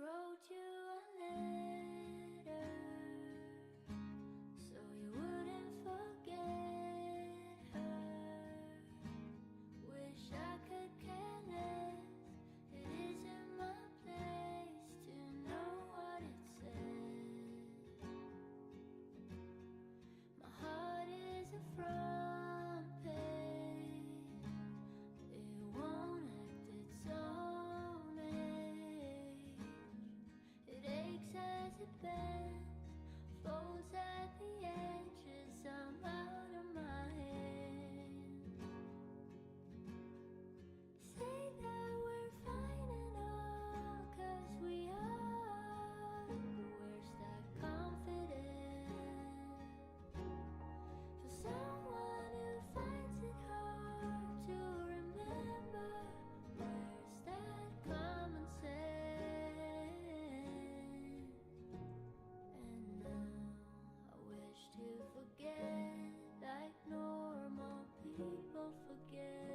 wrote you a letter so you wouldn't forget her. Wish I could care less. It isn't my place to know what it says. My heart is a front page. It won't act its own age. It aches as it bends, folds at the edges. I'm out of my head. Say that we're fine and all, 'cause we are. But where's that confidence? For someone who finds it hard to remember, where's that common sense? And now I wish to forget like normal people forget.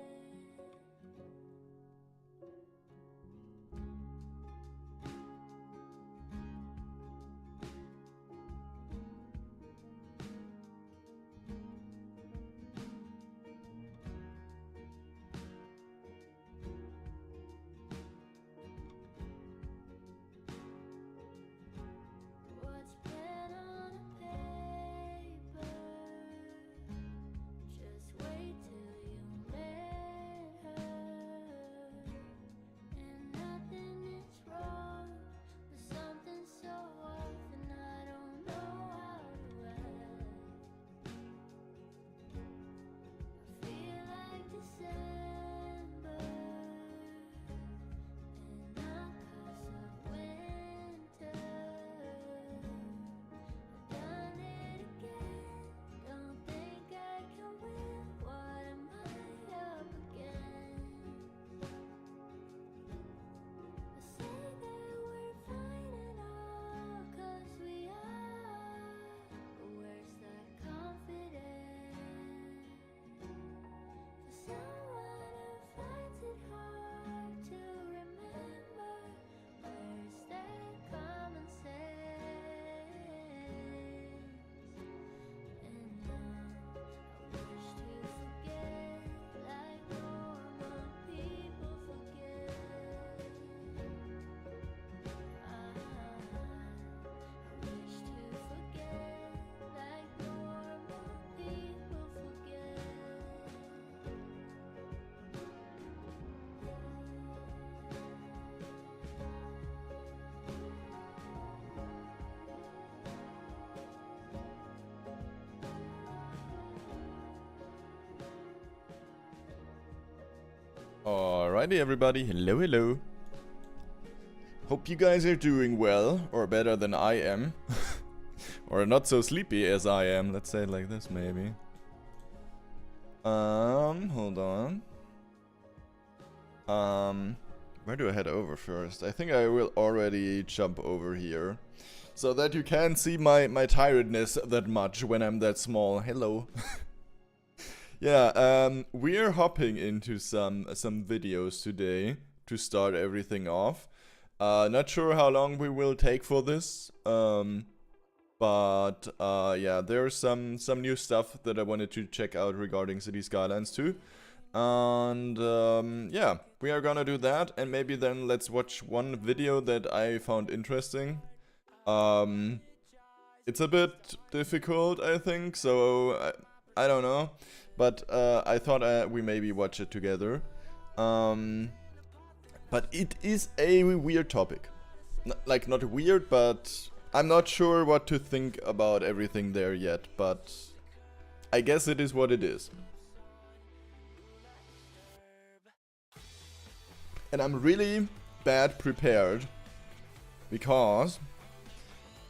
What's pen on a paper? Just wait till you met her. And nothing is wrong, but something so often I don't know how to act. I feel like December, and not 'cause of winter. I've done it again, don't think I can win. What am I up against? I say that we're fine and all, 'cause we are. But where's that confidence? For someone who finds it hard to remember, where's that common sense? And now I wish to forget like normal people forget. I wish to forget like normal people forget. Alrighty, everybody. Hello, hello. Hope you guys are doing well, or better than I am. Or not so sleepy as I am. Let's say it like this, maybe. Hold on. Where do I head over first? I think I will already jump over here. So that you can't see my tiredness that much when I'm that small. Hello. Yeah, we're hopping into some videos today to start everything off. Not sure how long we will take for this. But yeah, there's some new stuff that I wanted to check out regarding City Skylines too. And yeah, we are gonna do that, and maybe then let's watch one video that I found interesting. It's a bit difficult, I think, so I don't know. But I thought we maybe watch it together. But it is a weird topic. Like, not weird, but I'm not sure what to think about everything there yet. But I guess it is what it is. And I'm really bad prepared because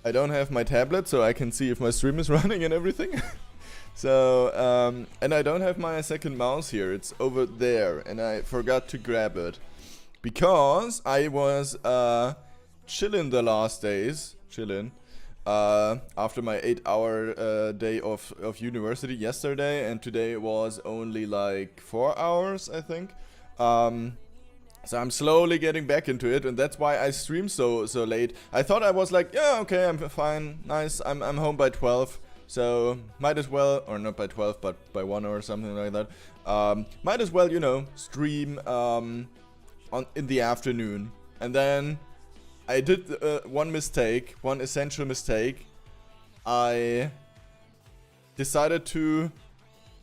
I don't have my tablet, so I can see if my stream is running and everything. So, and I don't have my second mouse here, it's over there, and I forgot to grab it. Because I was chilling the last days, after my 8-hour day of university yesterday, and today was only like 4 hours, I think. So I'm slowly getting back into it, and that's why I stream so late. I thought I was like, yeah, okay, I'm fine, nice. I'm home by 12, so might as well, or not by 12, but by 1 or something like that. Might as well, you know, stream in the afternoon. And then I did one mistake, one essential mistake. I decided to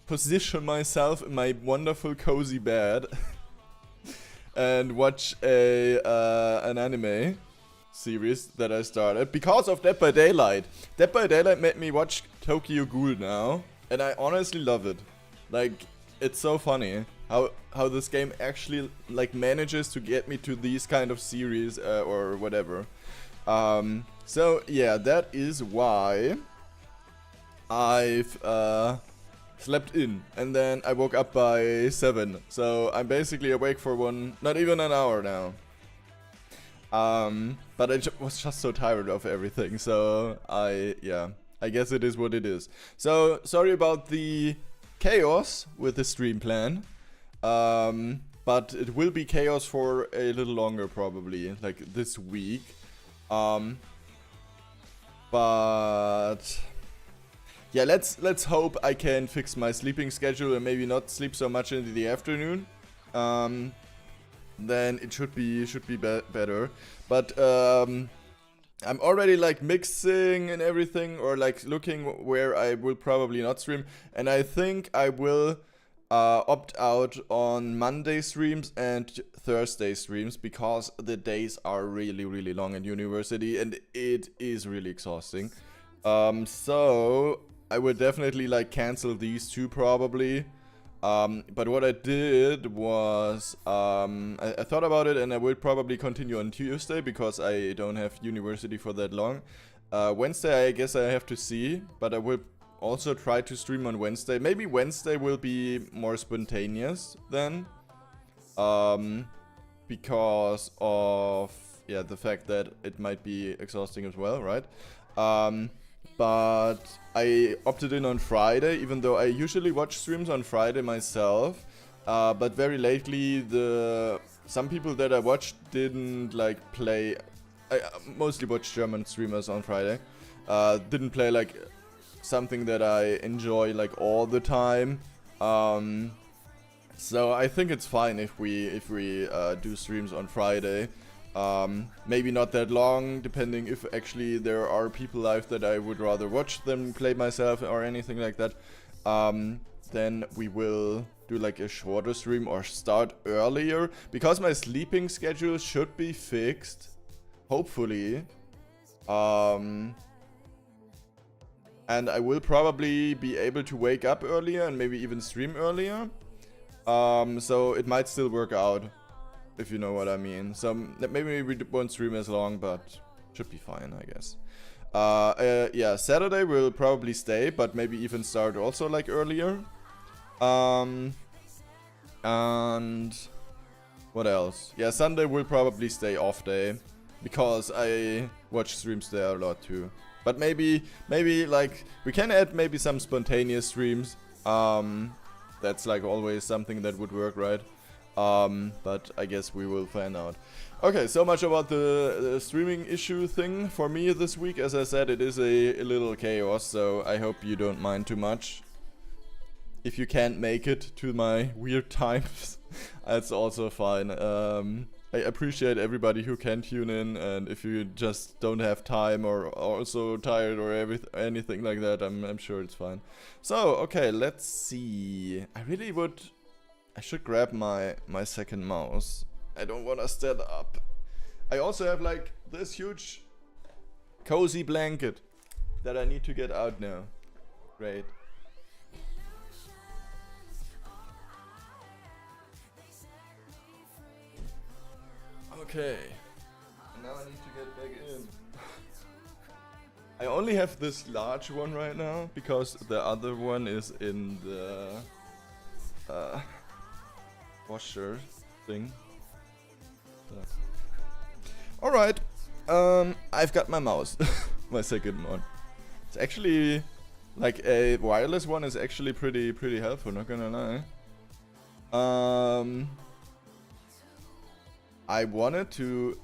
position myself in my wonderful cozy bed and watch an anime series that I started because of Dead by Daylight. Dead by Daylight made me watch Tokyo Ghoul now, and I honestly love it. Like, it's so funny how this game actually like manages to get me to these kind of series or whatever. So yeah, that is why I've slept in, and then I woke up by 7, so I'm basically awake for not even an hour now. But I was just so tired of everything, so I guess it is what it is. So sorry about the chaos with the stream plan, but it will be chaos for a little longer probably, like this week. But yeah, let's hope I can fix my sleeping schedule and maybe not sleep so much in the afternoon. Then it should be better. But I'm already like mixing and everything, or like looking where I will probably not stream, and I think I will opt out on Monday streams and Thursday streams because the days are really long at university and it is really exhausting. So I would definitely like cancel these two probably. But what I did was I thought about it, and I will probably continue on Tuesday because I don't have university for that long. Wednesday I guess I have to see, but I will also try to stream on Wednesday. Maybe Wednesday will be more spontaneous then, because of the fact that it might be exhausting as well, right? But I opted in on Friday, even though I usually watch streams on Friday myself. But very lately, some people that I watched didn't like play. I mostly watch German streamers on Friday. Didn't play like something that I enjoy like all the time. So I think it's fine if we do streams on Friday. Maybe not that long, depending if actually there are people live that I would rather watch than play myself or anything like that. Then we will do like a shorter stream or start earlier, because my sleeping schedule should be fixed, hopefully. And I will probably be able to wake up earlier and maybe even stream earlier. So it might still work out, if you know what I mean. So maybe we won't stream as long, but should be fine, I guess. Yeah, Saturday will probably stay, but maybe even start also like earlier. And what else? Yeah, Sunday will probably stay off day, because I watch streams there a lot too. But maybe like we can add maybe some spontaneous streams. That's like always something that would work, right? But I guess we will find out. Okay, so much about the streaming issue thing for me this week. As I said, it is a little chaos, so I hope you don't mind too much. If you can't make it to my weird times, that's also fine. I appreciate everybody who can tune in, and if you just don't have time or also tired or anything like that, I'm sure it's fine. So, okay, let's see. I should grab my second mouse. I don't want to stand up. I also have like this huge cozy blanket that I need to get out now. Great. Okay. And now I need to get back in. I only have this large one right now because the other one is in the washer thing. Alright. I've got my mouse. My second one. It's actually like a wireless one is actually pretty helpful, not gonna lie. I wanted to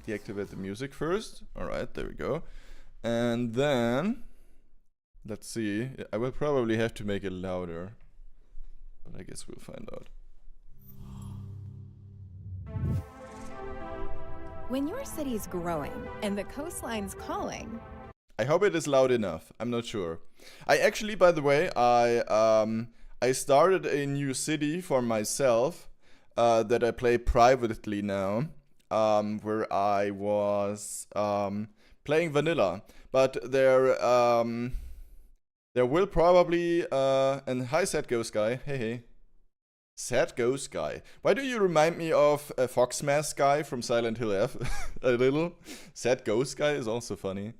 deactivate the music first. Alright, there we go. And then, let's see. I will probably have to make it louder. But I guess we'll find out. When your city's growing and the coastline's calling, I hope it is loud enough. I'm not sure. I actually, by the way, I started a new city for myself that I play privately now, where I was playing vanilla. But there will probably and hi, Sad Ghost Guy. Hey. Sad Ghost Guy. Why do you remind me of a Fox Mask guy from Silent Hill F? A little. Sad Ghost Guy is also funny.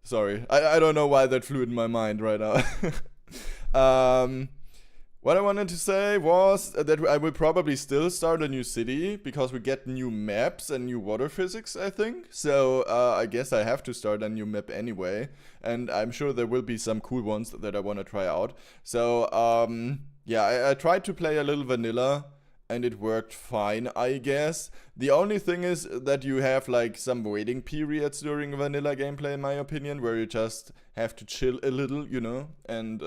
Sorry. I don't know why that flew in my mind right now. What I wanted to say was that I will probably still start a new city because we get new maps and new water physics, I think. So I guess I have to start a new map anyway. And I'm sure there will be some cool ones that I want to try out. So yeah, I tried to play a little vanilla and it worked fine, I guess. The only thing is that you have like some waiting periods during vanilla gameplay, in my opinion, where you just have to chill a little, you know, and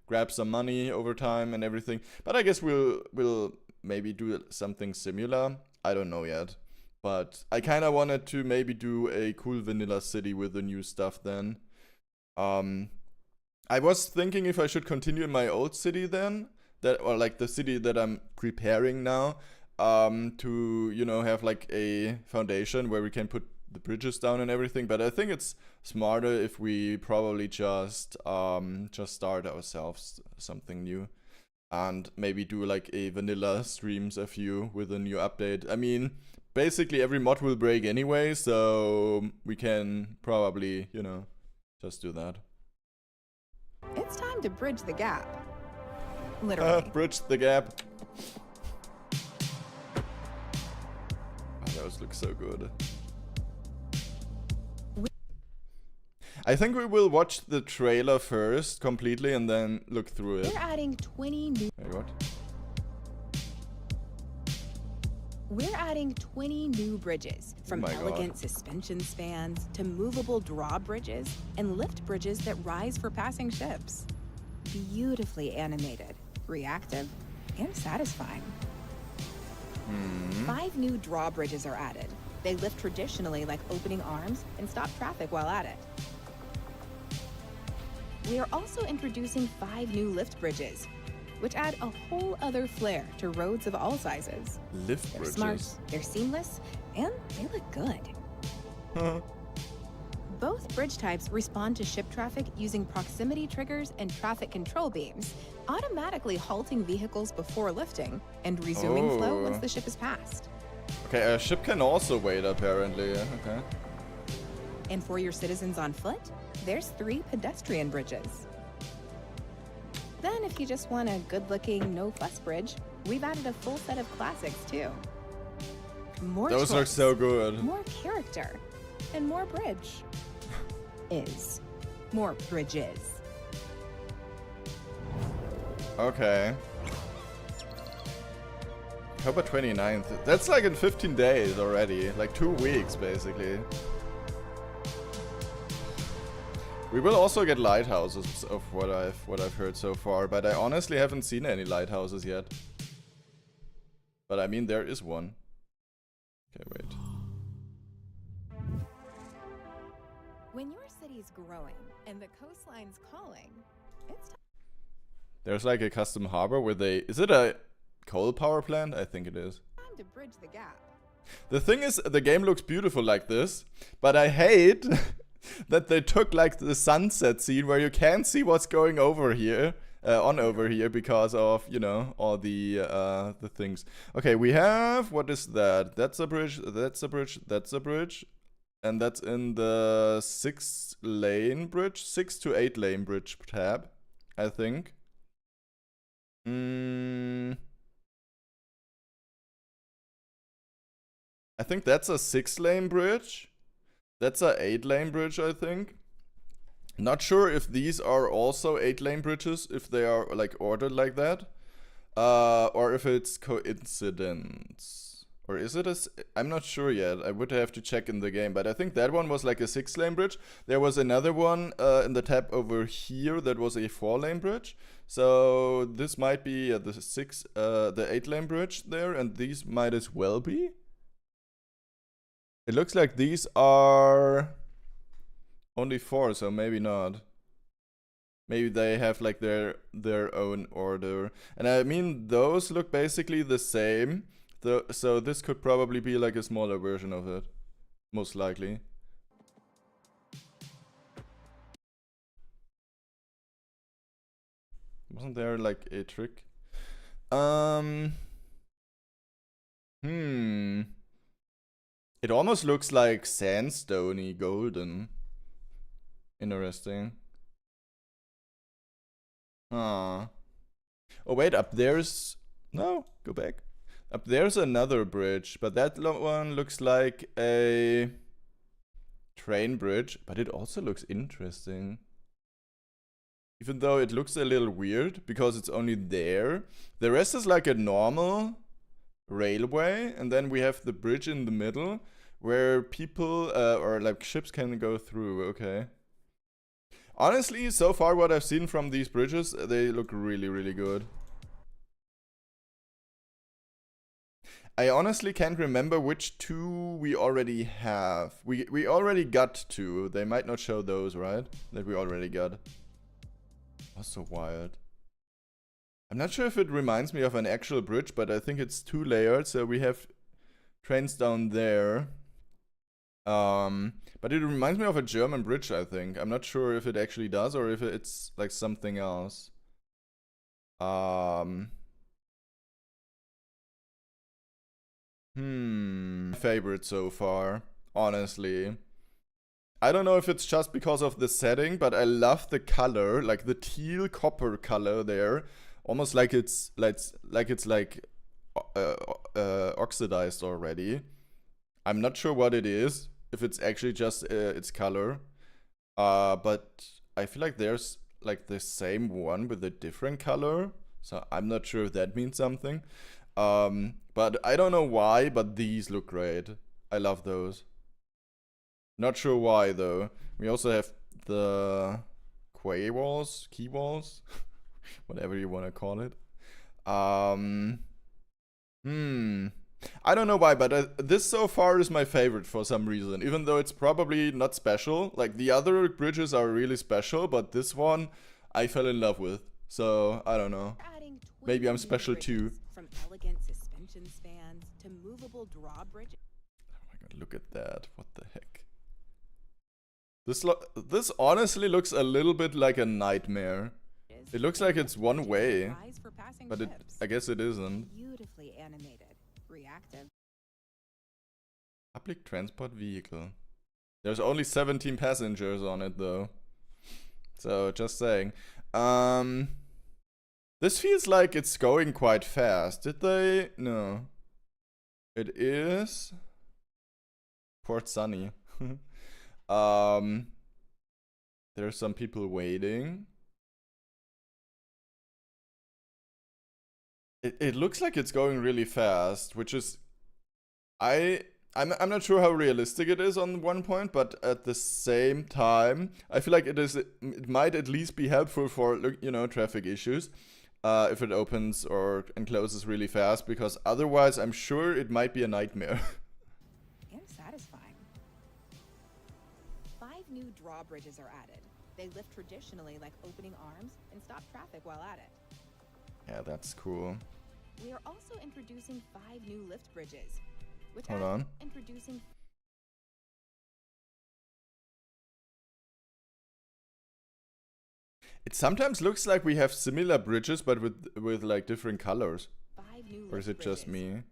grab some money over time and everything. But I guess we'll maybe do something similar. I don't know yet. But I kind of wanted to maybe do a cool vanilla city with the new stuff then. I was thinking if I should continue in my old city then, or like the city that I'm preparing now, to, you know, have like a foundation where we can put the bridges down and everything. But I think it's smarter if we probably just start ourselves something new and maybe do like a vanilla streams a few with a new update. I mean, basically every mod will break anyway, so we can probably, you know, just do that. it's time to bridge the gap. Literally. Bridge the gap. Oh, those look so good. I think we will watch the trailer first completely and then look through it. We're adding 20 new. Wait, what? We're adding 20 new bridges, from my elegant God. suspension spans to movable drawbridges and lift bridges that rise for passing ships. Beautifully animated, reactive, and satisfying. 5 new drawbridges are added. They lift traditionally like opening arms and stop traffic while at it. We are also introducing 5 new lift bridges, which add a whole other flair to roads of all sizes. Lift They're bridges. smart, they're seamless, and they look good. Both bridge types respond to ship traffic using proximity triggers and traffic control beams, automatically halting vehicles before lifting and resuming flow once the ship is passed. Okay, a ship can also wait apparently. Okay. And for your citizens on foot, there's 3 pedestrian bridges. Then if you just want a good-looking, no-fuss bridge, we've added a full set of classics too. More Those look choice, so good. more character, and more bridge. Is more bridges. Okay. October 29th. That's like in 15 days already. Like 2 weeks basically. We will also get lighthouses of what I've heard so far, but I honestly haven't seen any lighthouses yet. But I mean, there is one. Okay, wait. When your city's growing and the coastline's calling, it's time. There's like a custom harbor where they... Is it a coal power plant? I think it is. To bridge the gap. The thing is, the game looks beautiful like this, but I hate that they took like the sunset scene where you can't see what's going over here, over here because of, you know, all the things. Okay, we have, what is that? That's a bridge, that's a bridge, that's a bridge. And that's in the 6-lane bridge, 6 to 8 lane bridge tab, I think. I think that's a 6-lane bridge. That's a 8-lane bridge, I think. Not sure if these are also 8-lane bridges, if they are like ordered like that. Or or if it's coincidence. Or is it I'm not sure yet. I would have to check in the game, but I think that one was like a 6-lane bridge. There was another one in the tab over here that was a 4-lane bridge. So this might be the 8-lane bridge there, and these might as well be. It looks like these are only 4, so maybe not. Maybe they have like their own order. And I mean, those look basically the same. So this could probably be like a smaller version of it. Most likely. Wasn't there like a trick? It almost looks like sandstone-y golden. Interesting. Oh wait, up there's... No, go back. Up there's another bridge, but that one looks like a train bridge, but it also looks interesting. Even though it looks a little weird because it's only there. The rest is like a normal railway, and then we have the bridge in the middle where people or like ships can go through. Okay. Honestly, so far what I've seen from these bridges, they look really, really good. I honestly can't remember which 2 we already have. We already got 2. They might not show those, right? That we already got. That's so wild. I'm not sure if it reminds me of an actual bridge, but I think it's 2 layered, so we have trains down there. But it reminds me of a German bridge, I think. I'm not sure if it actually does or if it's like something else. Favorite so far, honestly. I don't know if it's just because of the setting, but I love the color, like the teal copper color there. Almost like it's oxidized already. I'm not sure what it is, if it's actually just its color. But I feel like there's like the same one with a different color. So I'm not sure if that means something. But I don't know why, but these look great. I love those. Not sure why though. We also have the quay walls, key walls, whatever you want to call it. I don't know why, but this so far is my favorite for some reason. Even though it's probably not special. Like the other bridges are really special, but this one I fell in love with. So I don't know. Maybe I'm special too. From elegant suspension spans to movable drawbridges. Oh my god, look at that. What the heck? This honestly looks a little bit like a nightmare. It looks like it's one way, but I guess it isn't. Beautifully animated, reactive. Public transport vehicle. There's only 17 passengers on it though. So just saying. This feels like it's going quite fast. Did they? No. It is Port Sunny. There's some people waiting. It looks like it's going really fast, which is I'm not sure how realistic it is on one point, but at the same time, I feel like it might at least be helpful for, you know, traffic issues. If it opens and closes really fast, because otherwise I'm sure it might be a nightmare. And satisfying. 5 new drawbridges are added. They lift traditionally like opening arms and stop traffic while at it. Yeah, that's cool. We are also introducing 5 new lift bridges, which Hold on. Introducing. It sometimes looks like we have similar bridges, but with like different colors. 5 new Or is it just me?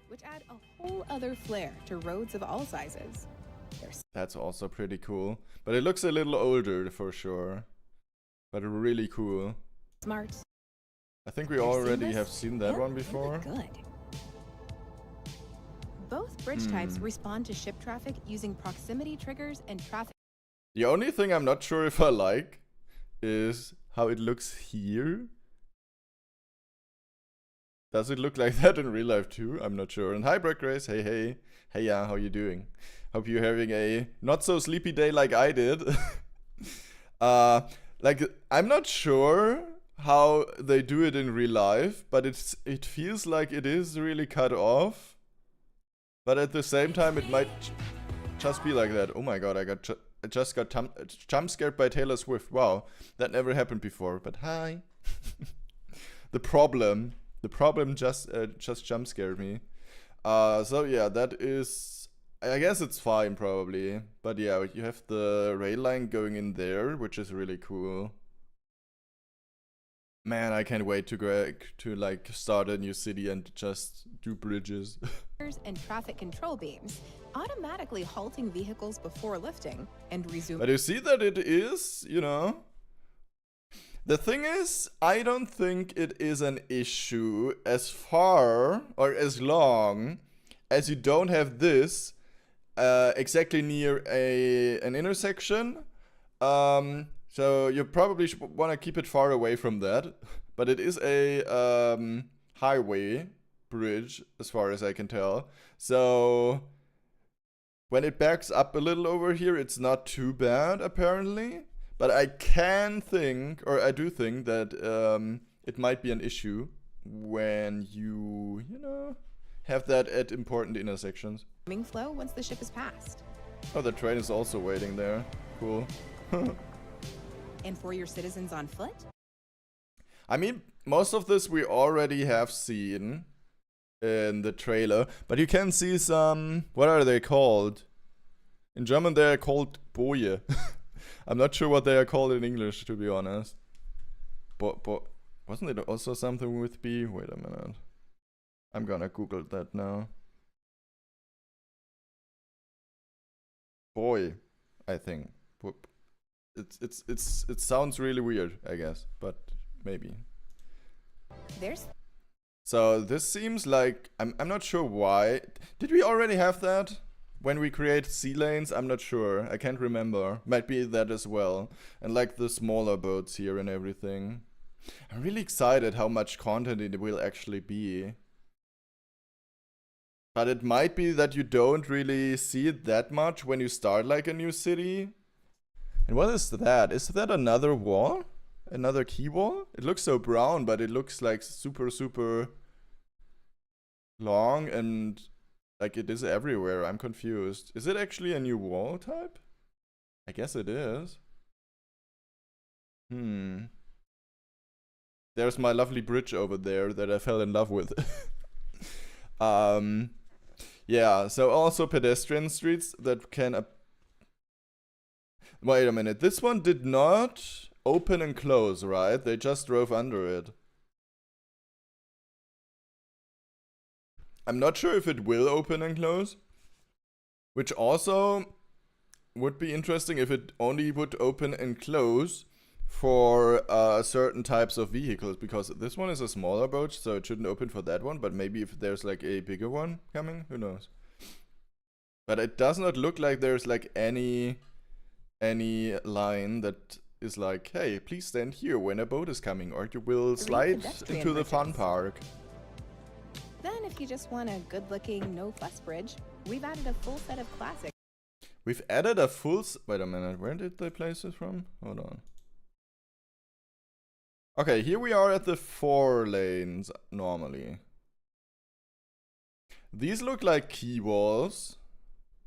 Which add a whole other flair to roads of all sizes. That's also pretty cool. But it looks a little older for sure. But really cool. Smart. I think we already have seen that one before. Good. Both bridge types respond to ship traffic using proximity triggers and traffic. The only thing I'm not sure if I like is how it looks here. Does it look like that in real life too? I'm not sure. And hi, Brett Grace. Hey, hey. Hey, yeah, how you doing? Hope you're having a not so sleepy day like I did. Like, I'm not sure how they do it in real life, but it feels like it is really cut off. But at the same time, it might just be like that. Oh my god, I just got jump scared by Taylor Swift. Wow, that never happened before. But hi. The problem just jump scared me. So yeah, that is, I guess it's fine probably. But yeah, you have the rail line going in there, which is really cool. Man, I can't wait to like start a new city and just do bridges. And traffic control beams, automatically halting vehicles before lifting and resuming. But you see that it is, you know. The thing is, I don't think it is an issue as far or as long as you don't have this exactly near an intersection. So you probably want to keep it far away from that. But it is a highway bridge, as far as I can tell. So when it backs up a little over here, it's not too bad, apparently. But I do think that it might be an issue when you know, have that at important intersections. Flow once the ship is passed. Oh, the train is also waiting there. Cool. And for your citizens on foot? I mean, most of this we already have seen in the trailer, but you can see some, what are they called? In German they are called Boje. I'm not sure what they are called in English, to be honest. But wasn't it also something with B? Wait a minute. I'm gonna Google that now. Boy, I think. It sounds really weird, I guess, but maybe. So this seems like, I'm not sure why. Did we already have that? When we create sea lanes, I'm not sure. I can't remember. Might be that as well. And like the smaller boats here and everything. I'm really excited how much content it will actually be. But it might be that you don't really see it that much when you start like a new city. And what is that? Is that another wall? Another key wall? It looks so brown, but it looks like super, super long and like it is everywhere. I'm confused. Is it actually a new wall type? I guess it is. There's my lovely bridge over there that I fell in love with. Yeah, so also pedestrian streets that can... Wait a minute, this one did not open and close, right? They just drove under it. I'm not sure if it will open and close. Which also would be interesting if it only would open and close for certain types of vehicles. Because this one is a smaller boat, so it shouldn't open for that one. But maybe if there's like a bigger one coming, who knows. But it does not look like there's like any line that is like, hey, please stand here when a boat is coming or you will slide into the fun park. Then if you just want a good-looking, no-fuss bridge, we've added a full set of classics. We've added a full... Wait a minute, where did they place this from? Hold on. Okay, here we are at the 4 lanes, normally. These look like key walls.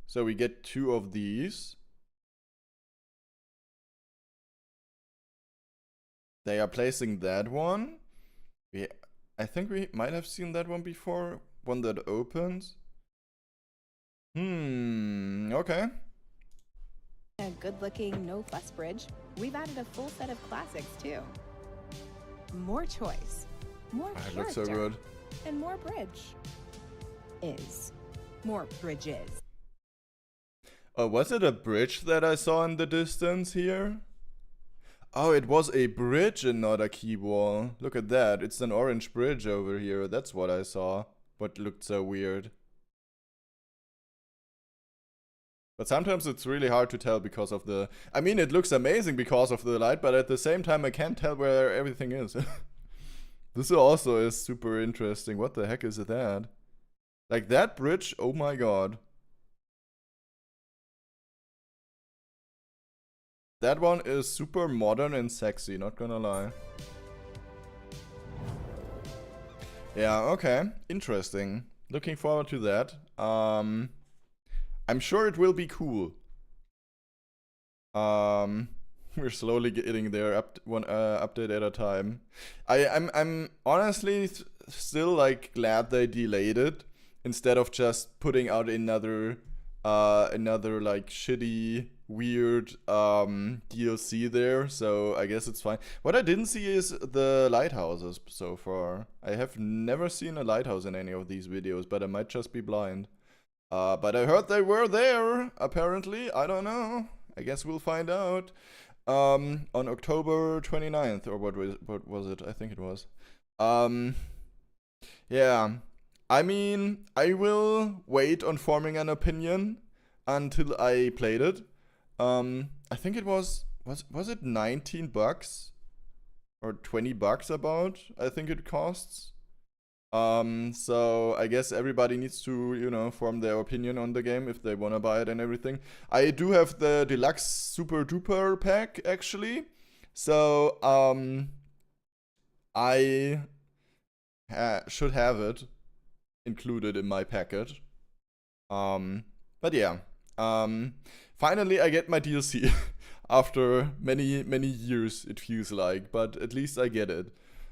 So we get 2 of these. They are placing that one. I think we might have seen that one before. One that opens. Okay. A good-looking, no-fuss bridge. We've added a full set of classics, too. More choice. More character. It looks so good. And more bridge. More bridges. Oh, was it a bridge that I saw in the distance here? Oh, it was a bridge and not a key wall. Look at that. It's an orange bridge over here. That's what I saw. What looked so weird. But sometimes it's really hard to tell because of the... I mean, it looks amazing because of the light, but at the same time I can't tell where everything is. This also is super interesting. What the heck is that? Like that bridge, oh my god. That one is super modern and sexy, not gonna lie. Yeah, okay. Interesting. Looking forward to that. I'm sure it will be cool. We're slowly getting there, one update at a time. I'm honestly still like glad they delayed it instead of just putting out another like shitty weird DLC there. So I guess it's fine. What I didn't see is the lighthouses so far. I have never seen a lighthouse in any of these videos, but I might just be blind. But I heard they were there, apparently. I don't know. I guess we'll find out on October 29th, or what was it? I think it was. Yeah. I mean, I will wait on forming an opinion until I played it. I think it was it $19 or $20 about? I think it costs. So I guess everybody needs to, you know, form their opinion on the game if they want to buy it and everything. I do have the deluxe super duper pack actually. So, I should have it included in my package. But yeah. Finally I get my DLC after many years it feels like, but at least I get it.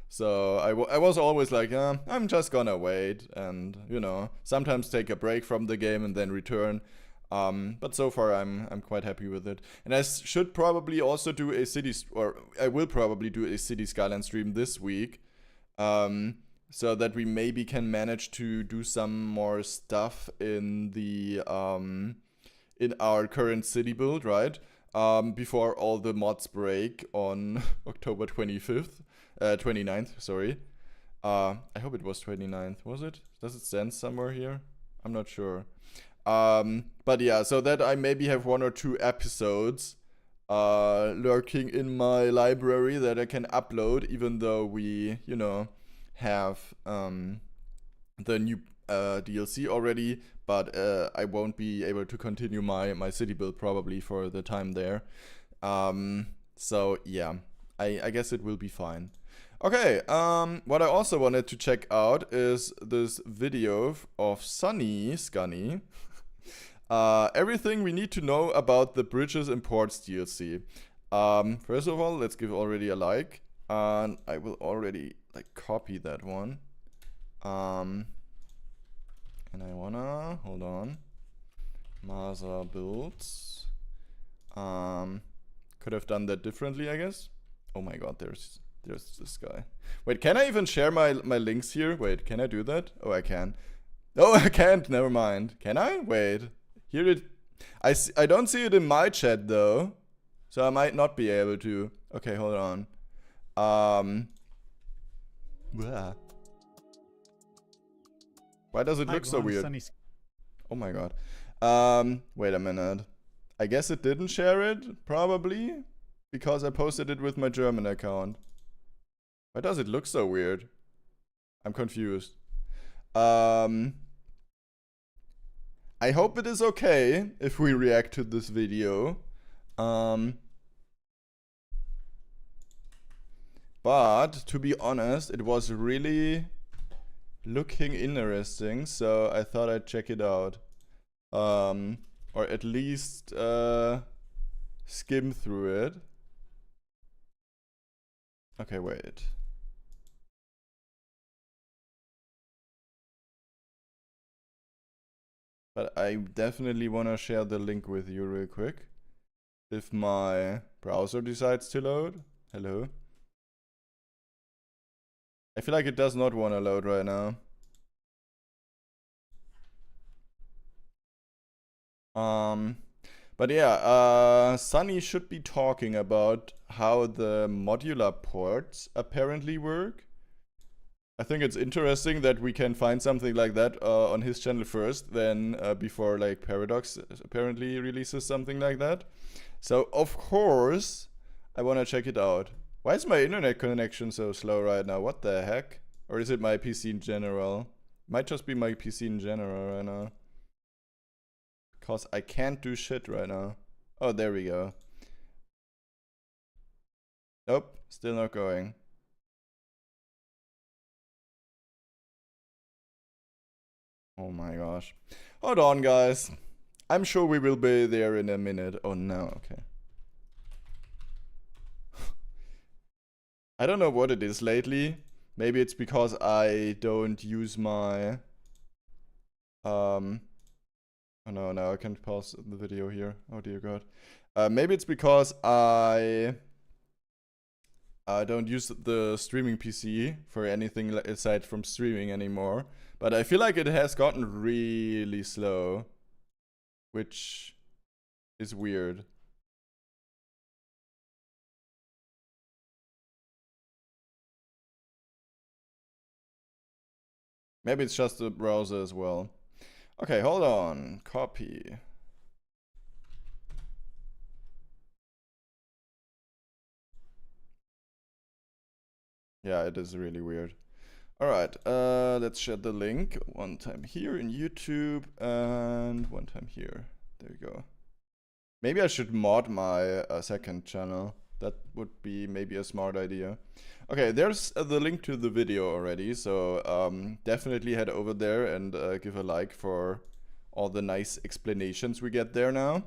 So I was always like, I'm just gonna wait and, you know, sometimes take a break from the game and then return. But so far I'm quite happy with it. And I should probably also do a I will probably do a City Skyline stream this week. So that we maybe can manage to do some more stuff in the in our current city build, right? Before all the mods break on October 29th, sorry. I hope it was 29th, was it? Does it stand somewhere here? I'm not sure. But yeah, so that I maybe have 1 or 2 episodes lurking in my library that I can upload, even though we, you know, have the new DLC already, but I won't be able to continue my city build probably for the time there. So yeah, I guess it will be fine. Okay, what I also wanted to check out is this video of Scunny. Everything we need to know about the Bridges and Ports DLC. First of all, let's give already a like, and I will already like copy that one. And I wanna hold on. Masa builds. Could have done that differently, I guess. Oh my god, there's this guy. Wait, can I even share my links here? Wait, can I do that? Oh, I can. No, I can't. Never mind. Can I? Wait. Here it. I don't see it in my chat though, so I might not be able to. Okay, hold on. Blah. Why does it look so weird? Oh my god. Wait a minute. I guess it didn't share it, probably, because I posted it with my German account. Why does it look so weird? I'm confused. I hope it is okay if we react to this video. But to be honest, it was really looking interesting, so I thought I'd check it out. Or at least skim through it. Okay, wait. But I definitely want to share the link with you real quick. If my browser decides to load. Hello. I feel like it does not want to load right now. But yeah, Sunny should be talking about how the modular ports apparently work. I think it's interesting that we can find something like that on his channel first, then before like Paradox apparently releases something like that. So of course I want to check it out. Why is my internet connection so slow right now? What the heck? Or is it my PC in general? Might just be my PC in general right now. Because I can't do shit right now. Oh, there we go. Nope, still not going. Oh my gosh. Hold on, guys. I'm sure we will be there in a minute. Oh no, okay. I don't know what it is lately. Maybe it's because I don't use my... Oh no, now I can't pause the video here. Oh dear god. Maybe it's because I don't use the streaming PC for anything aside from streaming anymore. But I feel like it has gotten really slow, which is weird. Maybe it's just the browser as well. Okay, hold on. Copy. Yeah, it is really weird. Alright, let's share the link. One time here in YouTube and one time here. There you go. Maybe I should mod my second channel. That would be maybe a smart idea. Okay, there's the link to the video already, so definitely head over there and give a like for all the nice explanations we get there now.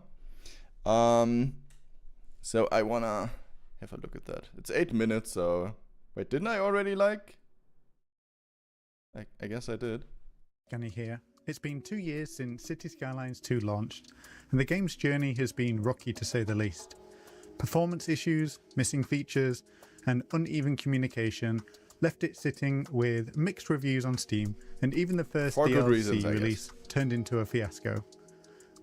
So I wanna have a look at that. It's 8 minutes, so... Wait, didn't I already like? I guess I did. Ganny here. It's been 2 years since City Skylines 2 launched, and the game's journey has been rocky to say the least. Performance issues, missing features, and uneven communication left it sitting with mixed reviews on Steam, and even the first DLC release turned into a fiasco.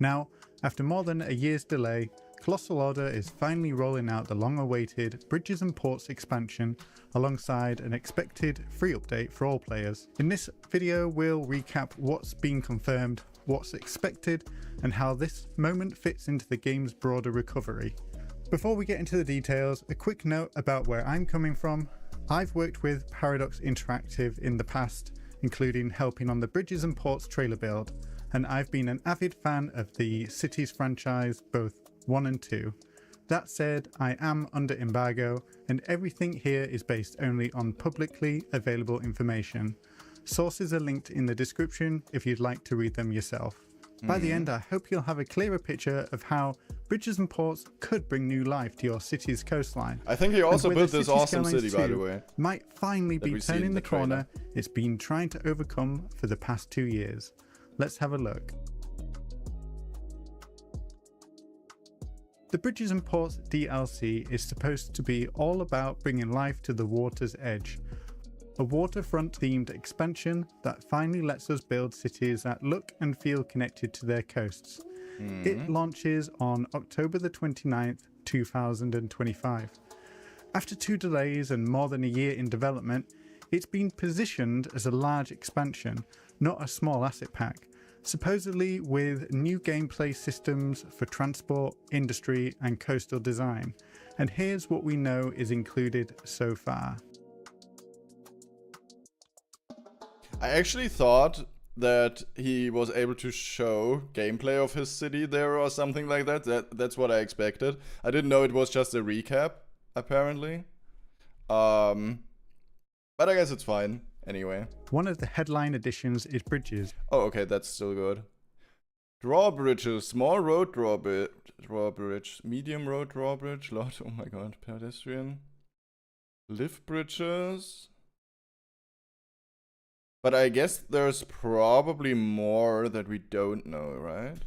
Now, after more than a year's delay, Colossal Order is finally rolling out the long-awaited Bridges and Ports expansion alongside an expected free update for all players. In this video, we'll recap what's been confirmed, what's expected, and how this moment fits into the game's broader recovery. Before we get into the details, a quick note about where I'm coming from. I've worked with Paradox Interactive in the past, including helping on the Bridges and Ports trailer build, and I've been an avid fan of the Cities franchise, both 1 and 2. That said, I am under embargo, and everything here is based only on publicly available information. Sources are linked in the description if you'd like to read them yourself. By the end, I hope you'll have a clearer picture of how Bridges and Ports could bring new life to your city's coastline. I think he also built this awesome city, by the way. Might finally be turning the corner it's been trying to overcome for the past 2 years. Let's have a look. The Bridges and Ports DLC is supposed to be all about bringing life to the water's edge. A waterfront-themed expansion that finally lets us build cities that look and feel connected to their coasts. It launches on October the 29th, 2025. After 2 delays and more than a year in development, it's been positioned as a large expansion, not a small asset pack, supposedly with new gameplay systems for transport, industry, and coastal design. And here's what we know is included so far. I actually thought that he was able to show gameplay of his city there or something like that. That's what I expected. I didn't know it was just a recap, apparently. But I guess it's fine, anyway. One of the headline additions is bridges. Oh, okay, that's still good. Drawbridges, small road drawbridge, medium road drawbridge, lot, oh my god, pedestrian. Lift bridges. But I guess there's probably more that we don't know, right?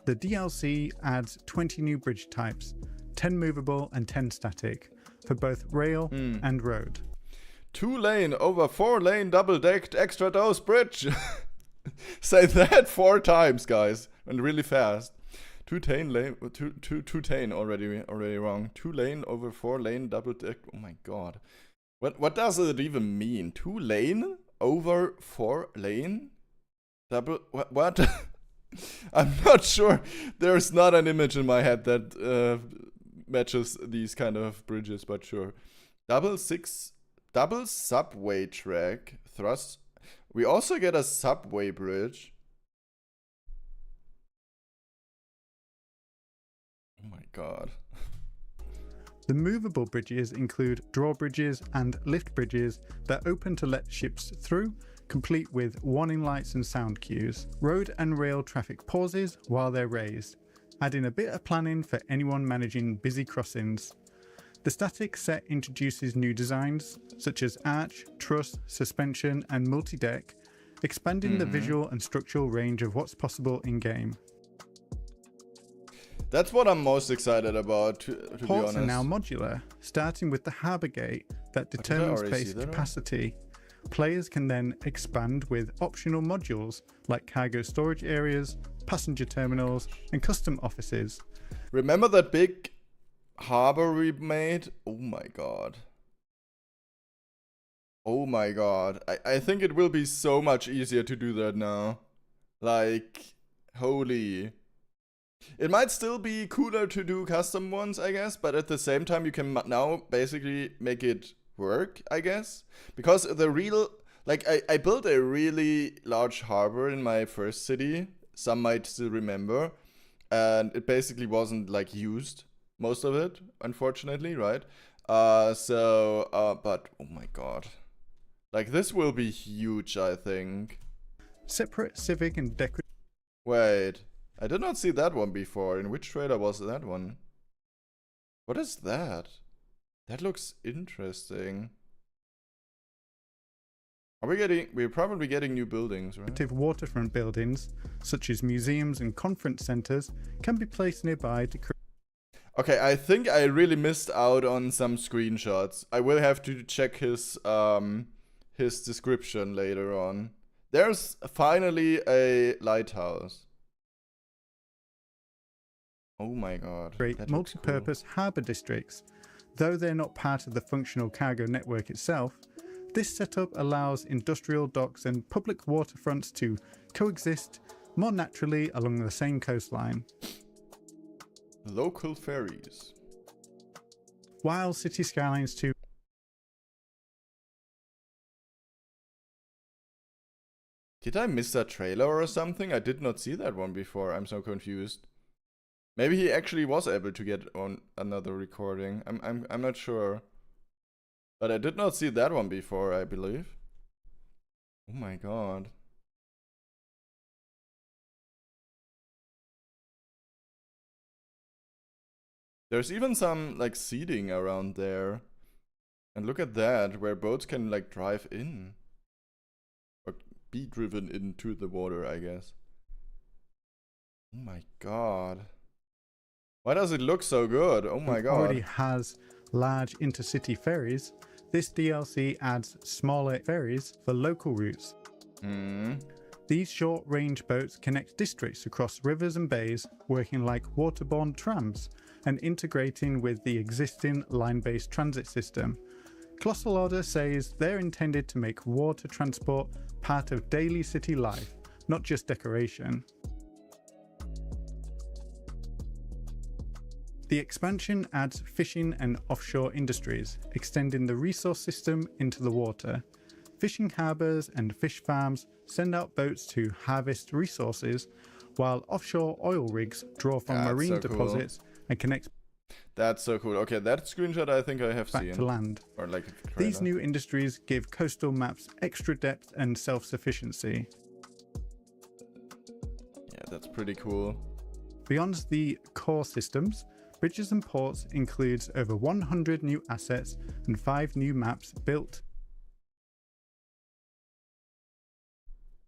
The DLC adds 20 new bridge types, 10 movable and 10 static, for both rail and road. 2-lane over 4-lane double-decked extra dose bridge. Say that 4 times, guys, and really fast. 2-lane already wrong. 2-lane over 4-lane double-decked. Oh my god. What does it even mean? 2-lane over 4-lane double what? I'm not sure. There's not an image in my head that matches these kind of bridges, but sure. Double subway track thrust. We also get a subway bridge. Oh my god. The movable bridges include drawbridges and lift bridges that open to let ships through, complete with warning lights and sound cues. Road and rail traffic pauses while they're raised, adding a bit of planning for anyone managing busy crossings. The static set introduces new designs such as arch, truss, suspension and multi-deck, expanding the visual and structural range of what's possible in-game. That's what I'm most excited about, to be Ports honest. are now modular, starting with the harbour gate that determines already see space that, or? capacity. Players can then expand with optional modules like cargo storage areas, passenger terminals, and custom offices. Remember that big harbor we made? Oh my god. Oh my god. I think it will be so much easier to do that now. Like, holy. It might still be cooler to do custom ones, I guess, but at the same time you can now basically make it work, I guess. Because the real, like, I built a really large harbor in my first city, some might still remember, and it basically wasn't, like, used, most of it, unfortunately, right? But, oh my god. Like, this will be huge, I think. Separate civic and decorative Wait, I did not see that one before. In which trailer was that one? What is that? That looks interesting. We're probably getting new buildings, right? waterfront buildings, such as museums and conference centres, can be placed nearby to create Okay, I think I really missed out on some screenshots. I will have to check his description later on. There's finally a lighthouse. Oh my god. that looks multi-purpose harbour districts. Though they're not part of the functional cargo network itself, this setup allows industrial docks and public waterfronts to coexist more naturally along the same coastline. Cool. Local ferries. While City Skylines 2 Did I miss that trailer or something? I did not see that one before. I'm so confused. Maybe he actually was able to get on another recording. I'm not sure. But I did not see that one before, I believe. Oh my god. There's even some like seating around there. And look at that, where boats can like drive in. Or be driven into the water, I guess. Oh my god. Why does it look so good? Oh my god. already has large intercity ferries, this DLC adds smaller ferries for local routes. These short-range boats connect districts across rivers and bays, working like waterborne trams and integrating with the existing line-based transit system. Colossal Order says they're intended to make water transport part of daily city life, not just decoration. The expansion adds fishing and offshore industries, extending the resource system into the water. Fishing harbours and fish farms send out boats to harvest resources, while offshore oil rigs draw from That's marine so cool. deposits and connect That's so cool. Okay, that screenshot I think I have back seen. to land. Or like a These trailer. new industries give coastal maps extra depth and self-sufficiency. Yeah, that's pretty cool. Beyond the core systems, Bridges and Ports includes over 100 new assets and 5 new maps built.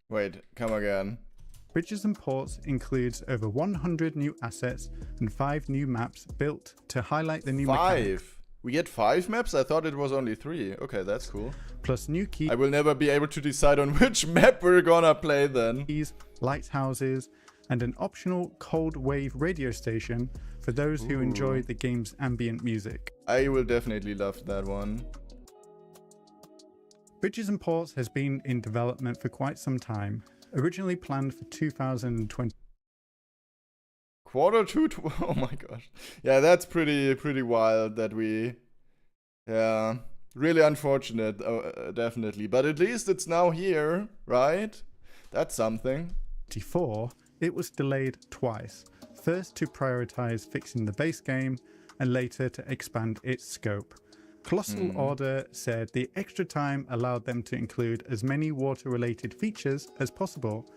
Wait, come again. Bridges and Ports includes over 100 new assets and 5 new maps built to highlight the new mechanics, 5. We get 5 maps? I thought it was only 3. Okay, that's cool. plus new I will never be able to decide on which map we're gonna play then. keys, lighthouses, and an optional cold wave radio station for those who enjoy the game's ambient music. I will definitely love that one. Bridges and Ports has been in development for quite some time, originally planned for 2020. Quarter 2, oh my gosh. Yeah, that's pretty wild that we, yeah, really unfortunate, definitely. But at least it's now here, right? That's something. 2024, it was delayed twice. First to prioritize fixing the base game, and later to expand its scope. Colossal Order said the extra time allowed them to include as many water-related features as possible,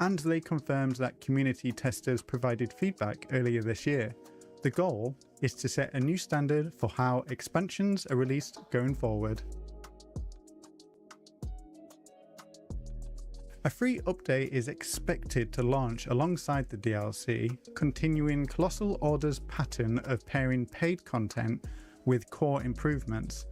and they confirmed that community testers provided feedback earlier this year. The goal is to set a new standard for how expansions are released going forward. A free update is expected to launch alongside the DLC, continuing Colossal Order's pattern of pairing paid content with core improvements.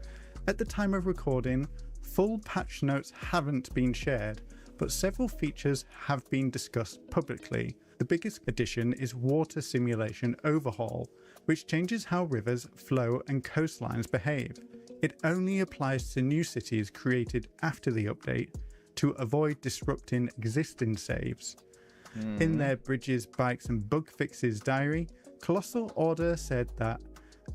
At the time of recording, full patch notes haven't been shared, but several features have been discussed publicly. The biggest addition is Water Simulation Overhaul, which changes how rivers flow and coastlines behave. It only applies to new cities created after the update, to avoid disrupting existing saves. In their Bridges, Bikes and Bug Fixes diary, Colossal Order said that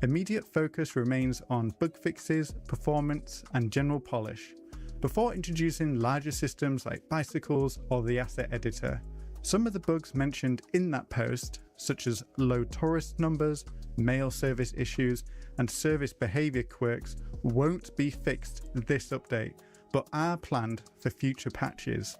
immediate focus remains on bug fixes, performance and general polish, before introducing larger systems like bicycles or the asset editor. Some of the bugs mentioned in that post, such as low tourist numbers, mail service issues and service behaviour quirks, won't be fixed this update, but are planned for future patches.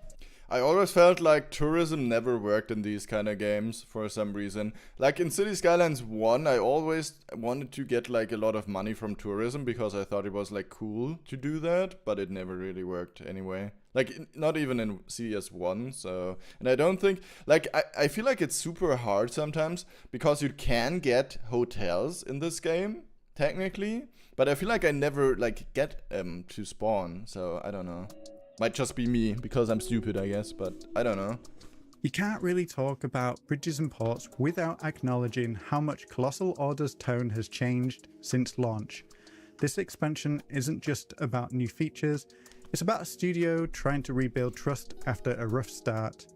I always felt like tourism never worked in these kind of games for some reason. Like in City Skylines 1, I always wanted to get like a lot of money from tourism because I thought it was like cool to do that, but it never really worked anyway. Like not even in CS1, so... And I don't think... Like I feel like it's super hard sometimes because you can get hotels in this game, technically. But I feel like I never like get to spawn, so I don't know. Might just be me, because I'm stupid, I guess, but I don't know. You can't really talk about Bridges and Ports without acknowledging how much Colossal Order's tone has changed since launch. This expansion isn't just about new features, it's about a studio trying to rebuild trust after a rough start.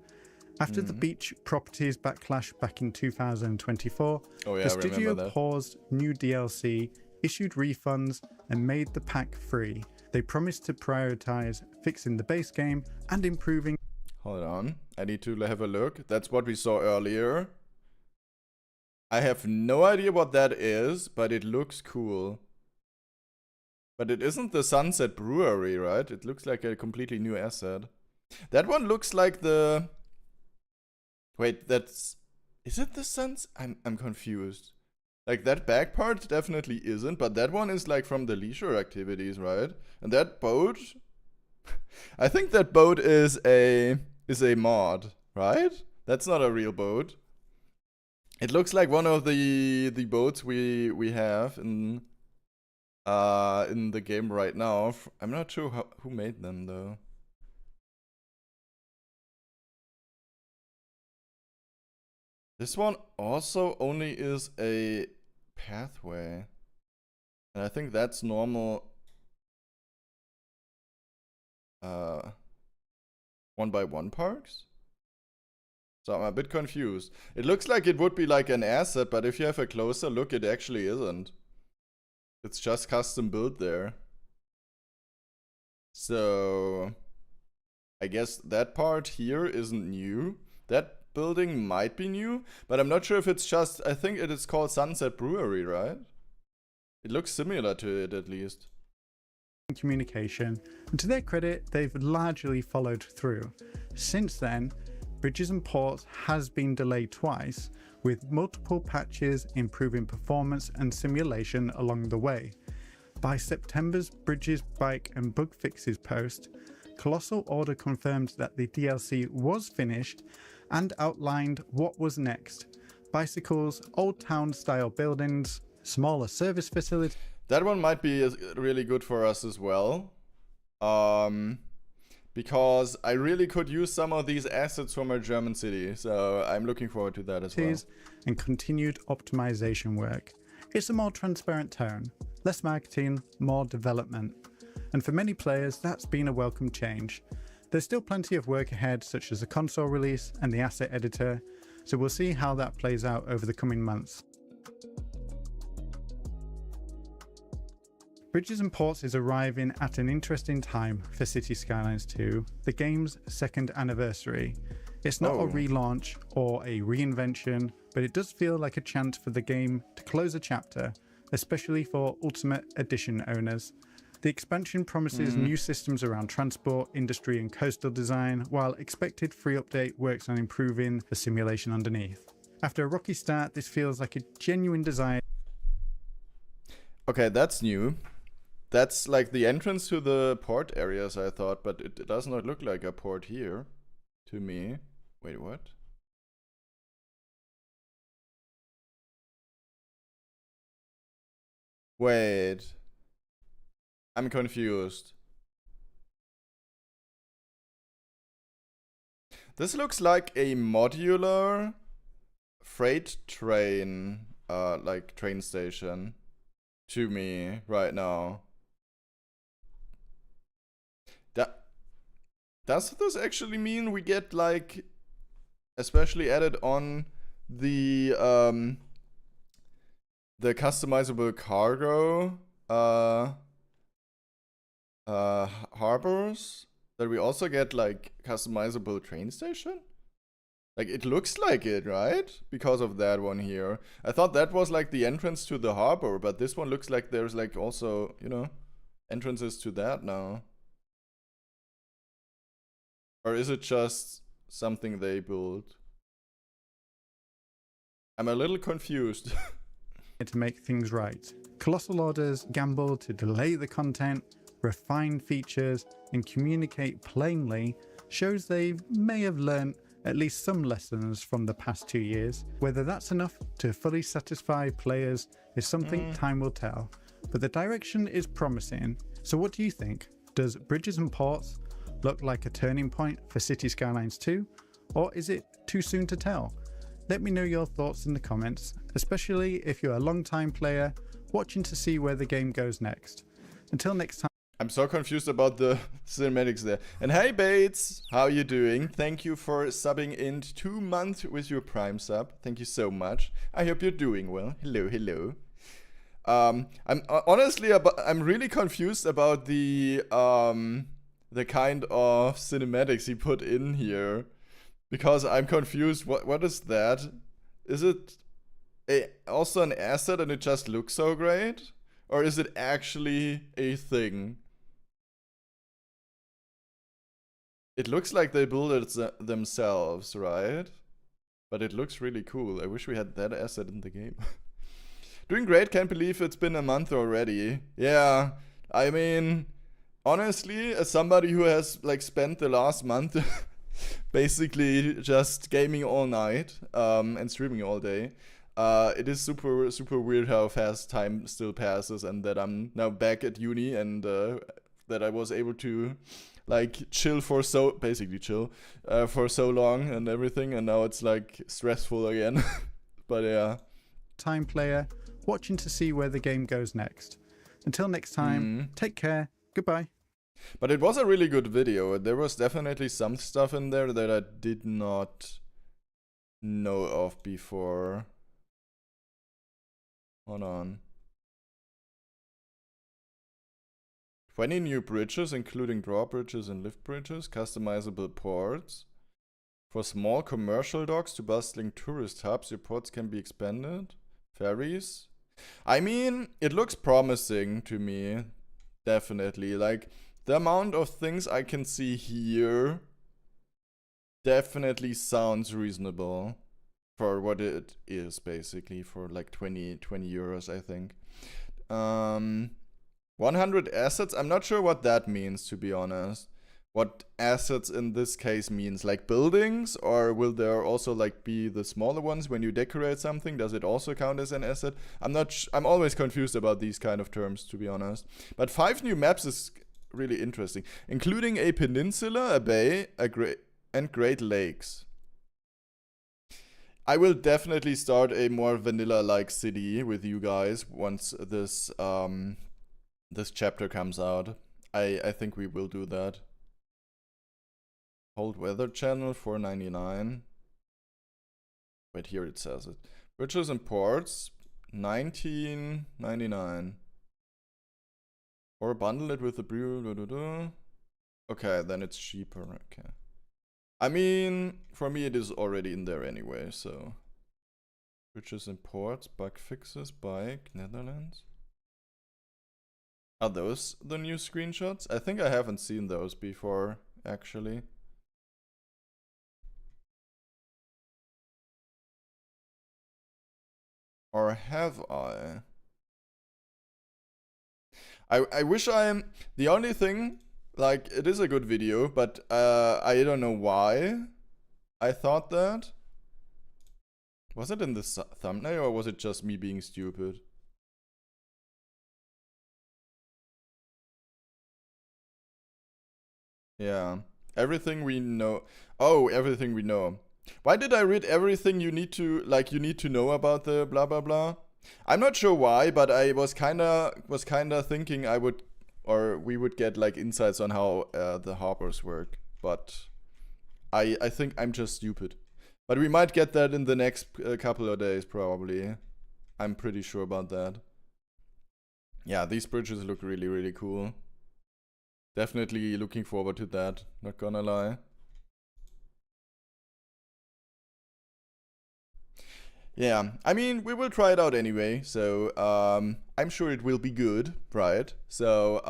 After the beach properties backlash back in 2024, the studio paused new DLC, issued refunds, and made the pack free. They promised to prioritize fixing the base game and improving. Hold on, I need to have a look. That's what we saw earlier. I have no idea what that is, but it looks cool. But it isn't the Sunset Brewery, right? It looks like a completely new asset. That one looks like the... Wait, that's... Is it the Suns? I'm confused. Like, that back part definitely isn't, but that one is, like, from the leisure activities, right? And that boat... I think that boat is a mod, right? That's not a real boat. It looks like one of the boats we have in the game right now. I'm not sure who made them, though. This one also only is a pathway. And I think that's normal 1x1 parks? So I'm a bit confused. It looks like it would be like an asset, but if you have a closer look, it actually isn't. It's just custom built there. So I guess that part here isn't new. That building might be new, but I'm not sure if it's just... I think it is called Sunset Brewery, right? It looks similar to it, at least. Communication, and to their credit, they've largely followed through. Since then, Bridges and Ports has been delayed twice, with multiple patches improving performance and simulation along the way. By September's Bridges, Bike and Bug Fixes post, Colossal Order confirmed that the DLC was finished and outlined what was next. Bicycles, old town style buildings, smaller service facilities. That one might be really good for us as well. Because I really could use some of these assets from our German city. So I'm looking forward to that as well. And continued optimization work. It's a more transparent tone. Less marketing, more development. And for many players, that's been a welcome change. There's still plenty of work ahead, such as the console release and the asset editor, so we'll see how that plays out over the coming months. Bridges and Ports is arriving at an interesting time for Cities Skylines 2, the game's second anniversary. It's not a relaunch or a reinvention, but it does feel like a chance for the game to close a chapter, especially for Ultimate Edition owners. The expansion promises new systems around transport, industry and coastal design, while expected free update works on improving the simulation underneath. After a rocky start, this feels like a genuine desire. Okay, that's new. That's like the entrance to the port areas, I thought, but it does not look like a port here to me. Wait, what? Wait. I'm confused. This looks like a modular freight train, like train station to me right now. Does this actually mean we get like, especially added on the customizable cargo harbors, that we also get like customizable train station? Like it looks like it, right? Because of that one here. I thought that was like the entrance to the harbor, but this one looks like there's like also, you know, entrances to that now. Or is it just something they built? I'm a little confused. To make things right. Colossal Order's gamble to delay the content, refine features, and communicate plainly shows they may have learned at least some lessons from the past 2 years. Whether that's enough to fully satisfy players is something time will tell, but the direction is promising. So what do you think? Does Bridges and Ports look like a turning point for Cities Skylines 2, or is it too soon to tell? Let me know your thoughts in the comments, especially if you're a long-time player watching to see where the game goes next. Until next time. I'm so confused about the cinematics there. And hey Bates, how you doing? Thank you for subbing in 2 months with your Prime sub. Thank you so much. I hope you're doing well. Hello, hello. I'm really confused about the kind of cinematics he put in here, because I'm confused. What is that? Is it also an asset and it just looks so great, or is it actually a thing? It looks like they built it themselves, right? But it looks really cool. I wish we had that asset in the game. Doing great, can't believe it's been a month already. Yeah, I mean, honestly, as somebody who has like spent the last month basically just gaming all night and streaming all day, it is super weird how fast time still passes, and that I'm now back at uni, and that I was able to like chill for so long and everything, and now it's like stressful again. But yeah. Time player watching to see where the game goes next. Until next time, take care. Goodbye. But it was a really good video. There was definitely some stuff in there that I did not know of before. Hold on. 20 new bridges, including drawbridges and lift bridges, customizable ports. For small commercial docks to bustling tourist hubs, your ports can be expanded. Ferries. I mean, it looks promising to me. Definitely. Like, the amount of things I can see here definitely sounds reasonable for what it is, basically, for like 20 euros, I think. 100 assets? I'm not sure what that means, to be honest. What assets in this case means, like buildings, or will there also like be the smaller ones when you decorate something? Does it also count as an asset? I'm always confused about these kind of terms, to be honest. But 5 new maps is really interesting, including a peninsula, a bay, and Great Lakes. I will definitely start a more vanilla-like city with you guys once this this chapter comes out. I think we will do that. Cold Weather Channel, $4.99. Wait, here it says it. Bridges and ports, 19.99. Or bundle it with the brew. Okay, then it's cheaper. Okay. I mean, for me it is already in there anyway, so. Bridges and ports, bug fixes, bike, Netherlands. Are those the new screenshots? I think I haven't seen those before, actually. Or have I? I wish I'm... The only thing, like, it is a good video, but I don't know why I thought that. Was it in the thumbnail or was it just me being stupid? Yeah. Everything we know. Oh, everything we know. Why did I read everything you need to, like, you need to know about the blah blah blah? I'm not sure why, but I was kinda thinking I would, or we would get like insights on how the harbors work. But I think I'm just stupid. But we might get that in the next couple of days, probably. I'm pretty sure about that. Yeah, these bridges look really, really cool. Definitely looking forward to that, not gonna lie. Yeah, I mean, we will try it out anyway, so I'm sure it will be good, right? So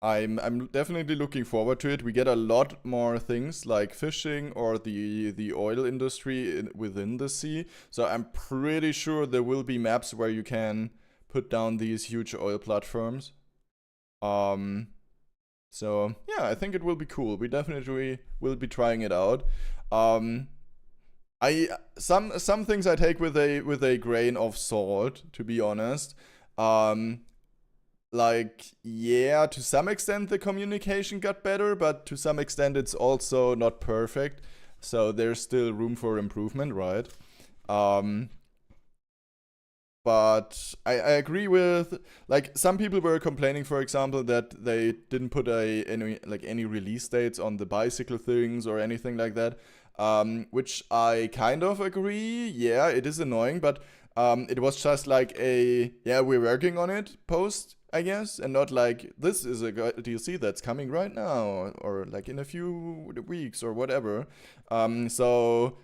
I'm definitely looking forward to it. We get a lot more things like fishing or the oil industry within the sea. So I'm pretty sure there will be maps where you can put down these huge oil platforms. So yeah, I think it will be cool. We definitely will be trying it out. Some things I take with a grain of salt, to be honest. Like, yeah, to some extent the communication got better, but to some extent it's also not perfect. So there's still room for improvement, right? But I agree with, like, some people were complaining, for example, that they didn't put any release dates on the bicycle things or anything like that. Which I kind of agree. Yeah, it is annoying, but it was just like a, yeah, we're working on it post, I guess, and not like, this is a DLC that's coming right now, or like in a few weeks or whatever. So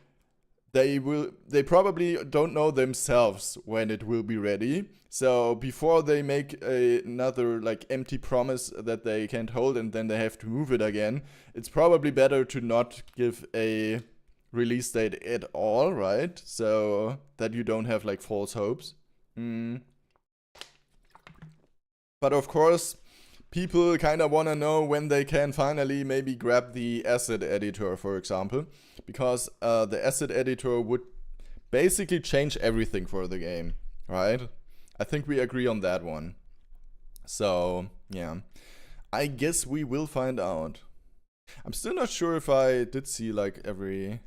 they probably don't know themselves when it will be ready. So before they make another like empty promise that they can't hold and then they have to move it again, it's probably better to not give a release date at all, right? So that you don't have like false hopes. But of course, people kind of want to know when they can finally maybe grab the asset editor, for example, because the asset editor would basically change everything for the game, right? I think we agree on that one. So, yeah. I guess we will find out. I'm still not sure if I did see like every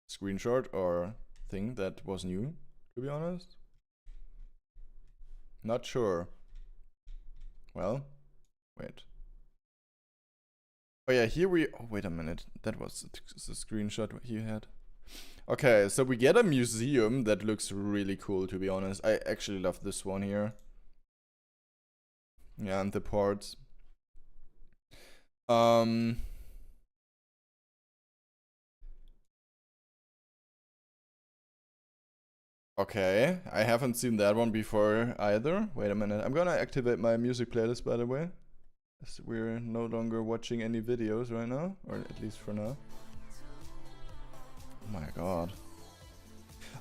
screenshot or thing that was new, to be honest. Not sure. Well, wait. Oh yeah, here we... Oh, wait a minute. That was the screenshot he had. Okay, so we get a museum that looks really cool, to be honest. I actually love this one here. Yeah, and the ports. Okay, I haven't seen that one before either. Wait a minute, I'm gonna activate my music playlist, by the way. As we're no longer watching any videos right now, or at least for now. Oh my god.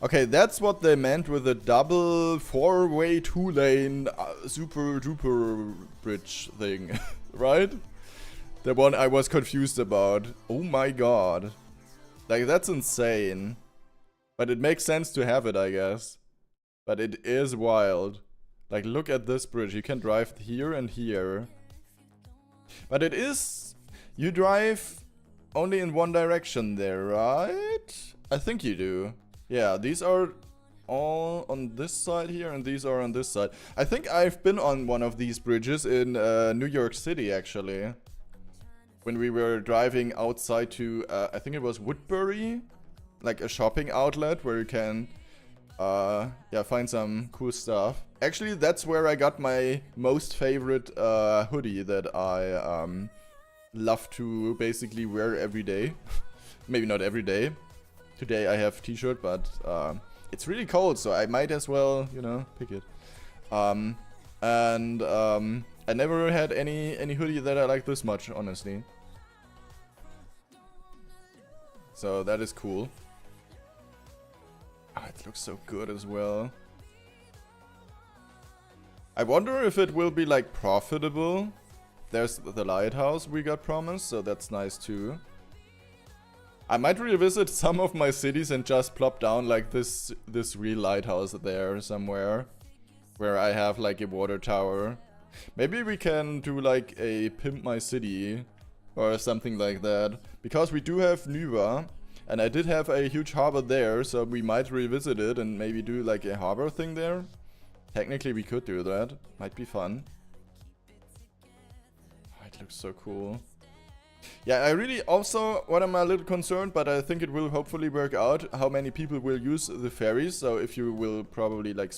Okay, that's what they meant with the double 4-way 2-lane super duper bridge thing, right? The one I was confused about. Oh my god. Like, that's insane. But it makes sense to have it, I guess. But it is wild. Like, look at this bridge. You can drive here and here. But it is... You drive only in one direction there, right? I think you do. Yeah, these are all on this side here and these are on this side. I think I've been on one of these bridges in New York City, actually. when we were driving outside to, I think it was Woodbury, like a shopping outlet where you can, yeah, find some cool stuff. Actually, that's where I got my most favorite hoodie that I love to basically wear every day. Maybe not every day. Today I have t-shirt, but it's really cold, so I might as well, you know, pick it. I never had any hoodie that I like this much, honestly. So that is cool. Ah, it looks so good as well. I wonder if it will be like profitable. There's the lighthouse we got promised, so that's nice too. I might revisit some of my cities and just plop down like this real lighthouse there somewhere, where I have like a water tower. Maybe we can do like a Pimp My City or something like that, because we do have Nuva, and I did have a huge harbor there, so we might revisit it and maybe do like a harbor thing there. Technically we could do that, might be fun. Oh, it looks so cool. Yeah, I really also, what I'm a little concerned, but I think it will hopefully work out, how many people will use the ferries. So if you will probably like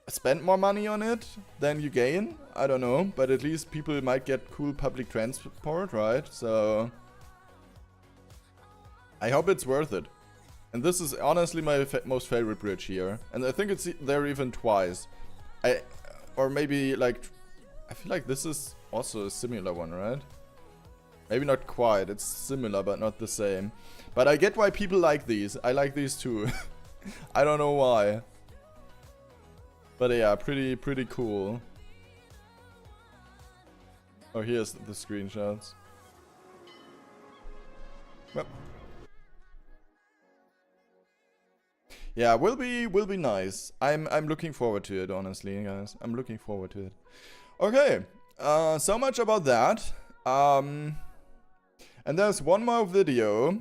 spend more money on it than you gain, I don't know, but at least people might get cool public transport, right? So I hope it's worth it. And this is honestly my most favorite bridge here, and I think it's there even twice. Or maybe like, I feel like this is also a similar one, right? Maybe not quite, it's similar but not the same. But I get why people like these. I like these too. I don't know why. But yeah, pretty cool. Oh, here's the screenshots. Yep. Yeah, will be nice. I'm looking forward to it, honestly, guys. I'm looking forward to it. Okay, so much about that. And there's one more video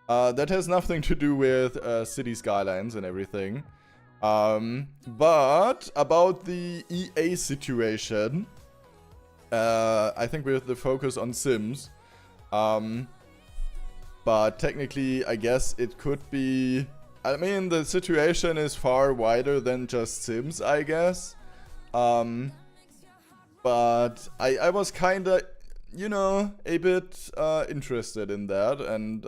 that has nothing to do with city skylines and everything. But about the EA situation. I think with the focus on Sims. But technically, I guess it could be... I mean, the situation is far wider than just Sims, I guess. But I was kinda, you know, a bit interested in that. And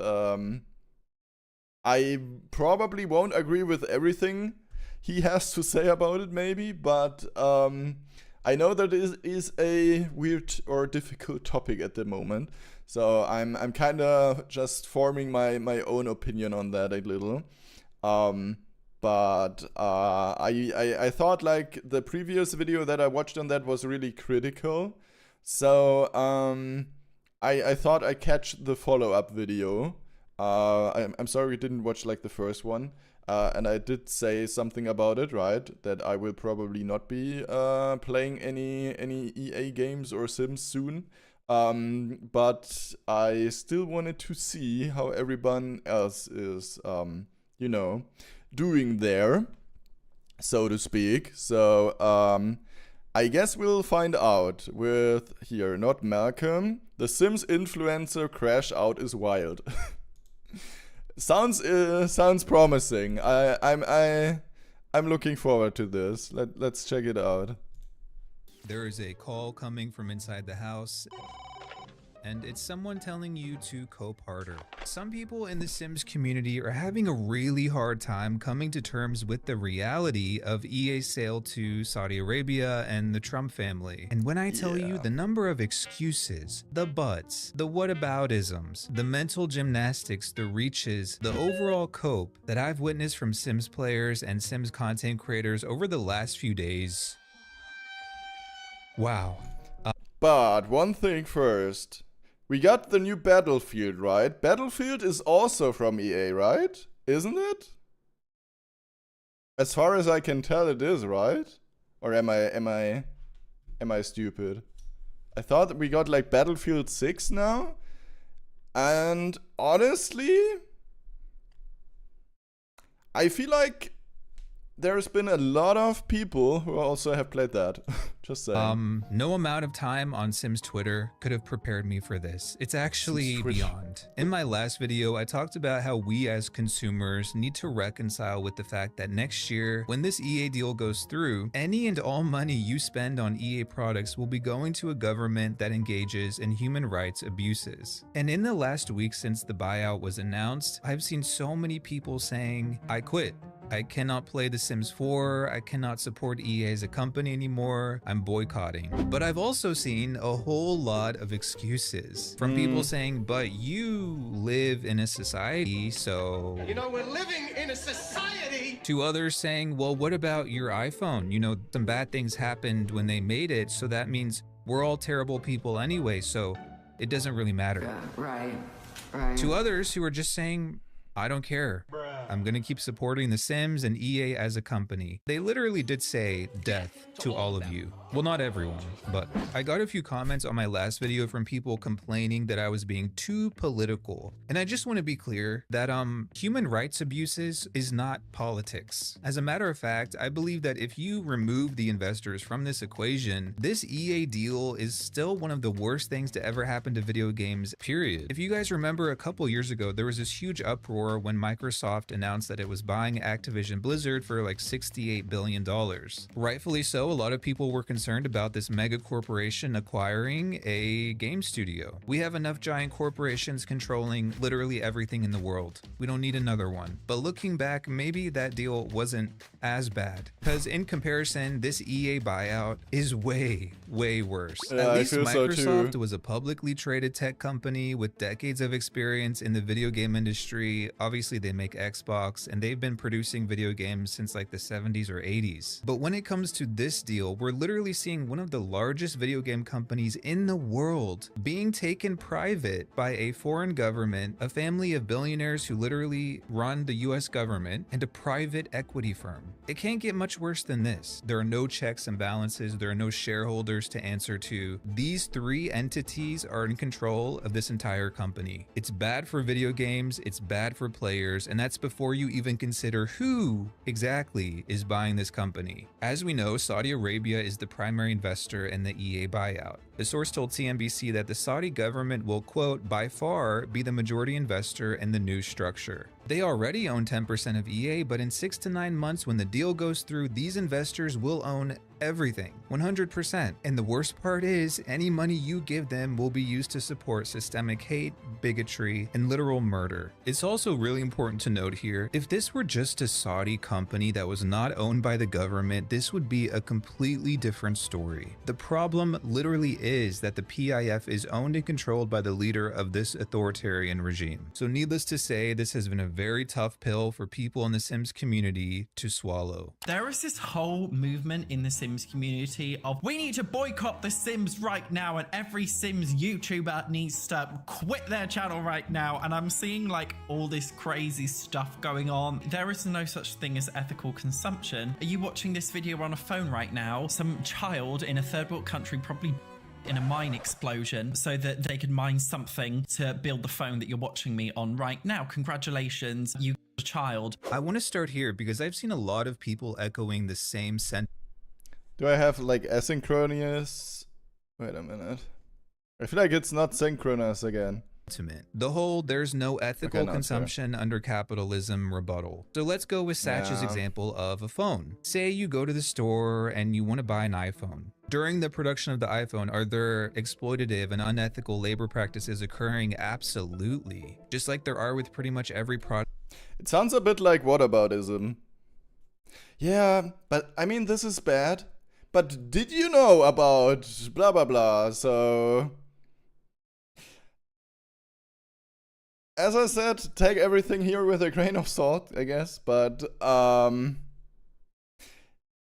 I probably won't agree with everything he has to say about it, maybe. But I know that it is a weird or difficult topic at the moment. So I'm kind of just forming my own opinion on that a little. But I thought like the previous video that I watched on that was really critical. So I thought I'd catch the follow-up video. I'm sorry we didn't watch like the first one. And I did say something about it, right? That I will probably not be playing any EA games or Sims soon. But I still wanted to see how everyone else is, you know, doing there, so to speak. So, I guess we'll find out with here, not Malcolm. The Sims influencer crash out is wild. Sounds promising. I'm looking forward to this. Let's check it out. There is a call coming from inside the house, and it's someone telling you to cope harder. Some people in the Sims community are having a really hard time coming to terms with the reality of EA's sale to Saudi Arabia and the Trump family. And when I tell you the number of excuses, the buts, the whataboutisms, the mental gymnastics, the reaches, the overall cope that I've witnessed from Sims players and Sims content creators over the last few days, wow. But one thing first. We got the new Battlefield, right? Battlefield is also from EA, right? Isn't it? As far as I can tell, it is, right? Or am I stupid? I thought that we got like Battlefield 6 now. And honestly, I feel like there's been a lot of people who also have played that. Just saying. No amount of time on Sims Twitter could have prepared me for this. It's actually beyond. In my last video, I talked about how we as consumers need to reconcile with the fact that next year, when this EA deal goes through, any and all money you spend on EA products will be going to a government that engages in human rights abuses. And in the last week since the buyout was announced, I've seen so many people saying, I quit. I cannot play The Sims 4, I cannot support EA as a company anymore, I'm boycotting. But I've also seen a whole lot of excuses from people saying, but you live in a society, so... You know, we're living in a society! To others saying, well, what about your iPhone? You know, some bad things happened when they made it, so that means we're all terrible people anyway, so it doesn't really matter. Right. To others who are just saying, I don't care. I'm gonna keep supporting The Sims and EA as a company. They literally did say death to all of you. Well, not everyone, but I got a few comments on my last video from people complaining that I was being too political. And I just want to be clear that human rights abuses is not politics. As a matter of fact, I believe that if you remove the investors from this equation, this EA deal is still one of the worst things to ever happen to video games, period. If you guys remember, a couple years ago, there was this huge uproar when Microsoft announced that it was buying Activision Blizzard for like $68 billion. Rightfully so, a lot of people were concerned about this mega corporation acquiring a game studio. We have enough giant corporations controlling literally everything in the world. We don't need another one. But looking back, maybe that deal wasn't as bad, because in comparison, this EA buyout is way worse. Yeah, At least I feel so Microsoft too. was a publicly traded tech company with decades of experience in the video game industry. Obviously, they make Xbox, and they've been producing video games since like the 70s or 80s. But when it comes to this deal, we're literally seeing one of the largest video game companies in the world being taken private by a foreign government, a family of billionaires who literally run the US government, and a private equity firm. It can't get much worse than this. There are no checks and balances. There are no shareholders to answer to. These three entities are in control of this entire company. It's bad for video games, it's bad for players, and that's before you even consider who exactly is buying this company. As we know, Saudi Arabia is the primary investor in the EA buyout. The source told CNBC that the Saudi government will, quote, by far be the majority investor in the new structure. They already own 10% of EA, but in 6 to 9 months when the deal goes through, these investors will own everything, 100%. And the worst part is, any money you give them will be used to support systemic hate, bigotry, and literal murder. It's also really important to note here, if this were just a Saudi company that was not owned by the government, this would be a completely different story. The problem literally is that the PIF is owned and controlled by the leader of this authoritarian regime. So needless to say, this has been a very tough pill for people in the Sims community to swallow. There is this whole movement in the Sims community of we need to boycott the Sims right now, and every Sims YouTuber needs to quit their channel right now. And I'm seeing like all this crazy stuff going on. There is no such thing as ethical consumption. Are you watching this video on a phone right now? Some child in a third world country probably in a mine explosion so that they could mine something to build the phone that you're watching me on right now. Congratulations, you child. I want to start here because I've seen a lot of people echoing the same sentiment. Do I have like asynchronous? Wait a minute. I feel like it's not synchronous again. The whole there's no ethical no, consumption under capitalism rebuttal. So let's go with Satch's example of a phone. Say you go to the store and you want to buy an iPhone. During the production of the iPhone, are there exploitative and unethical labor practices occurring? Absolutely. Just like there are with pretty much every product. It sounds a bit like whataboutism. Yeah, but I mean, this is bad. But did you know about blah blah blah? So, as I said, take everything here with a grain of salt, I guess. But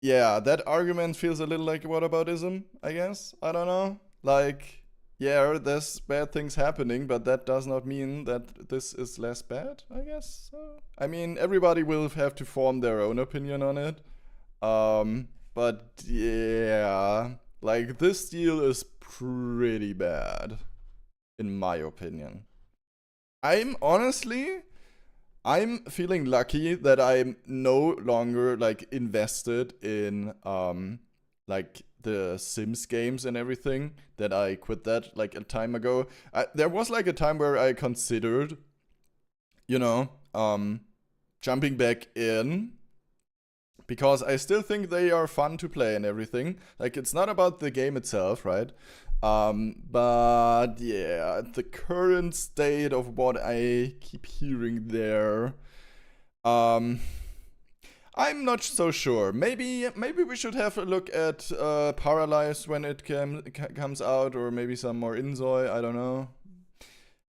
yeah, that argument feels a little like whataboutism, I guess. I don't know. Like, yeah, there's bad things happening, but that does not mean that this is less bad, I guess. So, I mean, everybody will have to form their own opinion on it. But yeah, like this deal is pretty bad, in my opinion. I'm honestly, I'm feeling lucky that I'm no longer like invested in like the Sims games and everything. That I quit that like a time ago. There was like a time where I considered, you know, jumping back in, because I still think they are fun to play and everything. Like, it's not about the game itself, right? But yeah, the current state of what I keep hearing there, I'm not so sure. Maybe we should have a look at Paralyzed when it comes out, or maybe some more Inzoi. I don't know.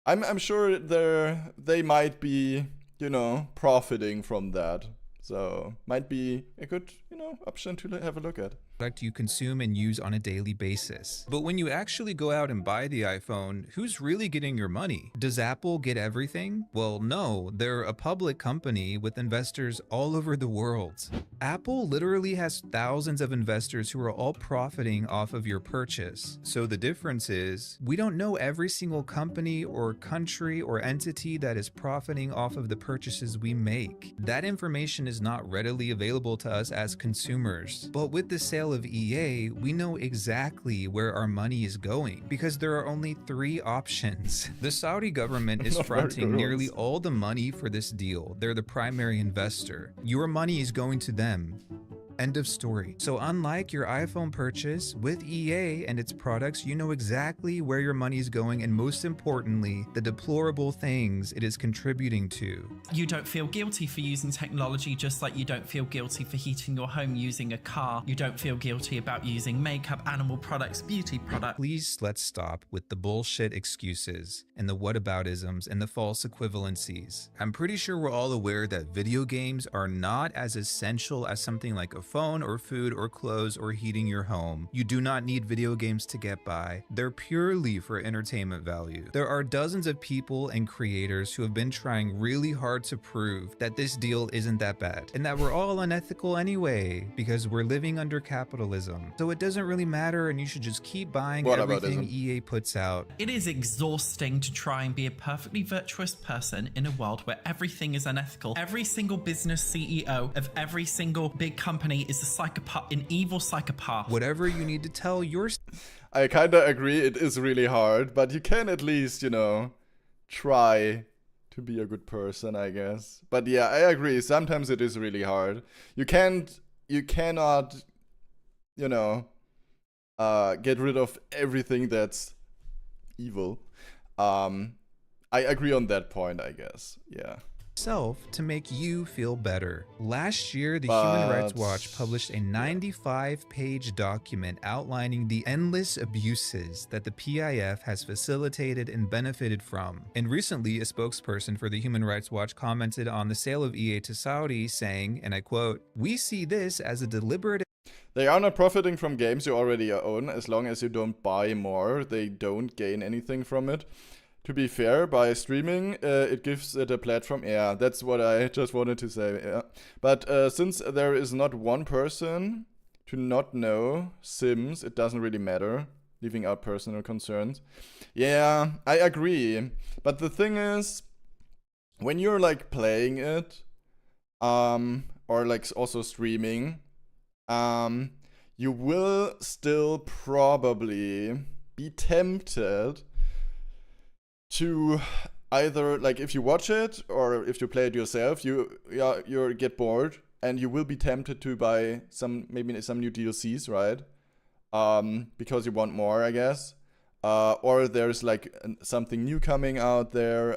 I'm sure they might be, you know, profiting from that. So might be a good, you know, option to have a look at. Product you consume and use on a daily basis. But when you actually go out and buy the iPhone, who's really getting your money? Does Apple get everything? Well, no, they're a public company with investors all over the world. Apple literally has thousands of investors who are all profiting off of your purchase. So the difference is, we don't know every single company or country or entity that is profiting off of the purchases we make. That information is not readily available to us as consumers. But with the sale of EA, we know exactly where our money is going, because there are only 3 options. The Saudi government is fronting nearly all the money for this deal. They're the primary investor. Your money is going to them. End of story. So unlike your iPhone purchase, with EA and its products, you know exactly where your money is going, and most importantly, the deplorable things it is contributing to. You don't feel guilty for using technology, just like you don't feel guilty for heating your home using a car. You don't feel guilty about using makeup, animal products, beauty products. Please, let's stop with the bullshit excuses and the whataboutisms and the false equivalencies. I'm pretty sure we're all aware that video games are not as essential as something like a phone or food or clothes or heating your home. You do not need video games to get by. They're purely for entertainment value. There are dozens of people and creators who have been trying really hard to prove that this deal isn't that bad, and that we're all unethical anyway, because we're living under capitalism. So it doesn't really matter, and you should just keep buying everything EA puts out. It is exhausting to try and be a perfectly virtuous person in a world where everything is unethical. Every single business CEO of every single big company is a psychopath, an evil psychopath. Whatever you need to tell your... I kinda agree, it is really hard, but you can at least, you know, try to be a good person, I guess. But yeah, I agree, sometimes it is really hard. You cannot, you know, get rid of everything that's evil. I agree on that point, I guess, yeah. To make you feel better. Last year, the Human Rights Watch published a 95-page document outlining the endless abuses that the PIF has facilitated and benefited from. And recently, a spokesperson for the Human Rights Watch commented on the sale of EA to Saudi, saying, and I quote, "We see this as a deliberate..." They are not profiting from games you already own. As long as you don't buy more, they don't gain anything from it. To be fair, by streaming, it gives it a platform. Yeah, that's what I just wanted to say. Yeah. But since there is not one person to not know Sims, it doesn't really matter, leaving out personal concerns. Yeah, I agree. But the thing is, when you're like playing it, or like also streaming, you will still probably be tempted to either, like, if you watch it or if you play it yourself, you get bored and you will be tempted to buy maybe some new DLCs, right? Because you want more, I guess. Or there's like something new coming out there.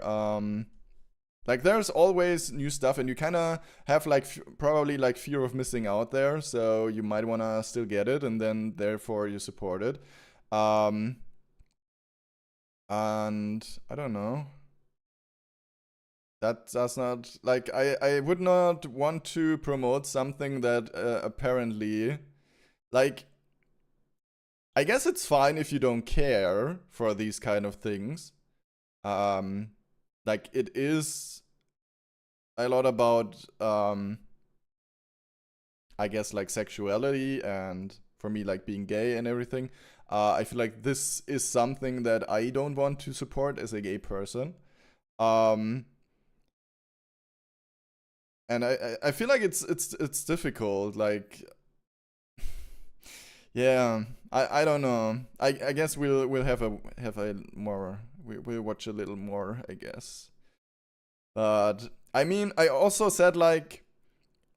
Like, there's always new stuff, and you kind of have like probably like fear of missing out there, so you might want to still get it, and then therefore you support it. And I don't know. That does not, like, I would not want to promote something that apparently, like, I guess it's fine if you don't care for these kind of things. Like, it is a lot about, I guess, like, sexuality, and for me, like, being gay and everything. I feel like this is something that I don't want to support as a gay person. and I feel like it's difficult. Like, yeah, I don't know. I guess we'll have a more, we'll watch a little more, I guess. But I mean, I also said like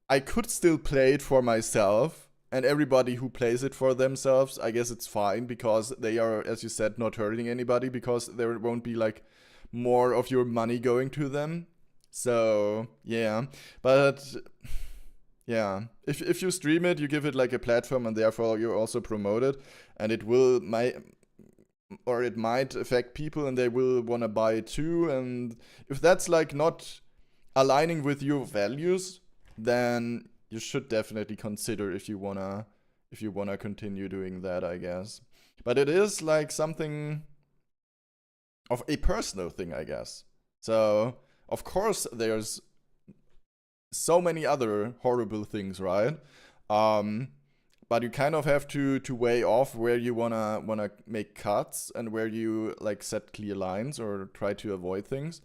I could still play it for myself, and everybody who plays it for themselves, I guess it's fine, because they are, as you said, not hurting anybody, because there won't be like more of your money going to them. So yeah, but yeah, if you stream it, you give it like a platform, and therefore you also promote it, and it might affect people, and they will want to buy it too. And if that's like not aligning with your values, then you should definitely consider if you wanna continue doing that, I guess. But it is like something of a personal thing, I guess. So of course there's so many other horrible things, right? But you kind of have to weigh off where you wanna make cuts and where you like set clear lines or try to avoid things.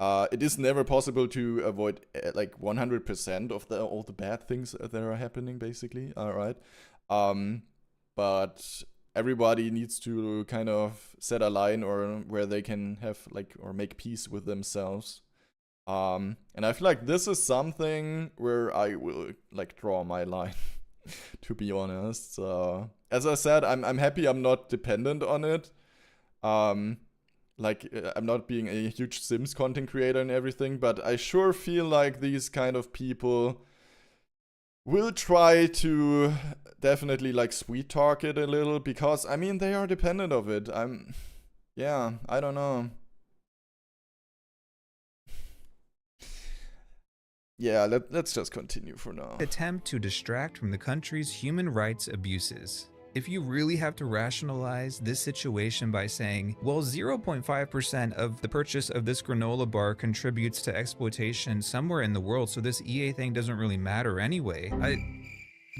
It is never possible to avoid like 100% of all the bad things that are happening, basically. All right, but everybody needs to kind of set a line or where they can have like or make peace with themselves. And I feel like this is something where I will like draw my line, to be honest. As I said, I'm happy I'm not dependent on it. Like, I'm not being a huge Sims content creator and everything, but I sure feel like these kind of people will try to definitely like sweet talk it a little, because I mean they are dependent of it. Yeah, I don't know. Yeah, let's just continue for now. Attempt to distract from the country's human rights abuses. If you really have to rationalize this situation by saying, well, 0.5% of the purchase of this granola bar contributes to exploitation somewhere in the world, so this EA thing doesn't really matter anyway.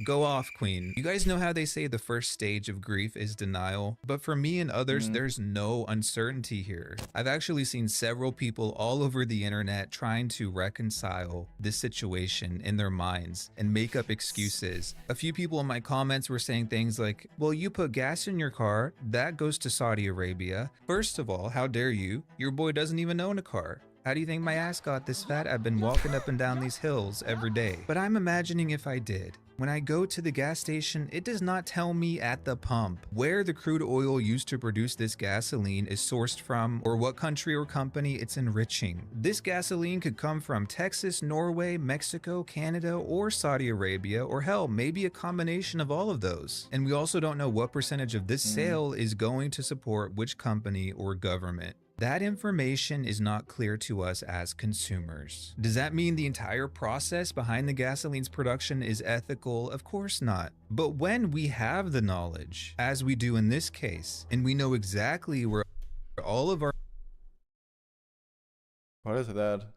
Go off, Queen. You guys know how they say the first stage of grief is denial, but for me and others, there's no uncertainty here. I've actually seen several people all over the internet trying to reconcile this situation in their minds and make up excuses. A few people in my comments were saying things like, well, you put gas in your car, that goes to Saudi Arabia. First of all, how dare you? Your boy doesn't even own a car. How do you think my ass got this fat? I've been walking up and down these hills every day. But I'm imagining if I did. When I go to the gas station, it does not tell me at the pump where the crude oil used to produce this gasoline is sourced from, or what country or company it's enriching. This gasoline could come from Texas, Norway, Mexico, Canada, or Saudi Arabia, or hell, maybe a combination of all of those. And we also don't know what percentage of this sale is going to support which company or government. That information is not clear to us as consumers. Does that mean the entire process behind the gasoline's production is ethical? Of course not. But when we have the knowledge, as we do in this case, and we know exactly where all of our... What is that?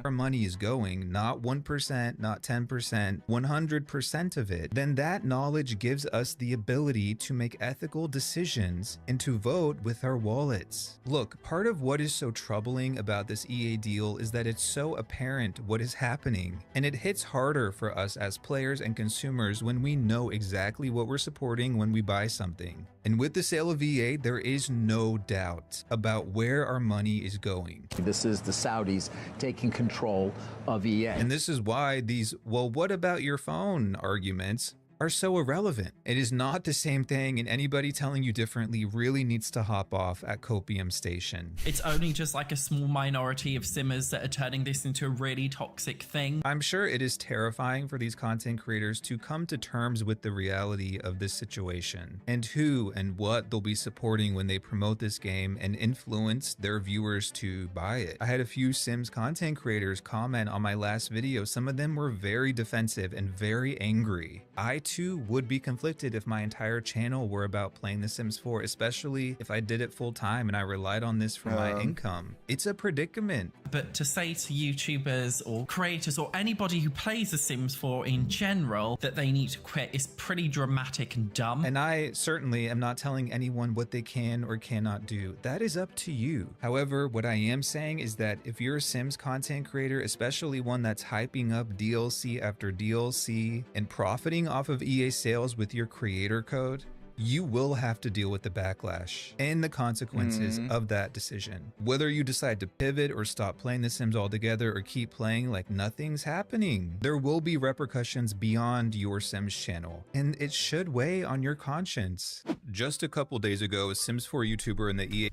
our money is going, not 1%, not 10%, 100% of it, then that knowledge gives us the ability to make ethical decisions and to vote with our wallets. Look, part of what is so troubling about this EA deal is that it's so apparent what is happening, and it hits harder for us as players and consumers when we know exactly what we're supporting when we buy something. And with the sale of EA, there is no doubt about where our money is going. This is the Saudis taking control of EA. And this is why these, well, what about your phone arguments are so irrelevant. It is not the same thing, and anybody telling you differently really needs to hop off at Copium Station. It's only just like a small minority of simmers that are turning this into a really toxic thing. I'm sure it is terrifying for these content creators to come to terms with the reality of this situation and who and what they'll be supporting when they promote this game and influence their viewers to buy it. I had a few Sims content creators comment on my last video. Some of them were very defensive and very angry. I too would be conflicted if my entire channel were about playing The Sims 4, especially if I did it full time and I relied on this for my income. It's a predicament. but to say to YouTubers or creators or anybody who plays The Sims 4 in general that they need to quit is pretty dramatic and dumb. And I certainly am not telling anyone what they can or cannot do. That is up to you. However, what I am saying is that if you're a Sims content creator, especially one that's hyping up DLC after DLC and profiting off of EA sales with your creator code, you will have to deal with the backlash and the consequences of that decision. Whether you decide to pivot or stop playing The Sims altogether or keep playing like nothing's happening, there will be repercussions beyond your Sims channel, and it should weigh on your conscience. Just a couple days ago, a Sims 4 YouTuber in the EA...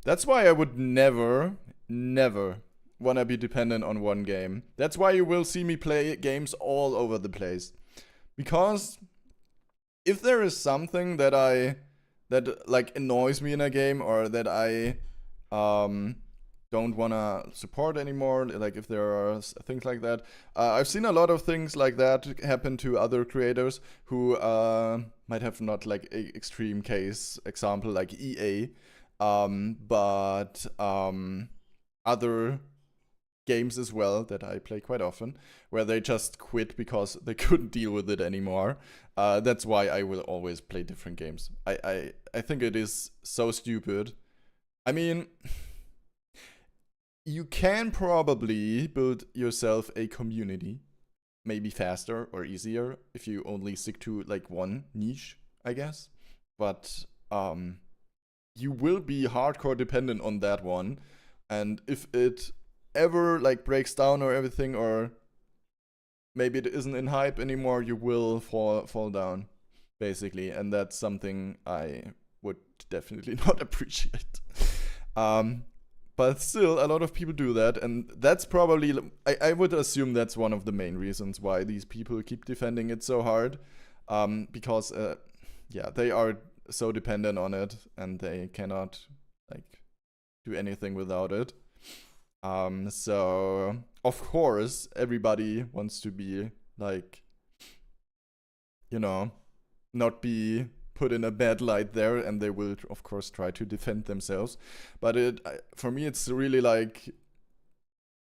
That's why I would never want to be dependent on one game. That's why you will see me play games all over the place. Because if there is something that like annoys me in a game, or that I don't want to support anymore, like if there are things like that, I've seen a lot of things like that happen to other creators who might have not like a extreme case example like EA, but other games as well that I play quite often, where they just quit because they couldn't deal with it anymore. That's why I will always play different games. I think it is so stupid. I mean, you can probably build yourself a community, maybe faster or easier if you only stick to like one niche, I guess. But you will be hardcore dependent on that one, and if it ever like breaks down or everything, or maybe it isn't in hype anymore, you will fall down, basically, and that's something I would definitely not appreciate. But still, a lot of people do that, and that's probably, I would assume that's one of the main reasons why these people keep defending it so hard, because yeah, they are so dependent on it, and they cannot like do anything without it. So of course everybody wants to be like, you know, not be put in a bad light there, and they will of course try to defend themselves. But for me, it's really like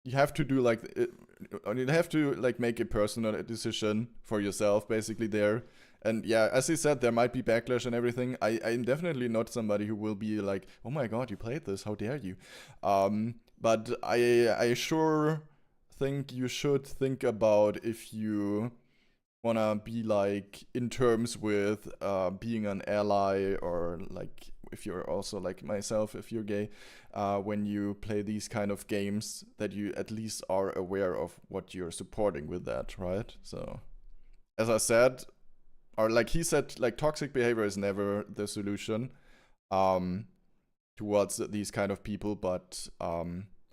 you have to do like you have to like make a personal decision for yourself, basically there. And yeah, as he said, there might be backlash and everything. I'm definitely not somebody who will be like, oh my god, you played this, how dare you? But I sure think you should think about if you wanna be like in terms with being an ally, or like if you're also like myself, if you're gay, when you play these kind of games, that you at least are aware of what you're supporting with that, right? So, as I said, or like he said, like toxic behavior is never the solution towards these kind of people, but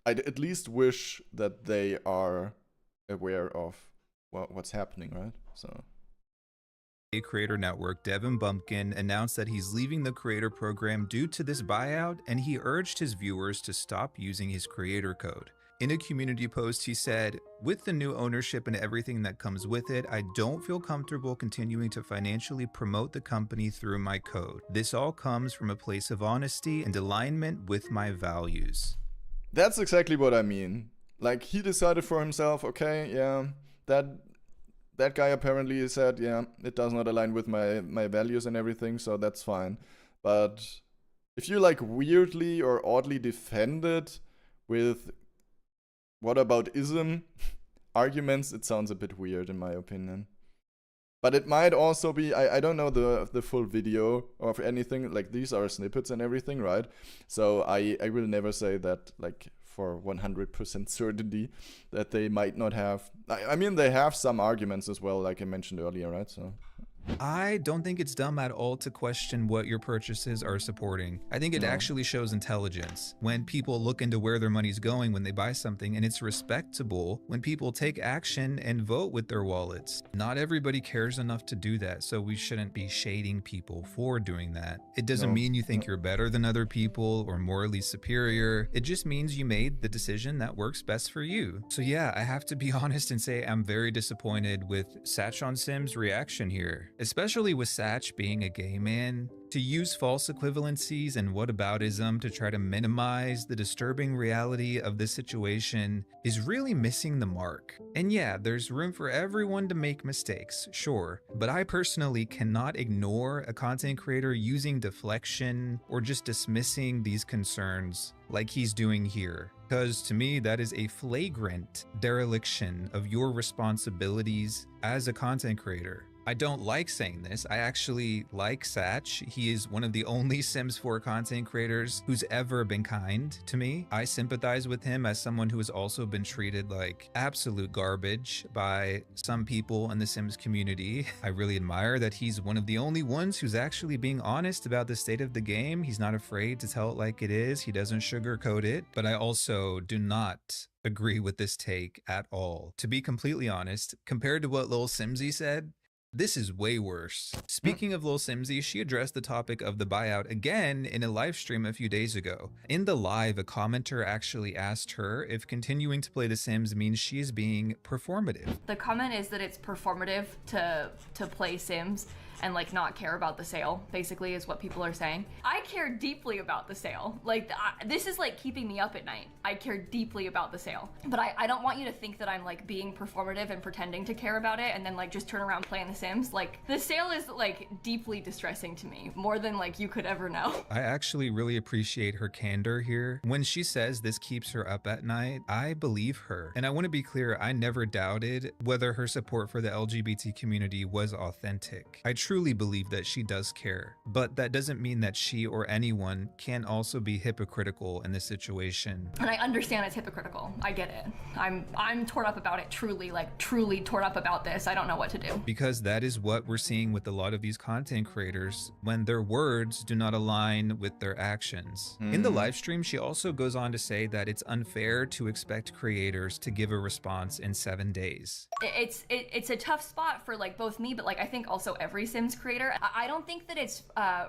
I'd at least wish that they are aware of what's happening, right? So, Creator Network, Devin Bumpkin, announced that he's leaving the creator program due to this buyout, and he urged his viewers to stop using his creator code. In a community post, he said, "With the new ownership and everything that comes with it, I don't feel comfortable continuing to financially promote the company through my code. This all comes from a place of honesty and alignment with my values." that's exactly what I mean. Like, he decided for himself, okay, yeah, that guy apparently said, yeah, it does not align with my values and everything, so that's fine. But if you like weirdly or oddly defend it with what about ism arguments, it sounds a bit weird in my opinion. But it might also be, I don't know the full video of anything, like these are snippets and everything, right? So I will never say that like for 100% certainty that they might not have, I mean they have some arguments as well, like I mentioned earlier, right? So I don't think it's dumb at all to question what your purchases are supporting. I think it actually shows intelligence when people look into where their money's going when they buy something, and it's respectable when people take action and vote with their wallets. Not everybody cares enough to do that, so we shouldn't be shading people for doing that. It doesn't mean you think you're better than other people or morally superior. It just means you made the decision that works best for you. So yeah, I have to be honest and say I'm very disappointed with Satchon Sim's reaction here. especially with Satch being a gay man. To use false equivalencies and whataboutism to try to minimize the disturbing reality of this situation is really missing the mark. And yeah, there's room for everyone to make mistakes, sure, but I personally cannot ignore a content creator using deflection or just dismissing these concerns like he's doing here. Because to me, that is a flagrant dereliction of your responsibilities as a content creator. I don't like saying this. I actually like Satch. He is one of the only Sims 4 content creators who's ever been kind to me. I sympathize with him as someone who has also been treated like absolute garbage by some people in the Sims community. I really admire that he's one of the only ones who's actually being honest about the state of the game. He's not afraid to tell it like it is. He doesn't sugarcoat it. But I also do not agree with this take at all. To be completely honest, compared to what Lil Simsy said, this is way worse. Speaking of Lil Simsy, she addressed the topic of the buyout again in a live stream a few days ago. In the live, a commenter actually asked her if continuing to play The Sims means she is being performative. The comment is that it's performative to play Sims and like not care about the sale, basically is what people are saying. I care deeply about the sale. Like this is like keeping me up at night. I care deeply about the sale. But I don't want you to think that I'm like being performative and pretending to care about it and then like just turn around playing The Sims. Like the sale is like deeply distressing to me, more than like you could ever know. I actually really appreciate her candor here. When she says this keeps her up at night, I believe her. And I want to be clear, I never doubted whether her support for the LGBT community was authentic. I truly believe that she does care, but that doesn't mean that she or anyone can also be hypocritical in this situation. And I understand it's hypocritical. I get it. I'm torn up about it, truly torn up about this. I don't know what to do. Because that is what we're seeing with a lot of these content creators when their words do not align with their actions. In the live stream, she also goes on to say that it's unfair to expect creators to give a response in 7 days. It's a tough spot for like both me, but like I think also every Sims creator. I don't think that it's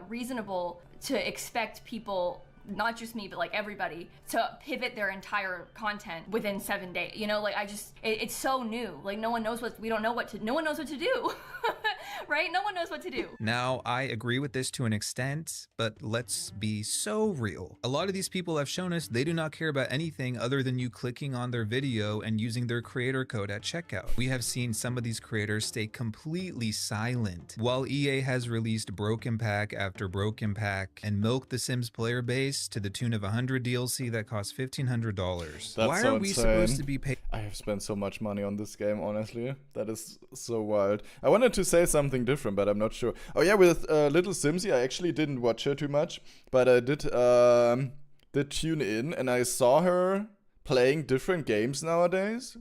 reasonable to expect people, not just me, but like everybody, to pivot their entire content within 7 days. You know, like it's so new. Like no one knows what to do. Right? No one knows what to do. Now, I agree with this to an extent, but let's be so real. A lot of these people have shown us they do not care about anything other than you clicking on their video and using their creator code at checkout. We have seen some of these creators stay completely silent, while EA has released Broken Pack after Broken Pack and milked the Sims player base to the tune of 100 DLC that costs $1,500. Why are we supposed to be paid? I have spent so much money on this game, honestly. That is so wild. I wanted to say something different, but I'm not sure. Oh yeah, with Little Simsy, I actually didn't watch her too much, but I did tune in, and I saw her playing different games nowadays.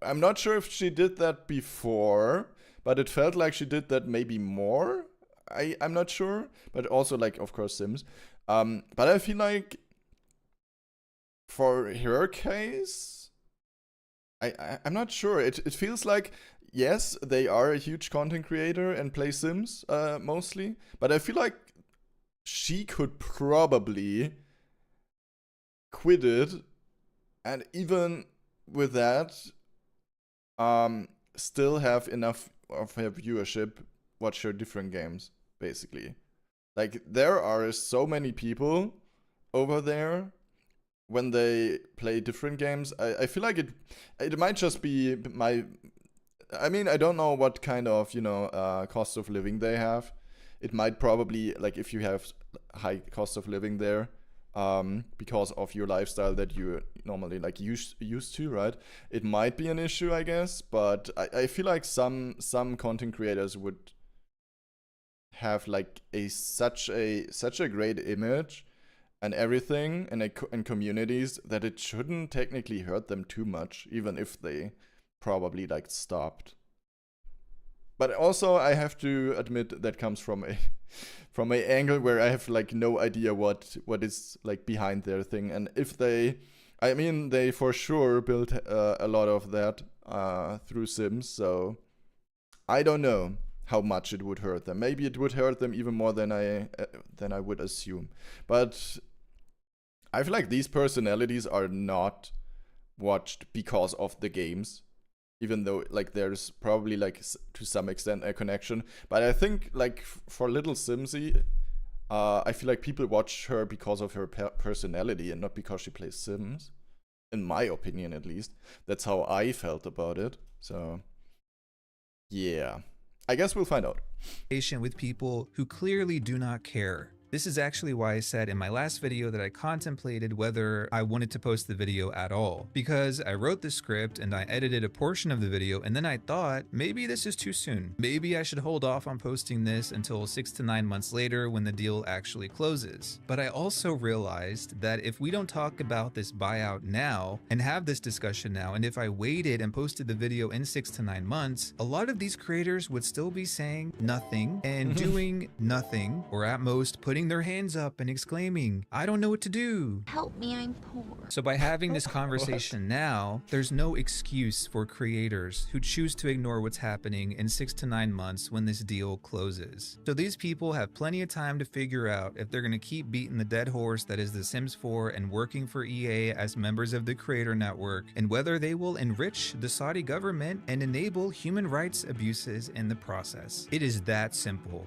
I'm not sure if she did that before, but it felt like she did that maybe more. I'm not sure, but also like, of course, Sims. But I feel like for her case, I'm not sure. It feels like, yes, they are a huge content creator and play Sims mostly, but I feel like she could probably quit it, and even with that, still have enough of her viewership watch her different games, basically. Like, there are so many people over there when they play different games. I feel like it might just be my... I mean, I don't know what kind of, cost of living they have. It might probably, like, if you have high cost of living there, because of your lifestyle that you normally, like, used to, right? It might be an issue, I guess, but I feel like some content creators would have, like, such a great image and everything, and communities, that it shouldn't technically hurt them too much, even if they probably like stopped. But also, I have to admit, that comes from a angle where I have like no idea what is like behind their thing, and if they for sure built a lot of that through Sims, so I don't know how much it would hurt them. Maybe it would hurt them even more than I would assume. But I feel like these personalities are not watched because of the games. even though like there's probably like to some extent a connection. But I think like for Little Simsy, I feel like people watch her because of her personality and not because she plays Sims. In my opinion, at least. That's how I felt about it. So, yeah. I guess we'll find out. With people who clearly do not care. This is actually why I said in my last video that I contemplated whether I wanted to post the video at all, because I wrote the script and I edited a portion of the video, and then I thought maybe this is too soon. Maybe I should hold off on posting this until 6 to 9 months later when the deal actually closes. But I also realized that if we don't talk about this buyout now and have this discussion now, and if I waited and posted the video in 6 to 9 months, a lot of these creators would still be saying nothing and doing nothing, or at most putting their hands up and exclaiming, "I don't know what to do. Help me, I'm poor. So by having this conversation now, there's no excuse for creators who choose to ignore what's happening in 6 to 9 months when this deal closes. So these people have plenty of time to figure out if they're going to keep beating the dead horse that is The Sims 4 and working for EA as members of the creator network, and whether they will enrich the Saudi government and enable human rights abuses in the process. It is that simple.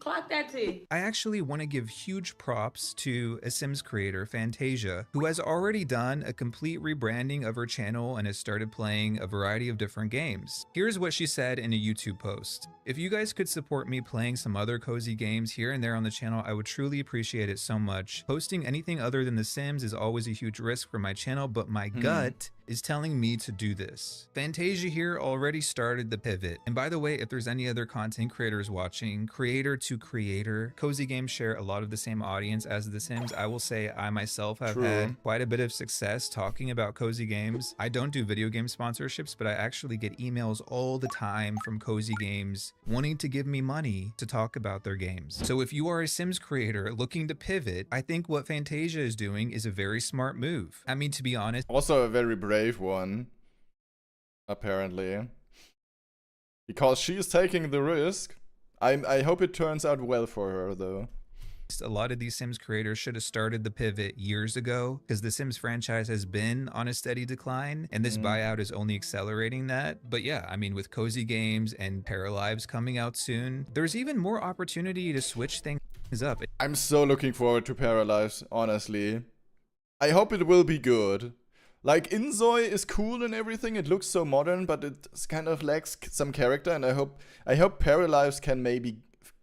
Clock that T. I actually want to give huge props to a Sims creator, Fantasia, who has already done a complete rebranding of her channel and has started playing a variety of different games. Here's what she said in a YouTube post. If you guys could support me playing some other cozy games here and there on the channel, I would truly appreciate it so much. Posting anything other than The Sims is always a huge risk for my channel, but my gut is telling me to do this. Fantasia here already started the pivot. And by the way, if there's any other content creators watching, creator to creator, cozy games share a lot of the same audience as The Sims. I will say I myself have had quite a bit of success talking about cozy games. I don't do video game sponsorships, but I actually get emails all the time from cozy games wanting to give me money to talk about their games. So if you are a Sims creator looking to pivot, I think what Fantasia is doing is a very smart move. I mean, to be honest, Also a very brave one, apparently. Because she's taking the risk. I hope it turns out well for her, though. a lot of these Sims creators should have started the pivot years ago, because the Sims franchise has been on a steady decline, and this buyout is only accelerating that. But yeah, I mean, with cozy games and Paralives coming out soon, there's even more opportunity to switch things up. I'm so looking forward to Paralives, honestly. I hope it will be good. Like, Inzoi is cool and everything, it looks so modern, but it kind of lacks some character, and I hope Paralives can maybe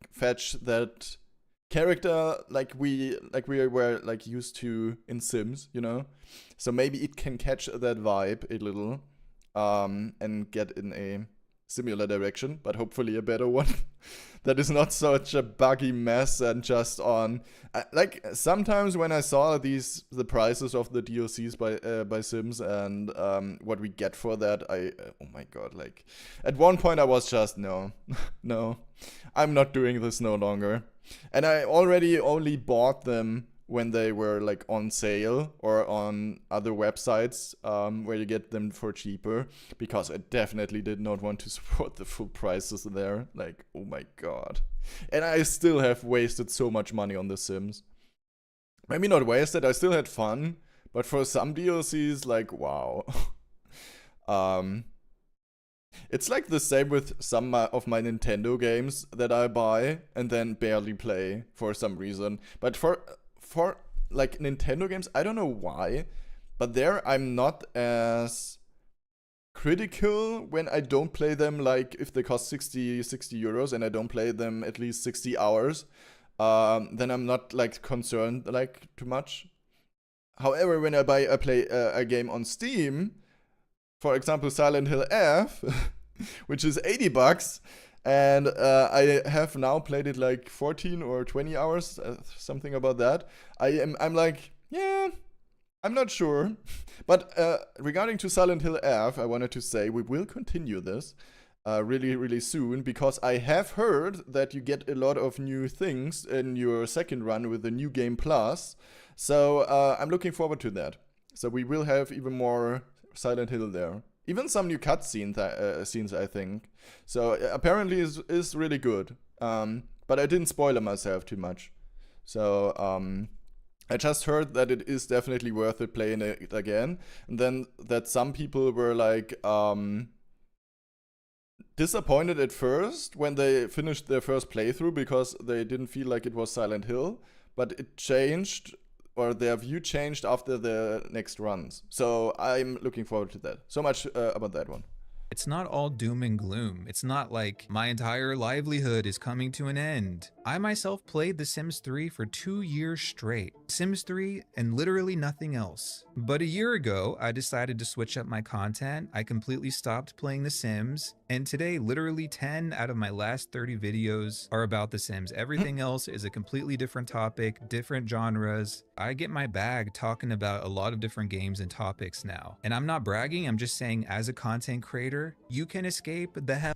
fetch that character like we were like used to in Sims, you know? So maybe it can catch that vibe a little, and get in a similar direction, but hopefully a better one. That is not such a buggy mess and just on... like, sometimes when I saw the prices of the DLCs by Sims and what we get for that, oh my god, like... At one point I was just, no, I'm not doing this no longer. And I already only bought them when they were like on sale or on other websites where you get them for cheaper, because I definitely did not want to support the full prices there. Like, oh my god. And I still have wasted so much money on The Sims. Maybe not wasted, I still had fun, but for some DLCs, like, wow. It's like the same with some of my Nintendo games that I buy and then barely play for some reason. But for like Nintendo games, I don't know why, but there I'm not as critical when I don't play them, like if they cost 60 euros and I don't play them at least 60 hours, then I'm not like concerned like too much. However, when I play a game on Steam, for example Silent Hill F, which is 80 bucks, and I have now played it like 14 or 20 hours, something about that. I'm like, yeah, I'm not sure. But regarding to Silent Hill F, I wanted to say we will continue this really, really soon, because I have heard that you get a lot of new things in your second run with the New Game Plus. So I'm looking forward to that. So we will have even more Silent Hill there. Even some new cutscenes, scenes, I think. So apparently is really good. But I didn't spoil myself too much. So I just heard that it is definitely worth it playing it again. And then that some people were like disappointed at first when they finished their first playthrough because they didn't feel like it was Silent Hill, but it changed, or their view changed after the next runs. So I'm looking forward to that. So much about that one. It's not all doom and gloom. It's not like my entire livelihood is coming to an end. I myself played The Sims 3 for 2 years straight. Sims 3 and literally nothing else. But a year ago, I decided to switch up my content. I completely stopped playing The Sims. And today, literally 10 out of my last 30 videos are about The Sims. Everything else is a completely different topic, different genres. I get my bag talking about a lot of different games and topics now. And I'm not bragging, I'm just saying as a content creator, you can escape the hell.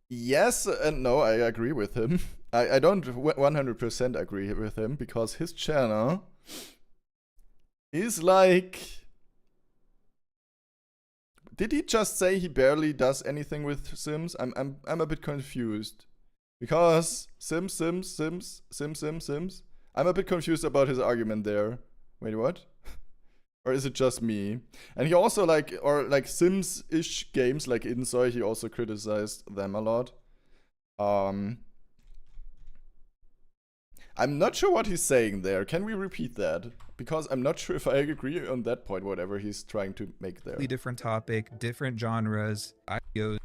Yes and no, I agree with him. I don't 100% agree with him because his channel is like... Did he just say he barely does anything with Sims? I'm a bit confused. Because Sims. I'm a bit confused about his argument there. Wait, what? Or is it just me? And he also like Sims-ish games like Insoy, he also criticized them a lot. I'm not sure what he's saying there. Can we repeat that? Because I'm not sure if I agree on that point, whatever he's trying to make there. Different topic, different genres, ideas,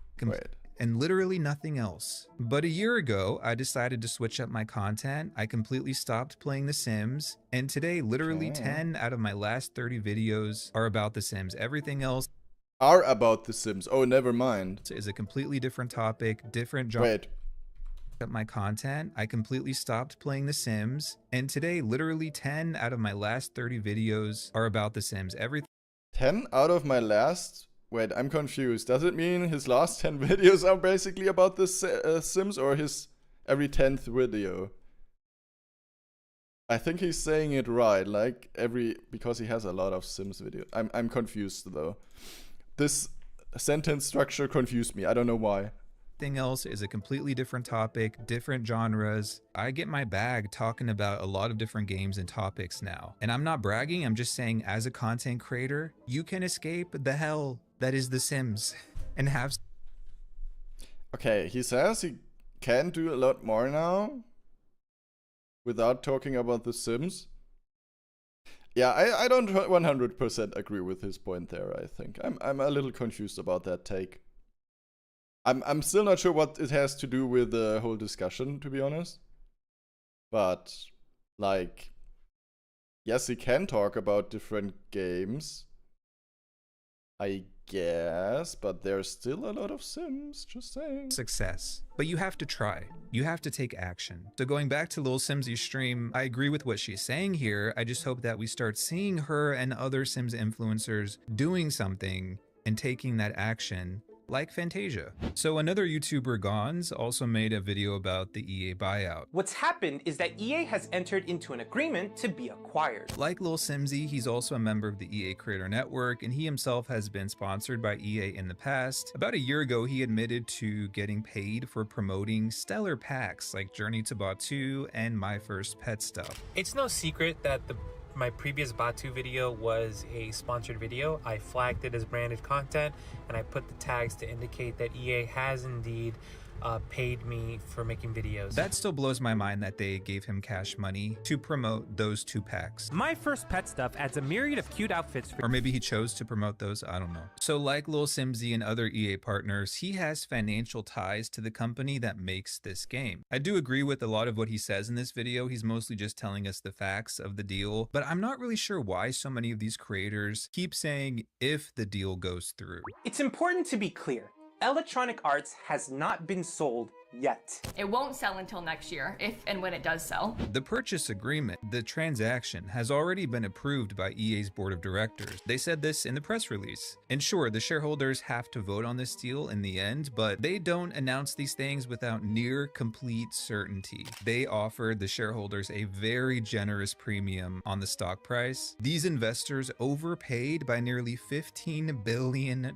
and literally nothing else. But a year ago, I decided to switch up my content. I completely stopped playing The Sims. And today, literally 10 out of my last 30 videos are about The Sims. Everything else are about The Sims. Oh, never mind. Is a completely different topic, different genre. Wait. My content. I completely stopped playing The Sims. And today, literally 10 out of my last 30 videos are about The Sims. 10 out of my last... Wait, I'm confused. Does it mean his last 10 videos are basically about the Sims, or his every 10th video? I think he's saying it right, like because he has a lot of Sims videos. I'm confused though. This sentence structure confused me. I don't know why. Everything else is a completely different topic, different genres. I get my bag talking about a lot of different games and topics now. And I'm not bragging, I'm just saying as a content creator, you can escape the hell that is The Sims and have... Okay, he says he can do a lot more now without talking about The Sims. Yeah, I don't 100% agree with his point there, I think. I'm a little confused about that take. I'm still not sure what it has to do with the whole discussion, to be honest. But, like, yes, he can talk about different games, I guess, but there's still a lot of Sims, just saying. Success. But you have to try. You have to take action. So going back to Lil Simsy's stream, I agree with what she's saying here. I just hope that we start seeing her and other Sims influencers doing something and taking that action, like Fantasia. So another YouTuber, Gons, also made a video about the EA buyout. What's happened is that EA has entered into an agreement to be acquired. Like Lil Simsy, he's also a member of the EA Creator Network, and he himself has been sponsored by EA in the past. About a year ago, he admitted to getting paid for promoting stellar packs like Journey to Batu and My First Pet Stuff. It's no secret that my previous Batu video was a sponsored video. I flagged it as branded content and I put the tags to indicate that EA has indeed paid me for making videos. That still blows my mind that they gave him cash money to promote those 2 packs. My First Pet Stuff adds a myriad of cute outfits for... Or maybe he chose to promote those, I don't know. So like Lil Simsy and other EA partners, he has financial ties to the company that makes this game. I do agree with a lot of what he says in this video. He's mostly just telling us the facts of the deal, but I'm not really sure why so many of these creators keep saying if the deal goes through. It's important to be clear. Electronic Arts has not been sold yet. It won't sell until next year, if and when it does sell. The purchase agreement, the transaction, has already been approved by EA's board of directors. They said this in the press release. And sure, the shareholders have to vote on this deal in the end, but they don't announce these things without near complete certainty. They offered the shareholders a very generous premium on the stock price. These investors overpaid by nearly $15 billion.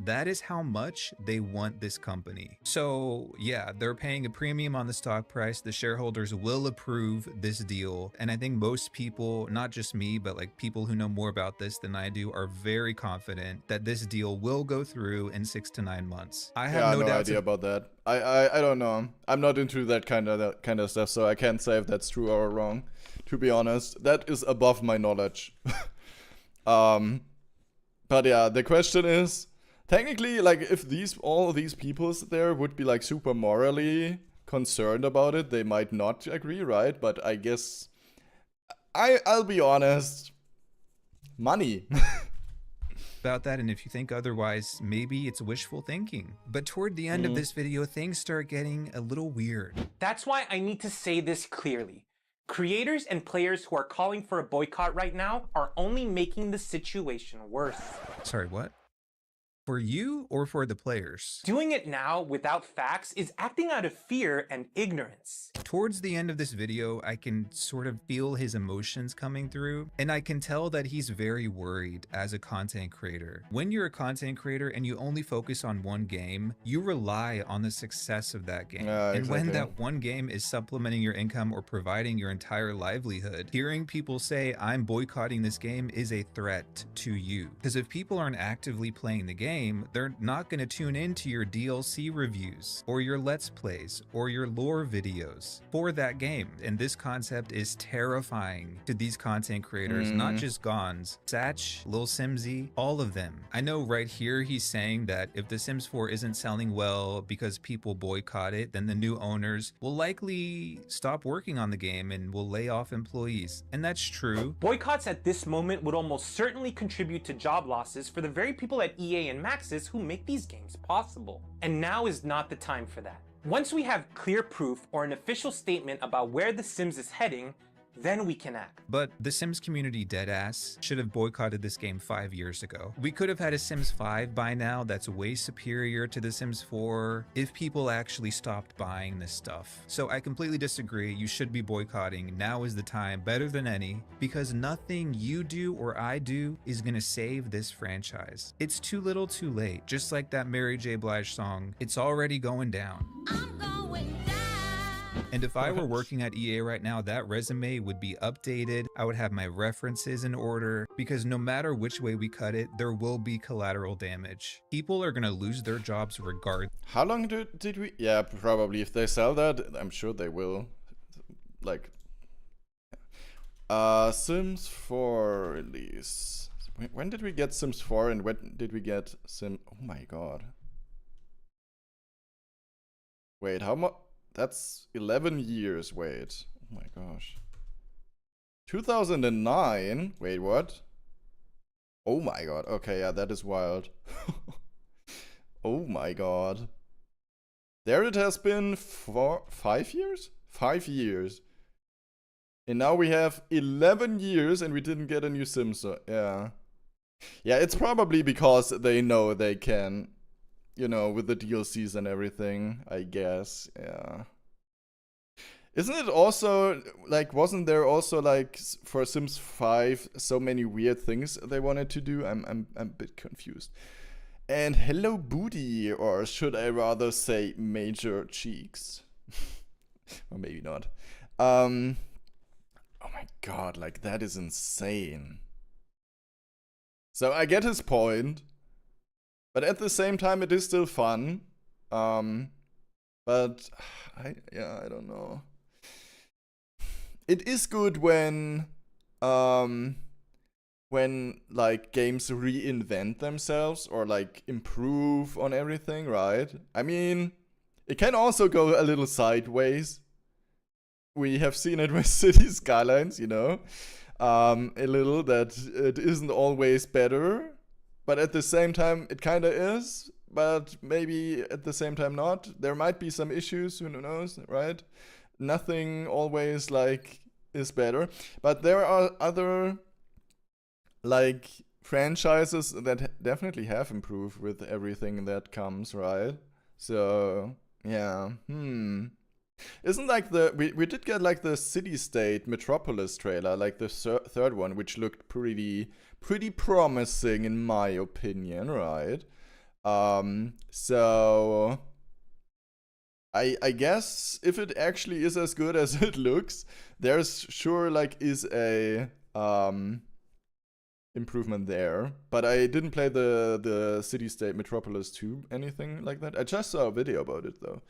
That is how much they want this company. So yeah, they're paying a premium on the stock price. The shareholders will approve this deal. And I think most people, not just me, but like people who know more about this than I do, are very confident that this deal will go through in 6 to 9 months. I have no doubts idea about that. I don't know. I'm not into that kind of stuff, so I can't say if that's true or wrong. To be honest, that is above my knowledge. But yeah, the question is, technically, like, if all these people there would be like super morally concerned about it, they might not agree, right? But I guess I'll be honest, money. about that, and if you think otherwise, maybe it's wishful thinking. But toward the end of this video, things start getting a little weird. That's why I need to say this clearly. Creators and players who are calling for a boycott right now are only making the situation worse. Sorry, what? For you or for the players? Doing it now without facts is acting out of fear and ignorance. Towards the end of this video, I can sort of feel his emotions coming through, and I can tell that he's very worried as a content creator. When you're a content creator and you only focus on one game, you rely on the success of that game. And when that one game is supplementing your income or providing your entire livelihood, hearing people say, I'm boycotting this game is a threat to you. Because if people aren't actively playing the game, they're not going to tune into your DLC reviews or your Let's Plays or your lore videos for that game. And this concept is terrifying to these content creators, not just Gons, Satch, Lil Simsy, all of them. I know right here he's saying that if The Sims 4 isn't selling well because people boycott it, then the new owners will likely stop working on the game and will lay off employees. And that's true. Boycotts at this moment would almost certainly contribute to job losses for the very people at EA and Maxis who make these games possible. And now is not the time for that. Once we have clear proof or an official statement about where The Sims is heading, then we can act. But the Sims community deadass should have boycotted this game 5 years ago. We could have had a Sims 5 by now that's way superior to the Sims 4 if people actually stopped buying this stuff. So I completely disagree. You should be boycotting. Now is the time, better than any, because nothing you do or I do is gonna save this franchise. It's too little too late. Just like that Mary J. Blige song, it's already going down. And if I were working at EA right now, that resume would be updated. I would have my references in order, because no matter which way we cut it, there will be collateral damage. People are gonna lose their jobs regardless. How long did we? Yeah, probably. If they sell that, I'm sure they will. Like, Sims 4 release. When did we get Sims 4 and when did we get Sim? Oh my god. Wait, how much? That's 11 years, wait. Oh my gosh. 2009? Wait, what? Oh my god. Okay, yeah, that is wild. Oh my god. There it has been for 5 years? 5 years. And now we have 11 years and we didn't get a new Sims. So, yeah. Yeah, it's probably because they know they can, you know, with the DLCs and everything, I guess. Yeah. Isn't it also, like, wasn't there also, like, for Sims 5, so many weird things they wanted to do? I'm a bit confused. And hello booty, or should I rather say major cheeks? Or maybe not. Oh my god, like, that is insane. So I get his point, but at the same time it is still fun. But I don't know. It is good when like games reinvent themselves or like improve on everything, right? I mean, it can also go a little sideways. We have seen it with City Skylines, you know, a little that it isn't always better, but at the same time it kind of is, but maybe at the same time not. There might be some issues, who knows, right? Nothing always like is better, but there are other like franchises that definitely have improved with everything that comes, right? So yeah, isn't like we did get like the City State Metropolis trailer, like the third one, which looked pretty promising in my opinion, right? So I guess if it actually is as good as it looks, there's sure like is a improvement there. But I didn't play the City State Metropolis 2, anything like that. I just saw a video about it though.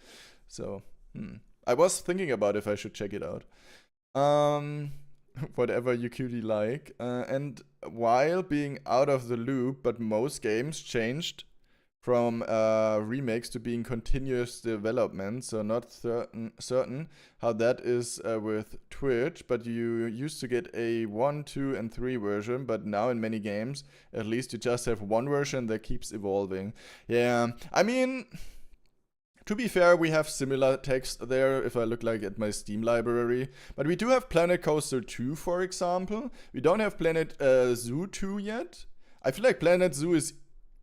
So I was thinking about if I should check it out. Whatever you cutie like. And while being out of the loop, but most games changed from remakes to being continuous development, so not certain how that is with Twitch, but you used to get a 1, 2, and 3 version, but now in many games, at least you just have one version that keeps evolving. Yeah, I mean, to be fair, we have similar text there if I look like at my Steam library, but we do have Planet Coaster 2, for example. We don't have Planet Zoo 2 yet. I feel like Planet Zoo is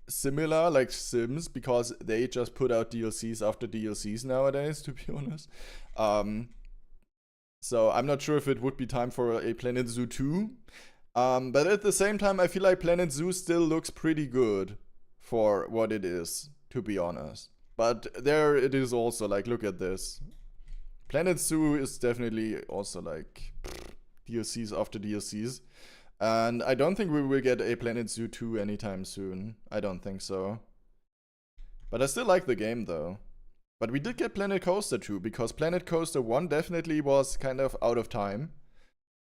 similar like Sims because they just put out DLCs after DLCs nowadays, to be honest. So I'm not sure if it would be time for a Planet Zoo 2. But at the same time, I feel like Planet Zoo still looks pretty good for what it is, to be honest. But there it is also, like, look at this. Planet Zoo is definitely also like DLCs after DLCs. And I don't think we will get a Planet Zoo 2 anytime soon. I don't think so. But I still like the game though. But we did get Planet Coaster 2 because Planet Coaster 1 definitely was kind of out of time.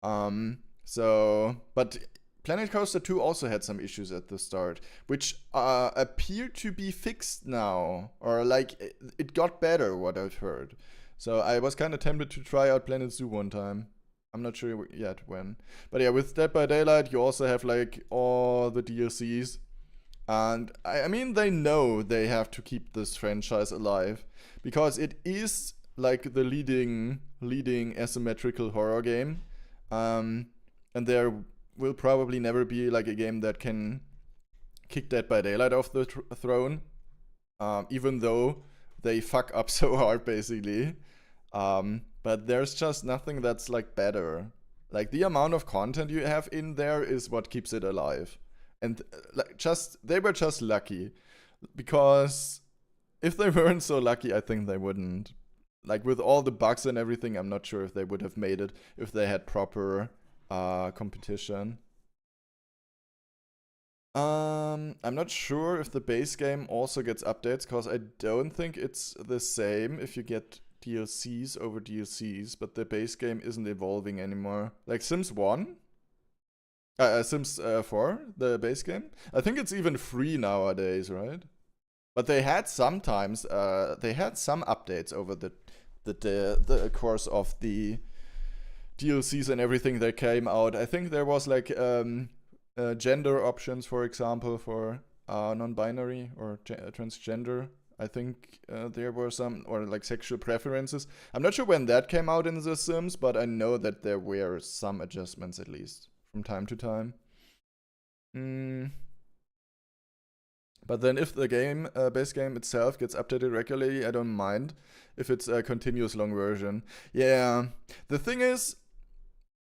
But Planet Coaster 2 also had some issues at the start, which appear to be fixed now. Or like, it got better, what I've heard. So I was kind of tempted to try out Planet Zoo one time. I'm not sure yet when. But yeah, with Dead by Daylight, you also have like all the DLCs. And I mean, they know they have to keep this franchise alive. Because it is like the leading asymmetrical horror game. And there will probably never be like a game that can kick Dead by Daylight off the throne. Even though they fuck up so hard, basically. But there's just nothing that's like better. Like the amount of content you have in there is what keeps it alive. And like they were just lucky. Because if they weren't so lucky, I think they wouldn't. Like with all the bugs and everything, I'm not sure if they would have made it if they had proper competition. I'm not sure if the base game also gets updates, because I don't think it's the same if you get DLCs over DLCs, but the base game isn't evolving anymore. Like Sims 1? Sims 4, the base game? I think it's even free nowadays, right? But they had sometimes, they had some updates over the course of the DLCs and everything that came out. I think there was like gender options, for example, for non-binary or transgender. I think there were some, or like sexual preferences. I'm not sure when that came out in The Sims, but I know that there were some adjustments at least from time to time. But then if the game, base game itself gets updated regularly, I don't mind if it's a continuous long version. Yeah, the thing is,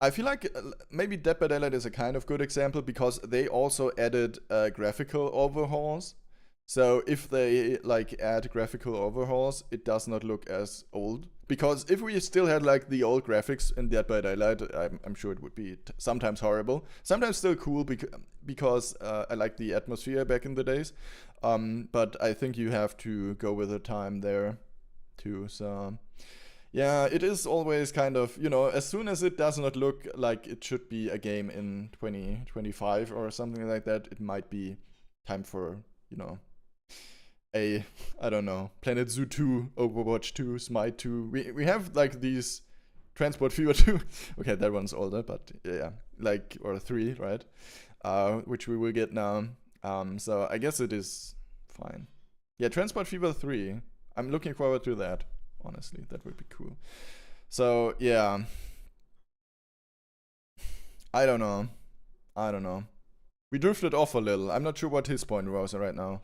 I feel like maybe Dead by Daylight is a kind of good example because they also added graphical overhauls. So if they like add graphical overhauls, it does not look as old. Because if we still had like the old graphics in Dead by Daylight, I'm sure it would be sometimes horrible. Sometimes still cool because I like the atmosphere back in the days. But I think you have to go with the time there too. So yeah, it is always kind of, you know, as soon as it does not look like it should be a game in 2025 or something like that, it might be time for, you know, I don't know, Planet Zoo 2, Overwatch 2, Smite 2. We have like these Transport Fever 2. Okay, that one's older, but yeah, like, or 3, right? Which we will get now. So I guess it is fine. Yeah, Transport Fever 3. I'm looking forward to that. Honestly, that would be cool. So yeah, I don't know. We drifted off a little. I'm not sure what his point was right now.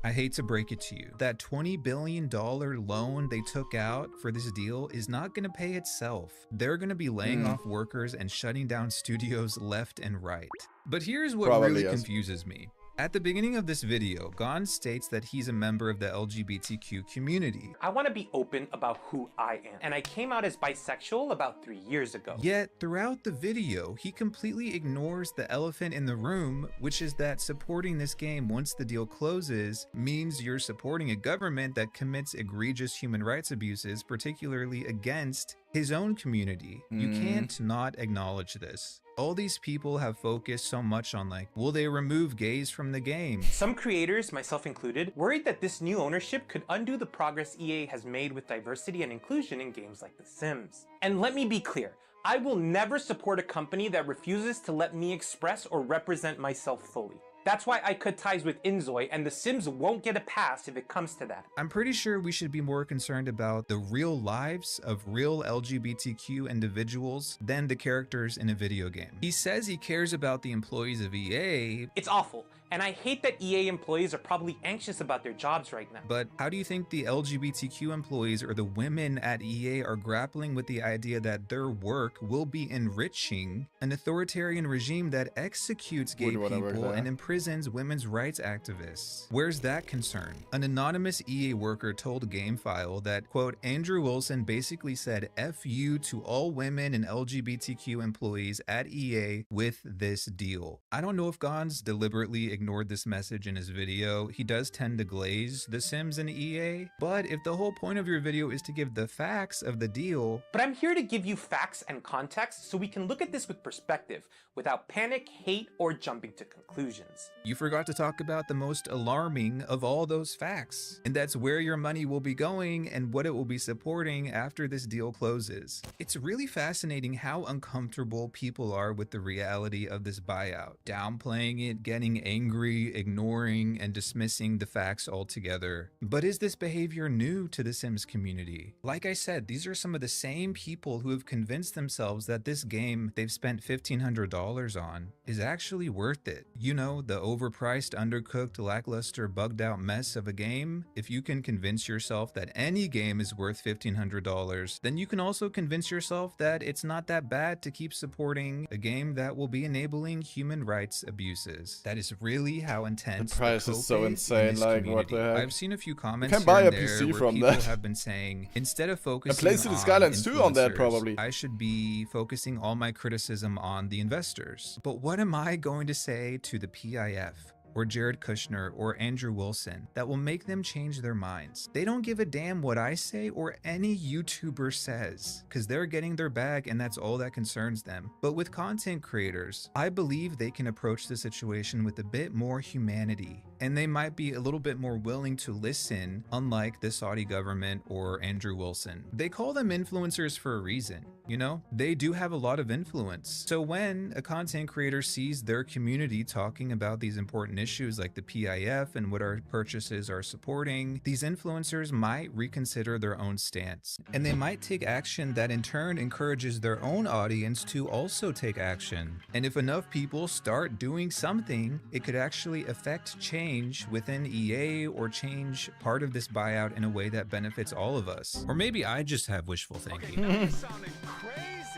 I hate to break it to you. That $20 billion loan they took out for this deal is not going to pay itself. They're going to be laying off workers and shutting down studios left and right. But here's what really confuses me. At the beginning of this video, Gon states that he's a member of the LGBTQ community. I want to be open about who I am, and I came out as bisexual about 3 years ago. Yet, throughout the video, he completely ignores the elephant in the room, which is that supporting this game once the deal closes means you're supporting a government that commits egregious human rights abuses, particularly against his own community. You can't not acknowledge this. All these people have focused so much on like, will they remove gays from the game? Some creators, myself included, worried that this new ownership could undo the progress EA has made with diversity and inclusion in games like The Sims. And let me be clear, I will never support a company that refuses to let me express or represent myself fully. That's why I cut ties with Inzoi, and The Sims won't get a pass if it comes to that. I'm pretty sure we should be more concerned about the real lives of real LGBTQ individuals than the characters in a video game. He says he cares about the employees of EA. It's awful, and I hate that EA employees are probably anxious about their jobs right now. But how do you think the LGBTQ employees or the women at EA are grappling with the idea that their work will be enriching an authoritarian regime that executes gay people and imprisons women's rights activists? Where's that concern? An anonymous EA worker told GameFile that, quote, Andrew Wilson basically said F you to all women and LGBTQ employees at EA with this deal. I don't know if Gon's deliberately ignored this message in his video. He does tend to glaze The Sims and EA, but if the whole point of your video is to give the facts of the deal... But I'm here to give you facts and context so we can look at this with perspective, without panic, hate, or jumping to conclusions. You forgot to talk about the most alarming of all those facts, and that's where your money will be going and what it will be supporting after this deal closes. It's really fascinating how uncomfortable people are with the reality of this buyout, downplaying it, getting angry, ignoring, and dismissing the facts altogether. But is this behavior new to the Sims community? Like I said, these are some of the same people who have convinced themselves that this game they've spent $1,500 on is actually worth it. You know, the overpriced, undercooked, lackluster, bugged out mess of a game. If you can convince yourself that any game is worth $1,500, then you can also convince yourself that it's not that bad to keep supporting a game that will be enabling human rights abuses. That is really how intense the price is so insane. Like, what the heck? I've seen a few comments you can buy here a and there PC where from people that. have been saying, instead of focusing and PlayStation on Skylines 2 on that, influencers, probably. I should be focusing all my criticism on the investors. But what am I going to say to the PIF? Or Jared Kushner or Andrew Wilson that will make them change their minds? They don't give a damn what I say or any YouTuber says, because they're getting their bag and that's all that concerns them. But with content creators, I believe they can approach the situation with a bit more humanity, and they might be a little bit more willing to listen, unlike the Saudi government or Andrew Wilson. They call them influencers for a reason, you know? They do have a lot of influence. So when a content creator sees their community talking about these important issues like the PIF and what our purchases are supporting, these influencers might reconsider their own stance. And they might take action that in turn encourages their own audience to also take action. And if enough people start doing something, it could actually affect change within EA or change part of this buyout in a way that benefits all of us. Or maybe I just have wishful thinking.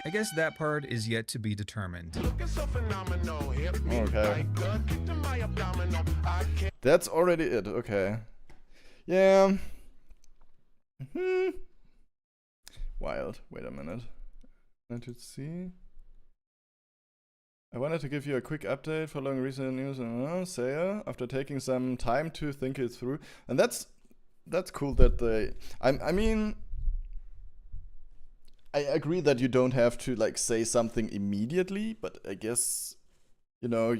I guess that part is yet to be determined. Okay. That's already it, okay. Yeah. Wild. Wait a minute. Let us see. I wanted to give you a quick update following recent news on Saya after taking some time to think it through. And that's cool that they... I mean... I agree that you don't have to like say something immediately, but I guess, you know,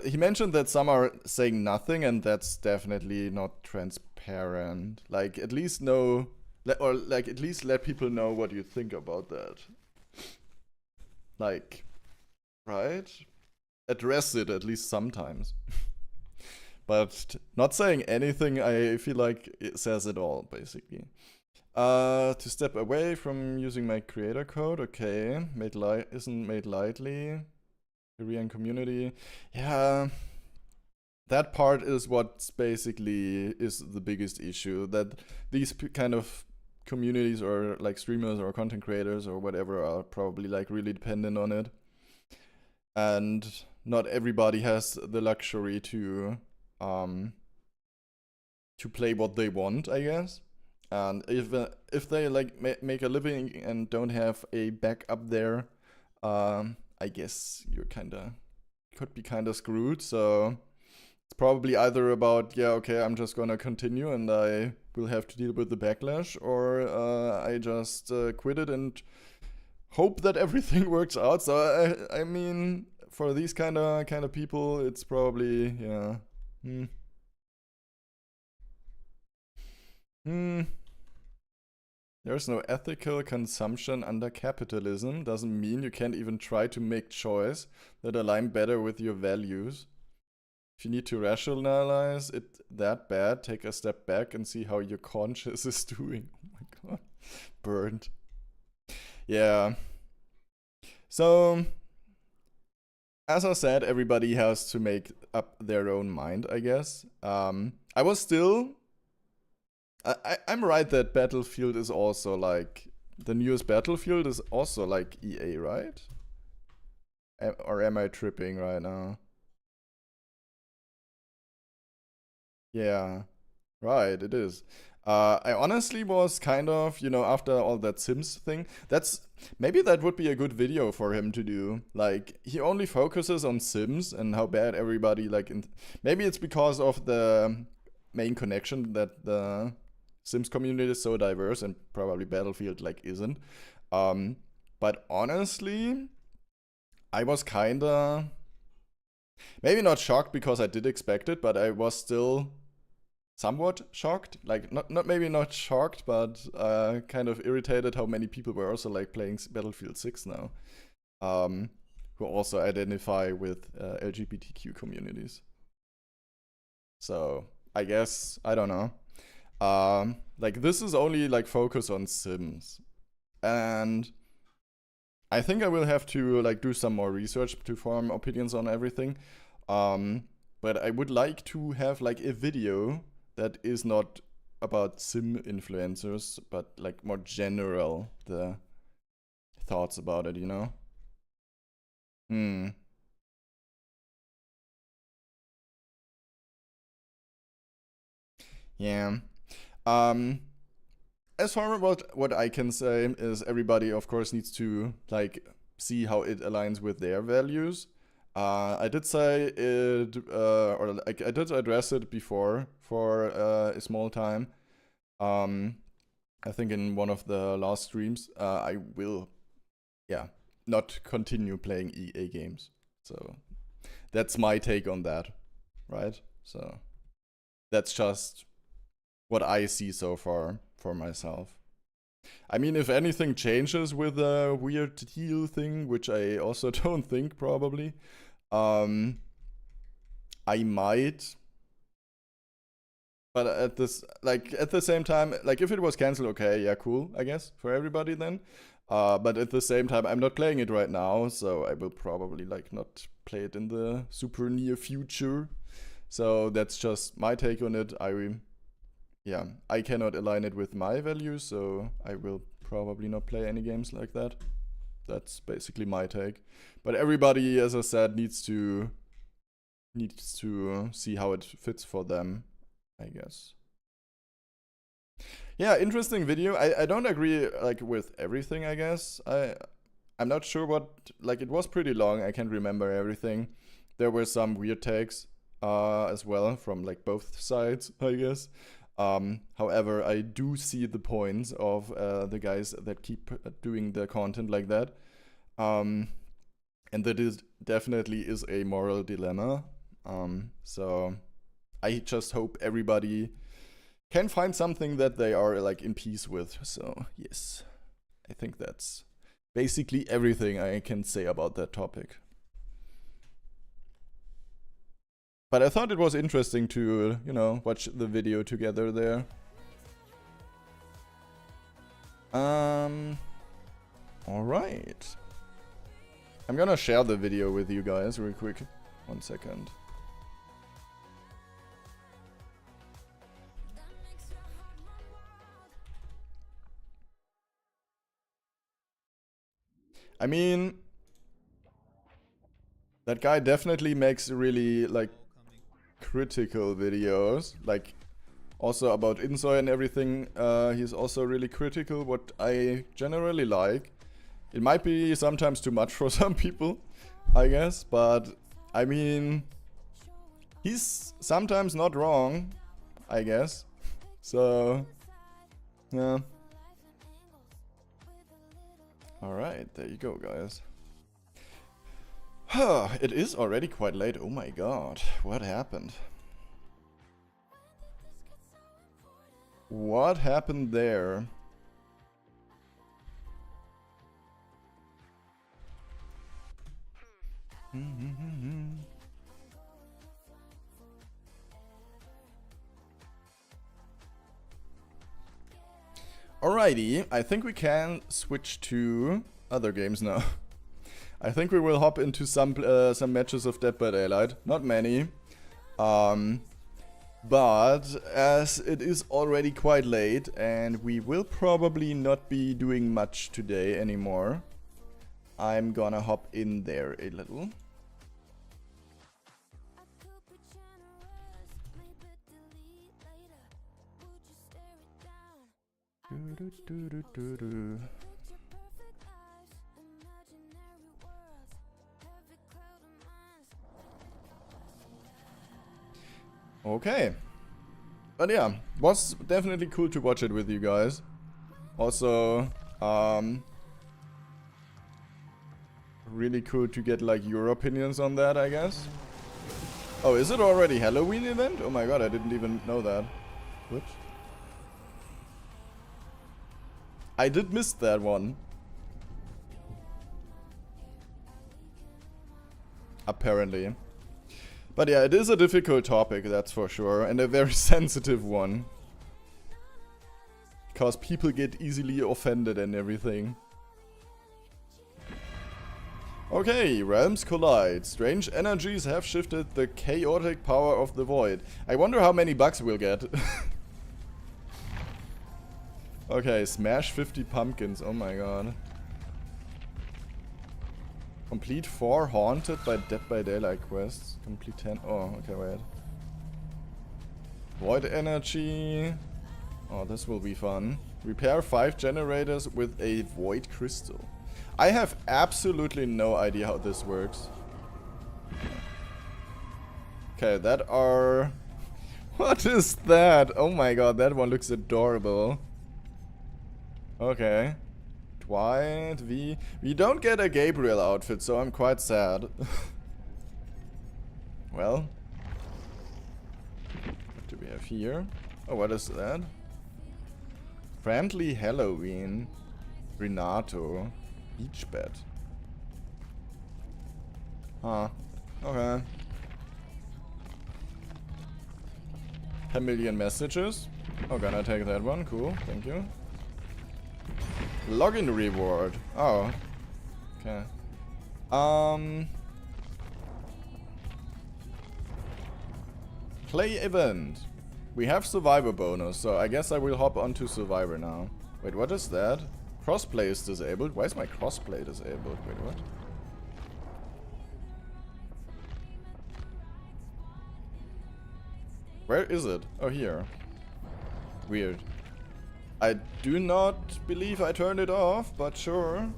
he mentioned that some are saying nothing, and that's definitely not transparent. Like, at least know, or like at least let people know what you think about that. Like, right? Address it at least sometimes. But not saying anything, I feel like it says it all, basically. To step away from using my creator code, okay. Isn't made lightly. Korean community. Yeah. That part is what's basically is the biggest issue. That these kind of communities or like streamers or content creators or whatever are probably like really dependent on it. And not everybody has the luxury to play what they want, I guess. And if they like make a living and don't have a backup there, I guess you're could be kinda screwed. So it's probably either about, yeah, okay, I'm just gonna continue and I will have to deal with the backlash, or I just quit it and hope that everything works out. So I mean, for these kind of people, it's probably, yeah. There's no ethical consumption under capitalism. Doesn't mean you can't even try to make choice that align better with your values. If you need to rationalize it that bad, take a step back and see how your conscience is doing. Oh my god. Burned. Yeah. So, as I said, everybody has to make up their own mind, I guess. I was still... I'm right that Battlefield is also like... The newest Battlefield is also like EA, right? Or am I tripping right now? Yeah, right, it is. I honestly was kind of, you know, after all that Sims thing, maybe that would be a good video for him to do. Like, he only focuses on Sims and how bad everybody, like, maybe it's because of the main connection that the Sims community is so diverse, and probably Battlefield, like, isn't. But honestly, I was kinda, maybe not shocked because I did expect it, but I was still somewhat shocked, like maybe not shocked, but kind of irritated how many people were also like playing Battlefield 6 now, who also identify with LGBTQ communities. So I guess, I don't know, like this is only like focus on Sims, and I think I will have to like do some more research to form opinions on everything. But I would like to have like a video that is not about sim influencers, but like more general, the thoughts about it, you know? Yeah. As far as what I can say is everybody, of course, needs to like see how it aligns with their values. I did say it, or like I did address it before for a small time. I think in one of the last streams, I will, yeah, not continue playing EA games. So that's my take on that, right? So that's just what I see so far for myself. I mean, if anything changes with the weird deal thing, which I also don't think probably, I might. But at the same time, like if it was cancelled, okay, yeah, cool, I guess, for everybody then. But at the same time, I'm not playing it right now, so I will probably like not play it in the super near future. So that's just my take on it. I cannot align it with my values, so I will probably not play any games like that. That's basically my take. But everybody, as I said, needs to see how it fits for them, I guess. Yeah, interesting video. I don't agree like with everything, I guess. I'm not sure what, like it was pretty long. I can't remember everything. There were some weird takes as well from like both sides, I guess. However, I do see the points of the guys that keep doing the content like that. And that is definitely is a moral dilemma. So I just hope everybody can find something that they are like in peace with. So yes, I think that's basically everything I can say about that topic. But I thought it was interesting to, you know, watch the video together there. Alright. I'm gonna share the video with you guys real quick. 1 second. I mean, That guy definitely makes really, like, critical videos. Like, also about Insoy and everything. He's also really critical, what I generally like. It might be sometimes too much for some people, I guess. But, I mean, he's sometimes not wrong, I guess. So, yeah. Alright, there you go, guys. It is already quite late. Oh my god, what happened? What happened there? Alrighty, I think we can switch to other games now. I think we will hop into some matches of Dead by Daylight. Not many. But as it is already quite late and we will probably not be doing much today anymore, I'm gonna hop in there a little. Okay. But yeah, was definitely cool to watch it with you guys. Also, really cool to get like your opinions on that, I guess. Oh, is it already Halloween event? Oh my god, I didn't even know that. Whoops. I did miss that one. Apparently. But yeah, it is a difficult topic, that's for sure, and a very sensitive one. Because people get easily offended and everything. Okay, realms collide. Strange energies have shifted the chaotic power of the void. I wonder how many bugs we'll get. Okay, smash 50 pumpkins, oh my god. Complete 4 haunted by Dead by Daylight quests. Complete 10. Oh, okay, wait. Void energy. Oh, this will be fun. Repair 5 generators with a void crystal. I have absolutely no idea how this works. Okay, that are... What is that? Oh my god, that one looks adorable. Okay. Dwight, V. We don't get a Gabriel outfit, so I'm quite sad. Well. What do we have here? Oh, what is that? Friendly Halloween. Renato. Beach bed. Huh. Okay. 10 million messages. Oh, gonna take that one. Cool. Thank you. Login reward. Oh. Okay. Play event. We have survivor bonus, so I guess I will hop onto survivor now. Wait, what is that? Crossplay is disabled. Why is my crossplay disabled? Wait, what? Where is it? Oh, here. Weird. I do not believe I turned it off, but sure.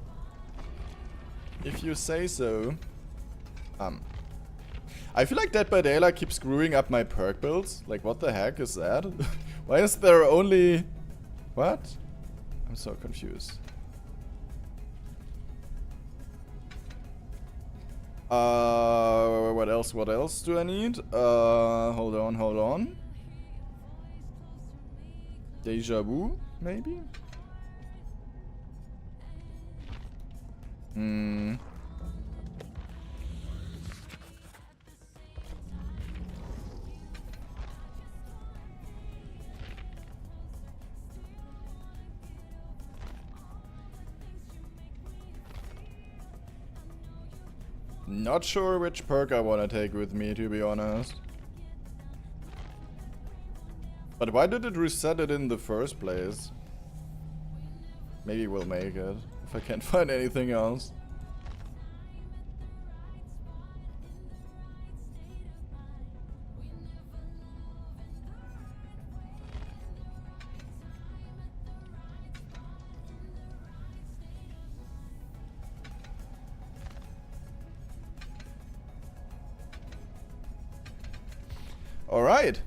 If you say so. I feel like Dead by Daylight keeps screwing up my perk builds. Like, what the heck is that? Why is there only... What? I'm so confused. What else? What else do I need? Hold on. Deja vu, maybe? Not sure which perk I want to take with me, to be honest. But why did it reset it in the first place? Maybe we'll make it, if I can't find anything else. Alright.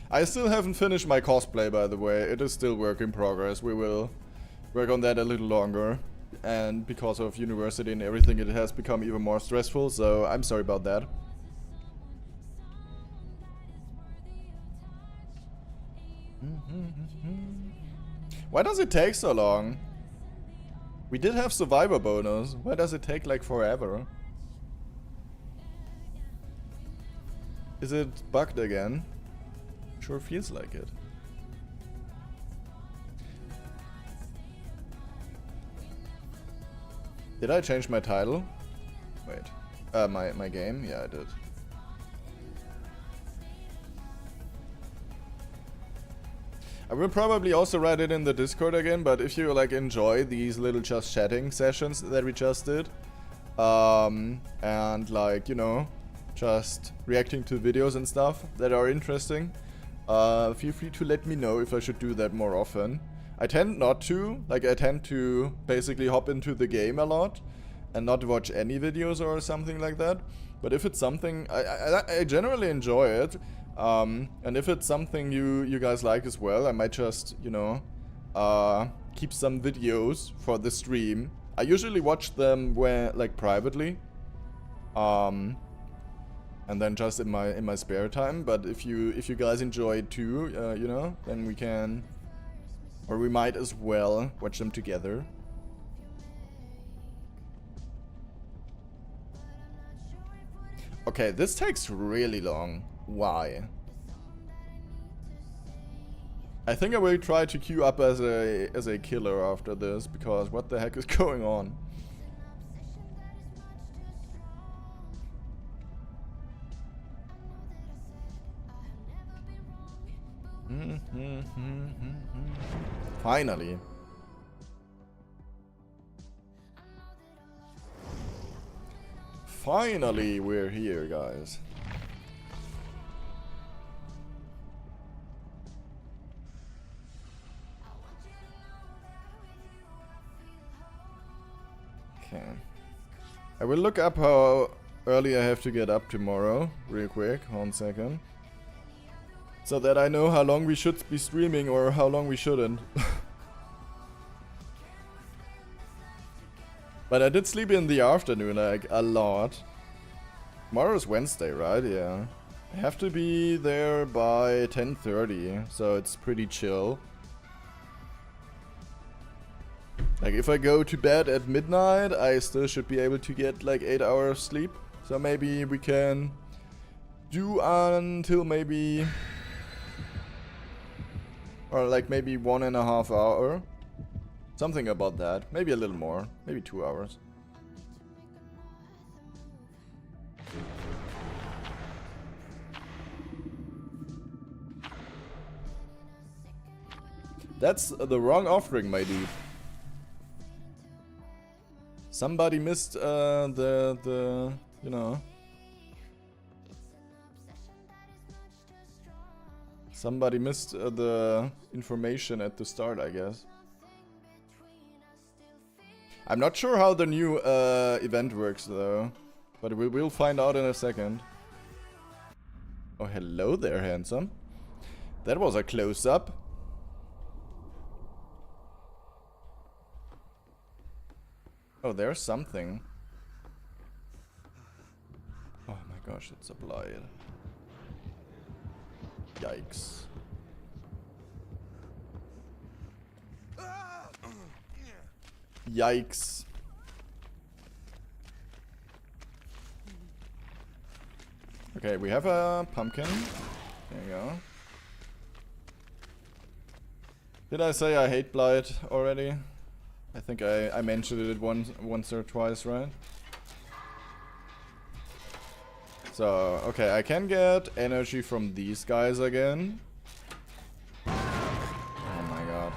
I still haven't finished my cosplay, by the way. It is still work in progress. We will work on that a little longer. And because of university and everything, it has become even more stressful, so I'm sorry about that. Why does it take so long? We did have survivor bonus. Why does it take like forever? Is it bugged again? Sure feels like it. Did I change my title? Wait. My game? Yeah, I did. I will probably also write it in the Discord again, but if you like enjoy these little just chatting sessions that we just did, and like, you know, just reacting to videos and stuff that are interesting, feel free to let me know if I should do that more often. I tend not to, like I tend to basically hop into the game a lot and not watch any videos or something like that. But if it's something, I generally enjoy it. And if it's something you guys like as well, I might just, you know, keep some videos for the stream. I usually watch them where, like, privately. And then just in my spare time. But if you guys enjoy it too, you know, then we can, or we might as well watch them together. Okay, this takes really long. Why? I think I will try to queue up as a killer after this, because what the heck is going on? Finally. Finally, we're here, guys. Okay. I will look up how early I have to get up tomorrow, real quick, 1 second. So that I know how long we should be streaming or how long we shouldn't. But I did sleep in the afternoon, like, a lot. Tomorrow's Wednesday, right? Yeah. I have to be there by 10:30, so it's pretty chill. Like, if I go to bed at midnight, I still should be able to get, like, 8 hours sleep. So maybe we can do until maybe... or, like, maybe 1.5 hours. Something about that. Maybe a little more. Maybe 2 hours. That's the wrong offering, my dude. Somebody missed the you know. Somebody missed the information at the start, I guess. I'm not sure how the new event works though, but we will find out in a second. Oh, hello there, handsome. That was a close-up. Oh, there's something. Oh my gosh, it's a blight. Yikes. Yikes. Okay, we have a pumpkin. There you go. Did I say I hate blight already? I think I mentioned it once or twice, right? So, okay, I can get energy from these guys again. Oh my god.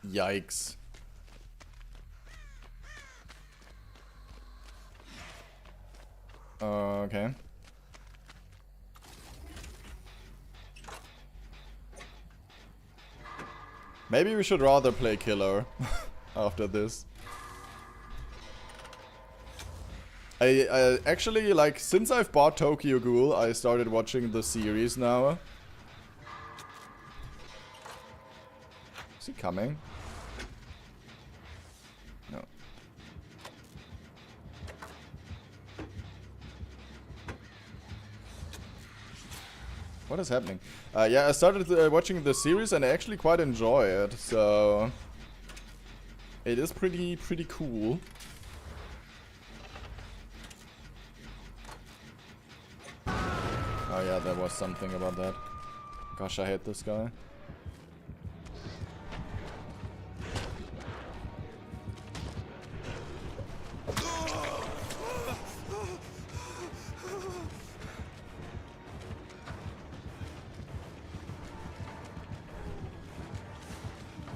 Yikes. Okay. Maybe we should rather play killer after this. I actually, like, since I've bought Tokyo Ghoul, I started watching the series now. Is he coming? No. What is happening? Yeah, I started watching the series and I actually quite enjoy it, so it is pretty cool. Oh yeah, there was something about that. Gosh, I hate this guy.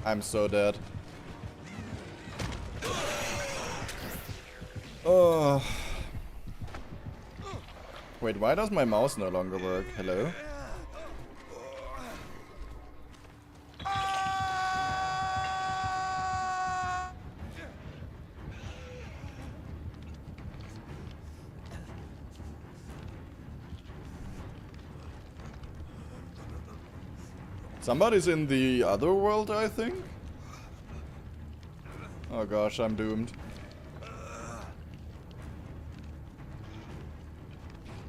I'm so dead. Oh. Wait, why does my mouse no longer work? Hello? Somebody's in the other world, I think? Oh gosh, I'm doomed.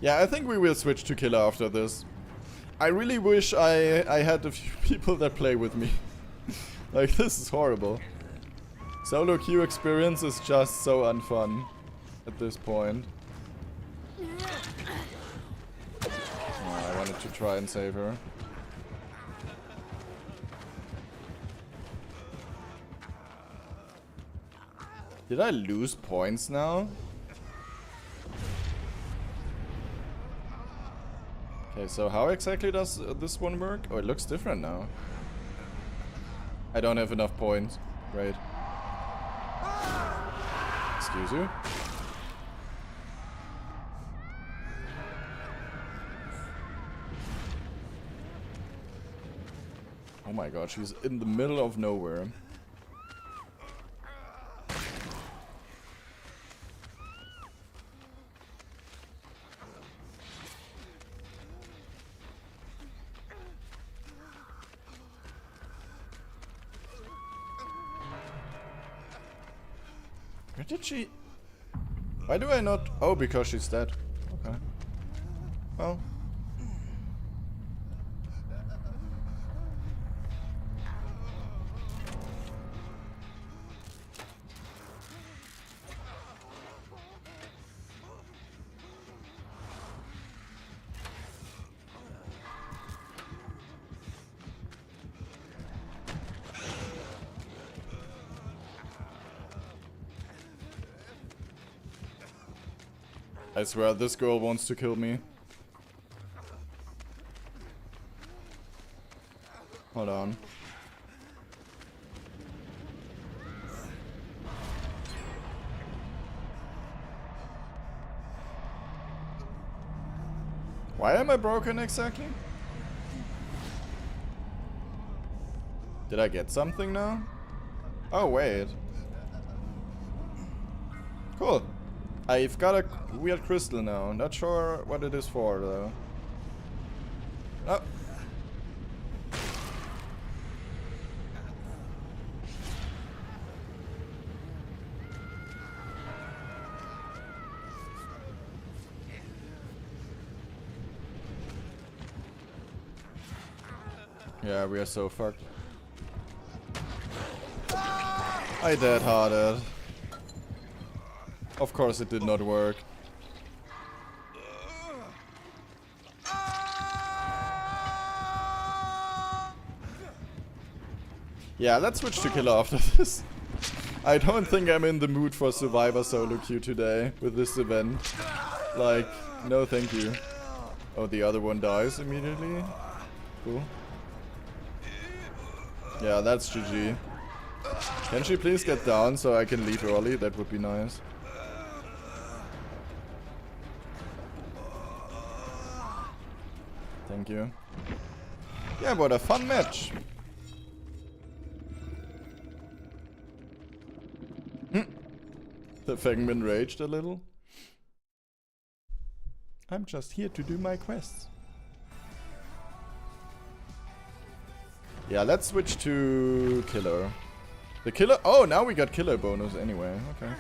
Yeah, I think we will switch to killer after this. I really wish I had a few people that play with me. Like, this is horrible. Solo queue experience is just so unfun at this point. Oh, I wanted to try and save her. Did I lose points now? Okay, so how exactly does this one work? Oh, it looks different now. I don't have enough points. Great. Excuse you? Oh my god, she's in the middle of nowhere. Where did she... Why do I not... Oh, because she's dead. Okay. Well. I swear, this girl wants to kill me. Hold on. Why am I broken exactly? Did I get something now? Oh, wait. Cool. I've got a weird crystal now. Not sure what it is for, though. Oh. Yeah, we are so fucked. I dead-hearted. Of course it did not work. Yeah, let's switch to killer after this. I don't think I'm in the mood for Survivor solo queue today with this event. Like, no thank you. Oh, the other one dies immediately. Cool. Yeah, that's GG. Can she please get down so I can leave early? That would be nice. Thank you. Yeah, what a fun match. The Fangman raged a little. I'm just here to do my quests. Yeah, let's switch to killer. The killer... Oh, now we got killer bonus anyway. Okay.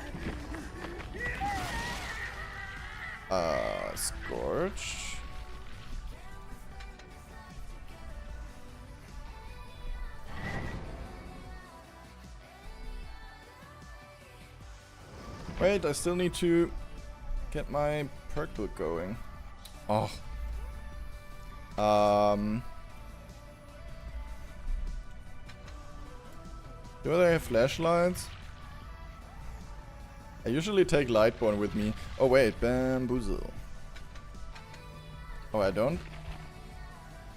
Scorch. Wait, I still need to get my perk book going. Oh. Do they have flashlights? I usually take Lightborn with me. Oh wait, Bamboozle. Oh, I don't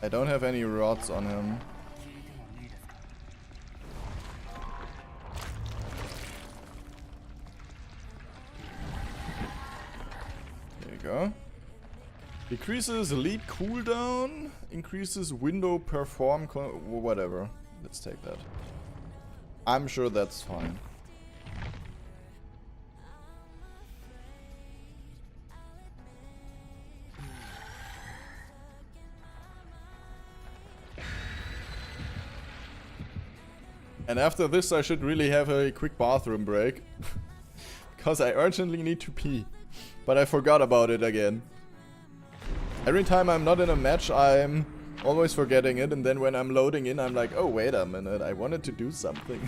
have any rods on him. There you go. Decreases lead cooldown, increases window perform, whatever. Let's take that. I'm sure that's fine. And after this I should really have a quick bathroom break. Because I urgently need to pee. But I forgot about it again. Every time I'm not in a match I'm always forgetting it, and then when I'm loading in I'm like, oh wait a minute, I wanted to do something.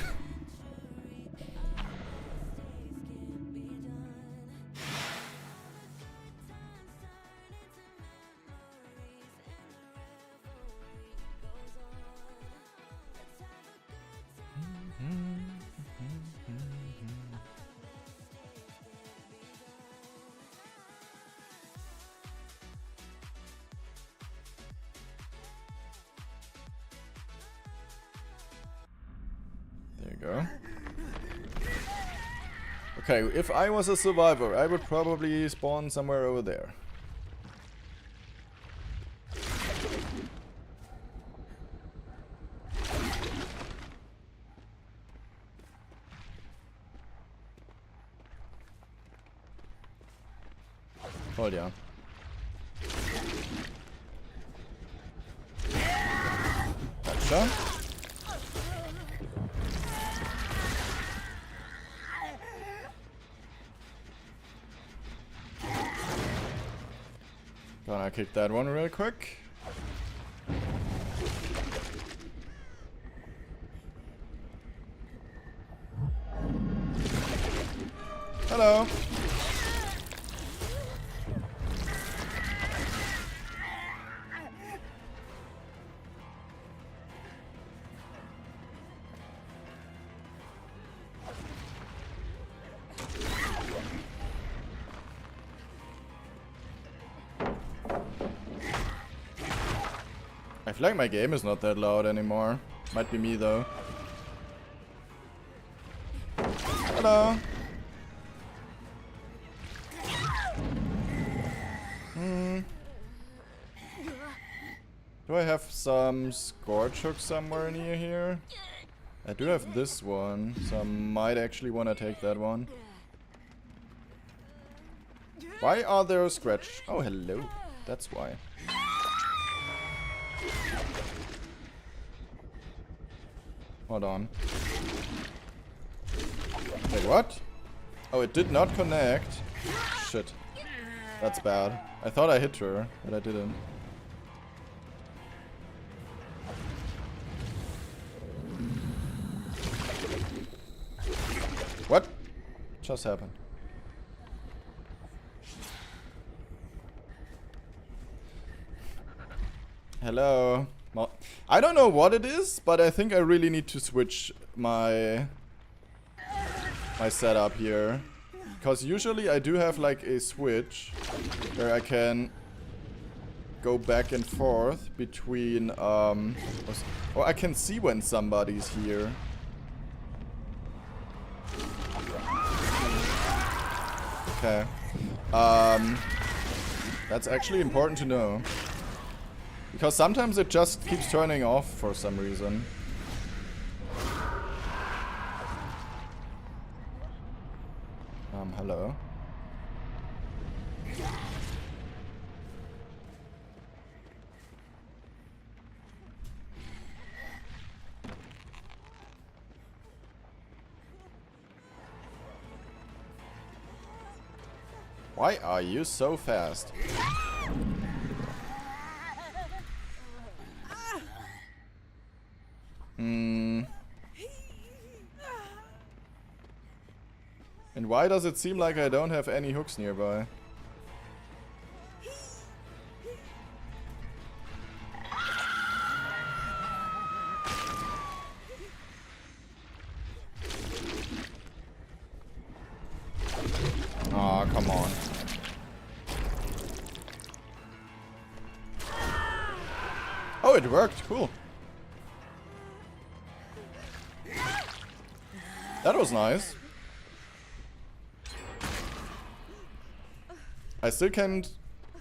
There you go. Okay, if I was a survivor, I would probably spawn somewhere over there. Oh yeah. Gotcha. Gonna kick that one real quick. Hello. I feel like my game is not that loud anymore. Might be me though. Hello. Do I have some Scorch Hook somewhere near here? I do have this one, so I might actually want to take that one. Why are there scratch? Oh, hello. That's why. Hold on. Wait, what? Oh, it did not connect. Shit. That's bad. I thought I hit her, but I didn't. What just happened? Hello. Well, I don't know what it is, but I think I really need to switch my setup here. Because usually I do have like a switch where I can go back and forth between or I can see when somebody's here. Okay. That's actually important to know. Because sometimes it just keeps turning off for some reason. Hello. Why are you so fast? Hmm. And why does it seem like I don't have any hooks nearby? Aw, come on. Oh, it worked. Cool. That was nice. I still can't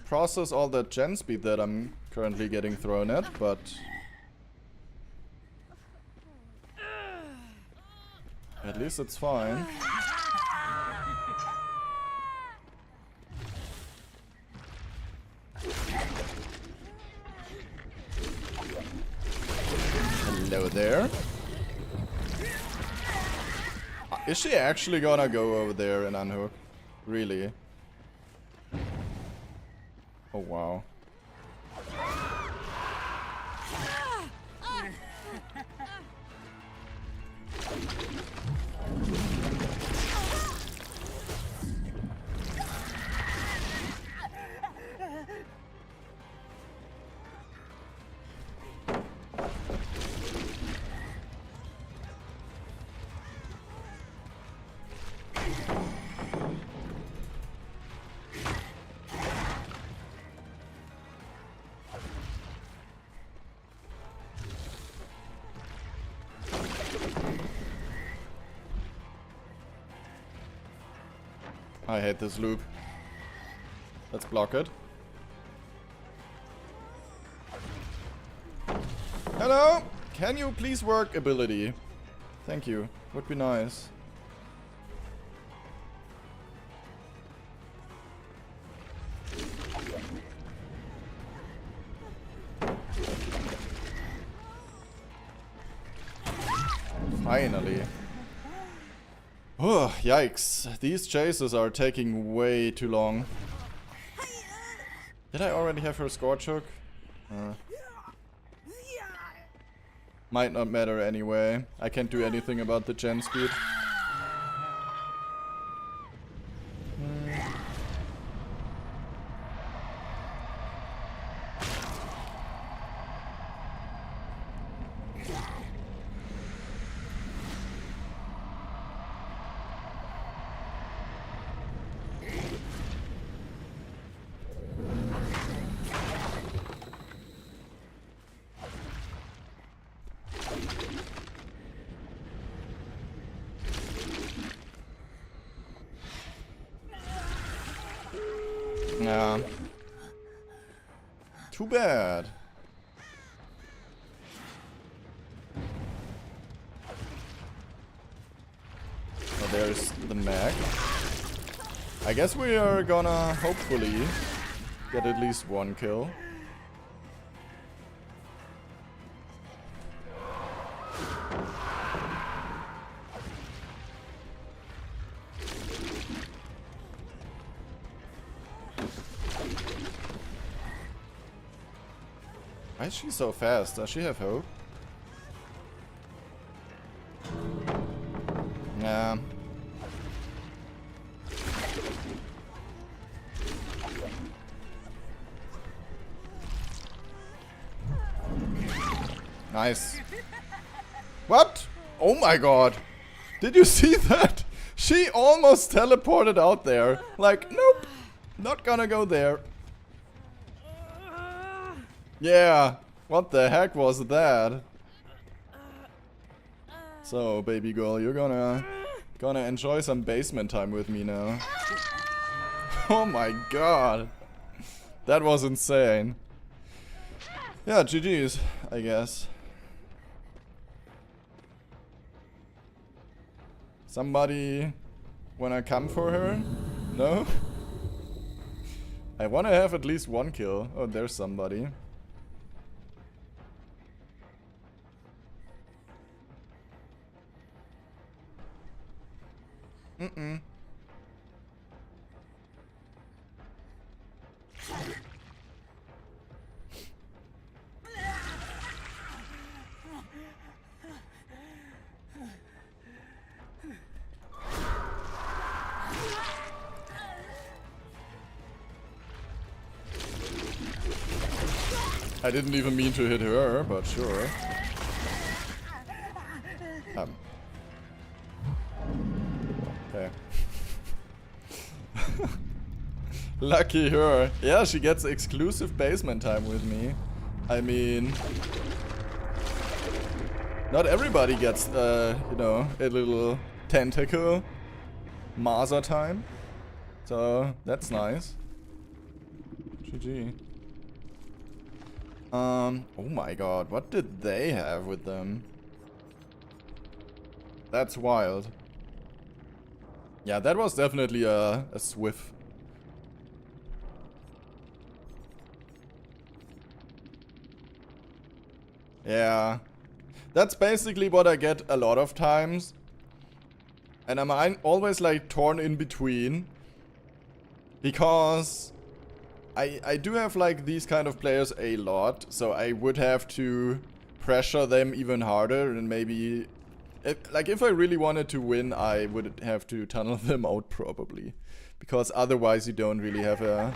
process all that gen speed that I'm currently getting thrown at, but... at least it's fine. Hello there. Is she actually gonna go over there and unhook? Really? Oh wow. I hate this loop. Let's block it. Hello! Can you please work ability? Thank you. Would be nice. Finally. Oh, yikes. These chases are taking way too long. Did I already have her scorch hook? Might not matter anyway. I can't do anything about the gen speed. Yeah. Too bad. Oh, there's the mag. I guess we are gonna hopefully get at least one kill. Why is she so fast? Does she have hope? Yeah. Nice. What? Oh my god. Did you see that? She almost teleported out there. Like, nope. Not gonna go there. Yeah, what the heck was that? So, baby girl, you're gonna enjoy some basement time with me now. Oh my god. That was insane. Yeah, GG's, I guess. Somebody wanna come for her? No? I wanna have at least one kill. Oh, there's somebody. I didn't even mean to hit her, but sure. Okay. Lucky her. Yeah, she gets exclusive basement time with me. I mean, not everybody gets, you know, a little tentacle Masa time. So, that's nice. GG. Oh my god, what did they have with them? That's wild. Yeah, that was definitely a swift. Yeah. That's basically what I get a lot of times. And I'm always like torn in between. Because I do have like these kind of players a lot. So I would have to pressure them even harder and maybe... like if I really wanted to win, I would have to tunnel them out probably. Because otherwise you don't really have a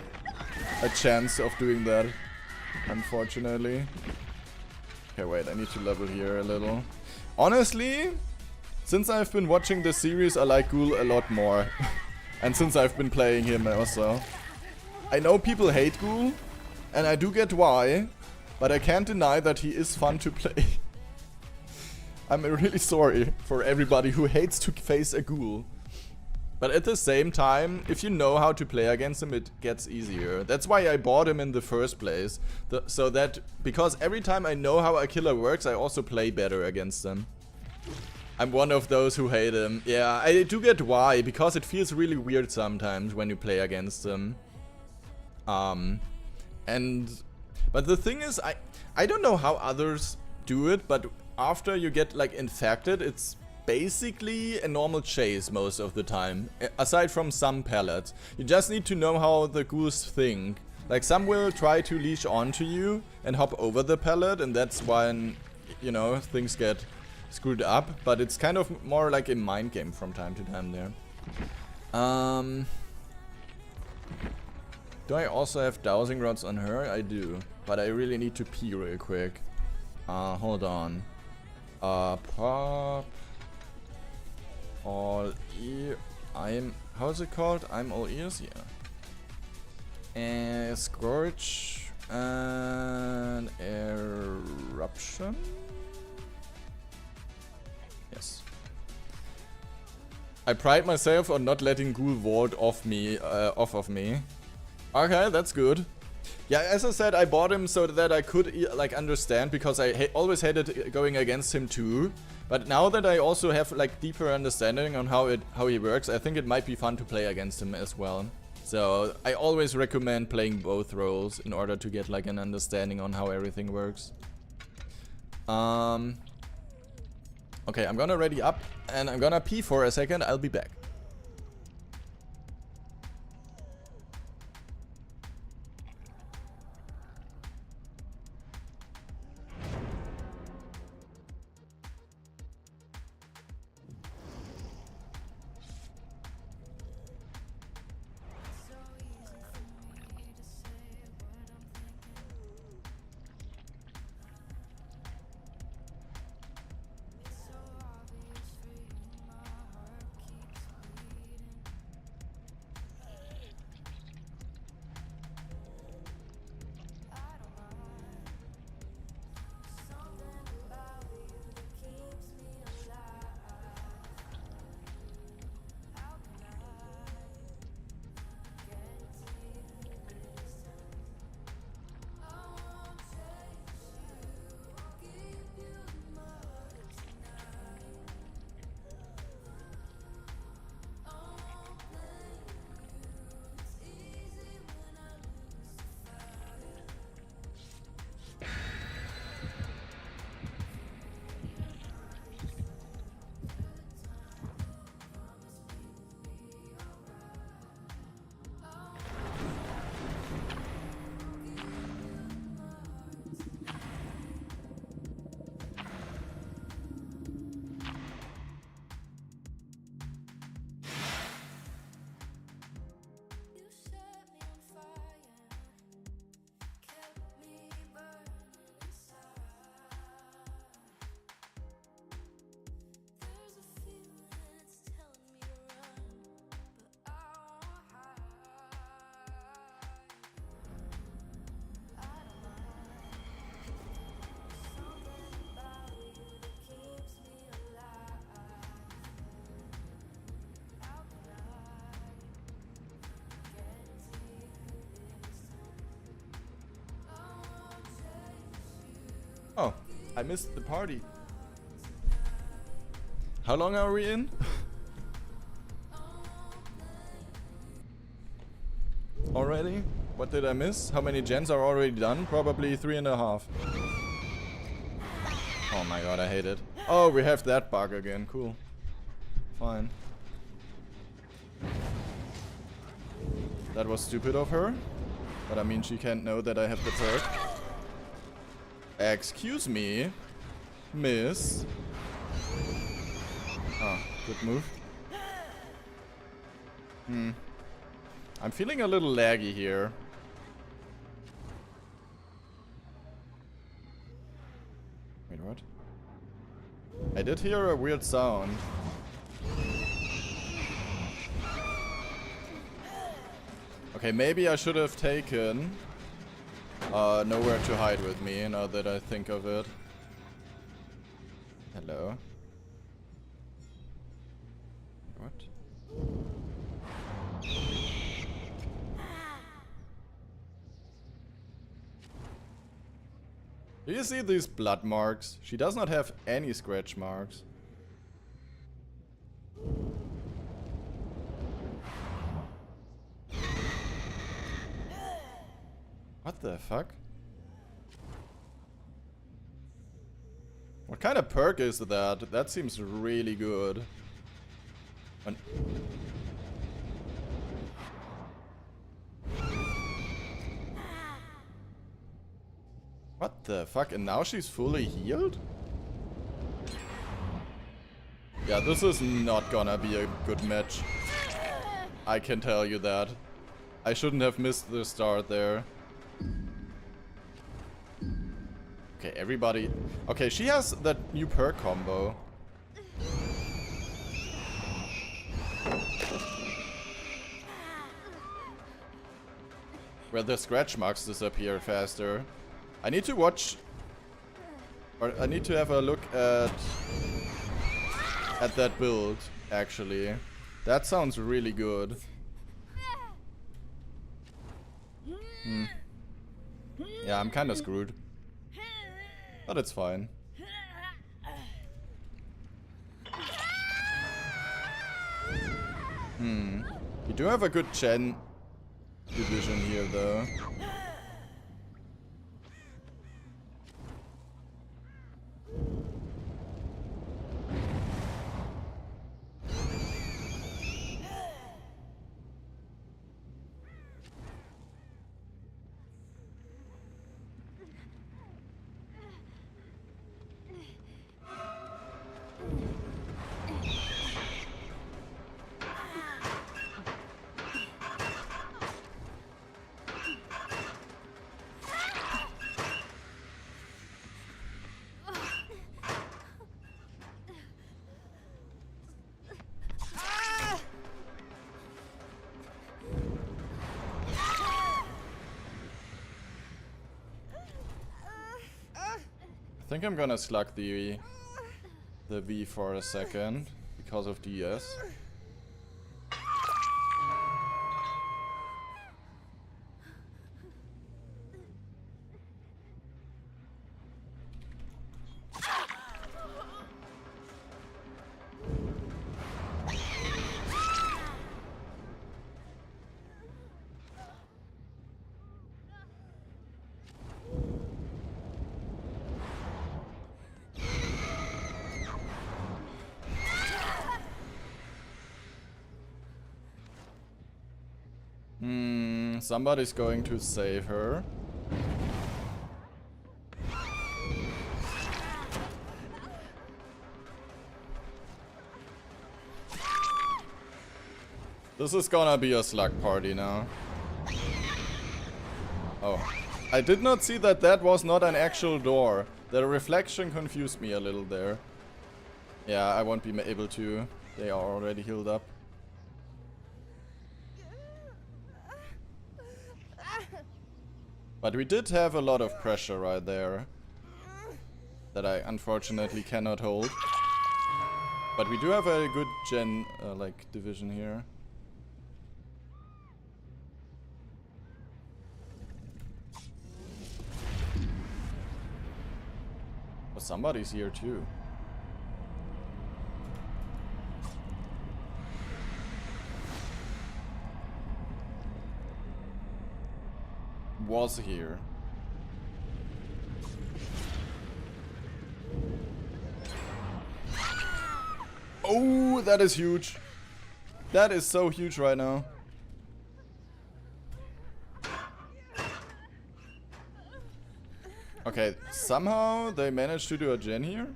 chance of doing that. Unfortunately. Okay, wait, I need to level here a little. Honestly, since I've been watching the series, I like Ghoul a lot more. And since I've been playing him also. I know people hate Ghoul, and I do get why, but I can't deny that he is fun to play. I'm really sorry for everybody who hates to face a Ghoul. But at the same time, if you know how to play against him, it gets easier. That's why I bought him in the first place. So that, because every time I know how a killer works, I also play better against them. I'm one of those who hate him. Yeah, I do get why, because it feels really weird sometimes when you play against him. But the thing is, I don't know how others do it, but after you get like infected, it's basically a normal chase most of the time, aside from some pellets. You just need to know how the ghouls think. Like some will try to leash onto you and hop over the pellet, and that's when, you know, things get screwed up. But it's kind of more like a mind game from time to time there. Do I also have dowsing rods on her? I do, but I really need to pee real quick. Hold on. Pop. All ear. How's it called? I'm all ears? Yeah. And Scorch and Eruption? Yes. I pride myself on not letting Ghoul ward off of me. Okay, that's good. Yeah, as I said, I bought him so that I could like understand, because I always hated going against him too. But now that I also have like deeper understanding on how he works, I think it might be fun to play against him as well. So I always recommend playing both roles in order to get like an understanding on how everything works. Okay, I'm gonna ready up and I'm gonna pee for a second. I'll be back. I missed the party. How long are we in? Already? What did I miss? How many gens are already done? Probably 3.5. Oh my god, I hate it. Oh, we have that bug again. Cool. Fine. That was stupid of her. But I mean, she can't know that I have the perk. Excuse me, miss. Oh, good move. I'm feeling a little laggy here. Wait, what? I did hear a weird sound. Okay, maybe I should have taken nowhere to hide with me, now that I think of it. Hello. What? Do you see these blood marks? She does not have any scratch marks. What the fuck? What kind of perk is that? That seems really good. What the fuck? And now she's fully healed? Yeah, this is not gonna be a good match. I can tell you that. I shouldn't have missed the start there. Okay, everybody... Okay, she has that new perk combo. Where the scratch marks disappear faster. I need to watch... Or I need to have a look at that build, actually. That sounds really good. Yeah, I'm kinda screwed. But it's fine. We do have a good gen division here, though. I think I'm gonna slug the V for a second because of DS. Somebody's going to save her. This is gonna be a slug party now. Oh. I did not see that that was not an actual door. The reflection confused me a little there. Yeah, I won't be able to. They are already healed up. But we did have a lot of pressure right there that I unfortunately cannot hold. But we do have a good gen like division here. Was Somebody's here too. Was here. Oh, that is huge. That is so huge right now. Okay, somehow they managed to do a gen here.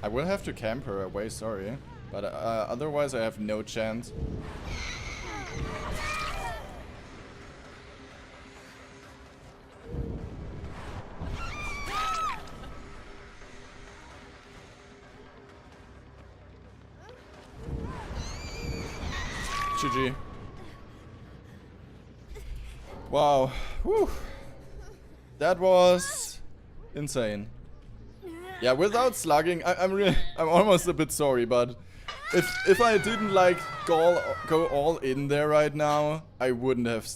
I will have to camp her away, sorry. But otherwise I have no chance. GG. Wow. Whew. That was insane. Yeah, without slugging, I'm almost a bit sorry, but if I didn't like go all in there right now, I wouldn't have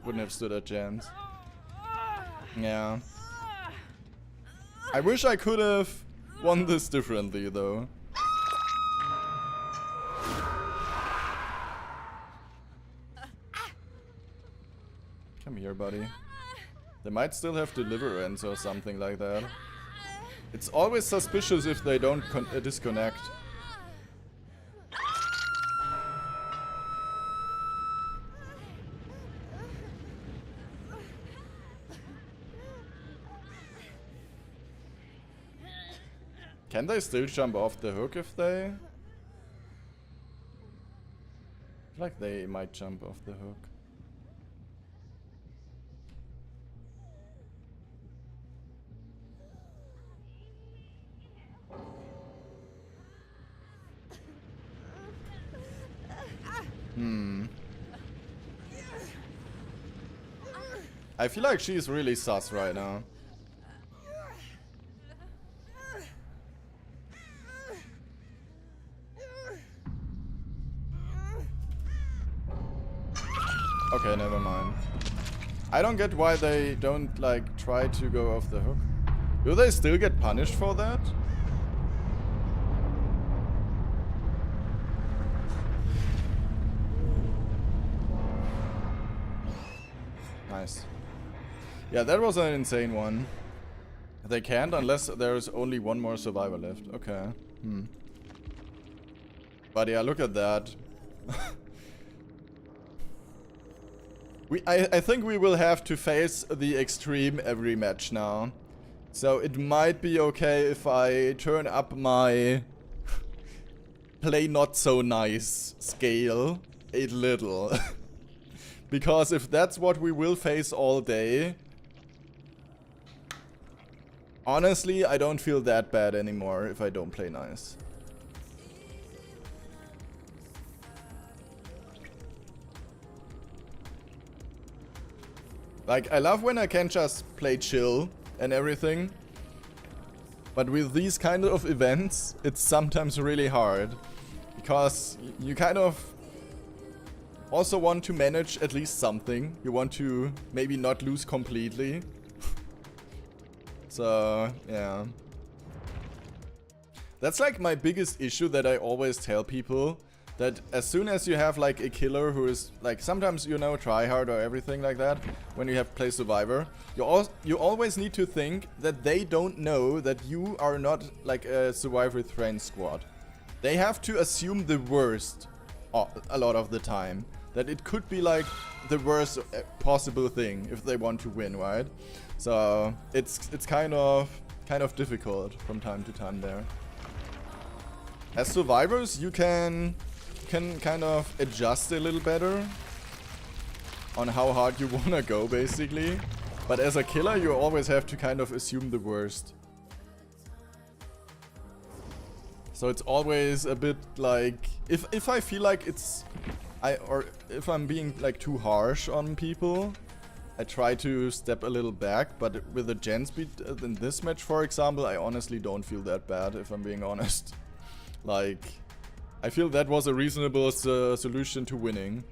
wouldn't have stood a chance. Yeah. I wish I could have won this differently though. Come here, buddy. They might still have deliverance or something like that. It's always suspicious if they don't disconnect. Can they still jump off the hook if they... I feel like they might jump off the hook. I feel like she's really sus right now. Okay, never mind. I don't get why they don't like try to go off the hook. Do they still get punished for that? Nice. Yeah, that was an insane one. They can't unless there's only one more survivor left. Okay. But yeah, look at that. I think we will have to face the extreme every match now. So it might be okay if I turn up my play not so nice scale a little. Because if that's what we will face all day, honestly, I don't feel that bad anymore if I don't play nice. Like, I love when I can just play chill and everything. But with these kind of events, it's sometimes really hard. Because you kind of also want to manage at least something. You want to maybe not lose completely. So, yeah. That's like my biggest issue that I always tell people. That as soon as you have like a killer who is like, sometimes, you know, try hard or everything like that, when you have play survivor, you always need to think that they don't know that you are not like a survivor trained squad. They have to assume the worst a lot of the time. That it could be like the worst possible thing if they want to win, right? So it's kind of difficult from time to time there. As survivors, you can kind of adjust a little better on how hard you wanna go, basically. But as a killer, you always have to kind of assume the worst. So it's always a bit like, if I feel like or if I'm being like too harsh on people, I try to step a little back. But with the gen speed in this match, for example, I honestly don't feel that bad, if I'm being honest. Like, I feel that was a reasonable solution to winning.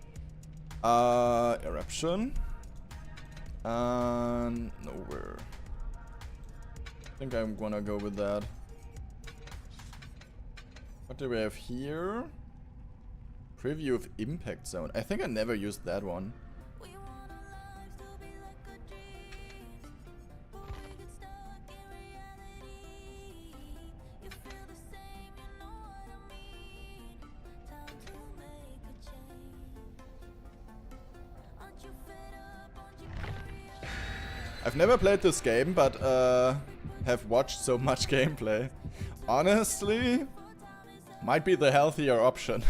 Eruption. Nowhere. I think I'm gonna go with that. What do we have here? Preview of Impact Zone. I think I never used that one. I've never played this game, but have watched so much gameplay. Honestly, might be the healthier option.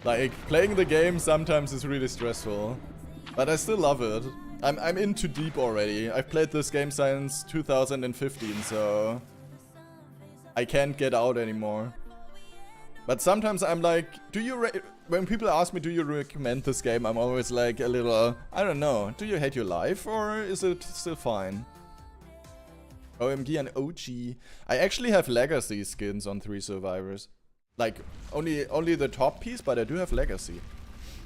Like, playing the game sometimes is really stressful, but I still love it. I'm in too deep already. I've played this game since 2015, so I can't get out anymore. But sometimes I'm like, when people ask me, do you recommend this game? I'm always like a little, I don't know. Do you hate your life or is it still fine? OMG and OG. I actually have legacy skins on 3 Survivors. Like, only the top piece, but I do have legacy.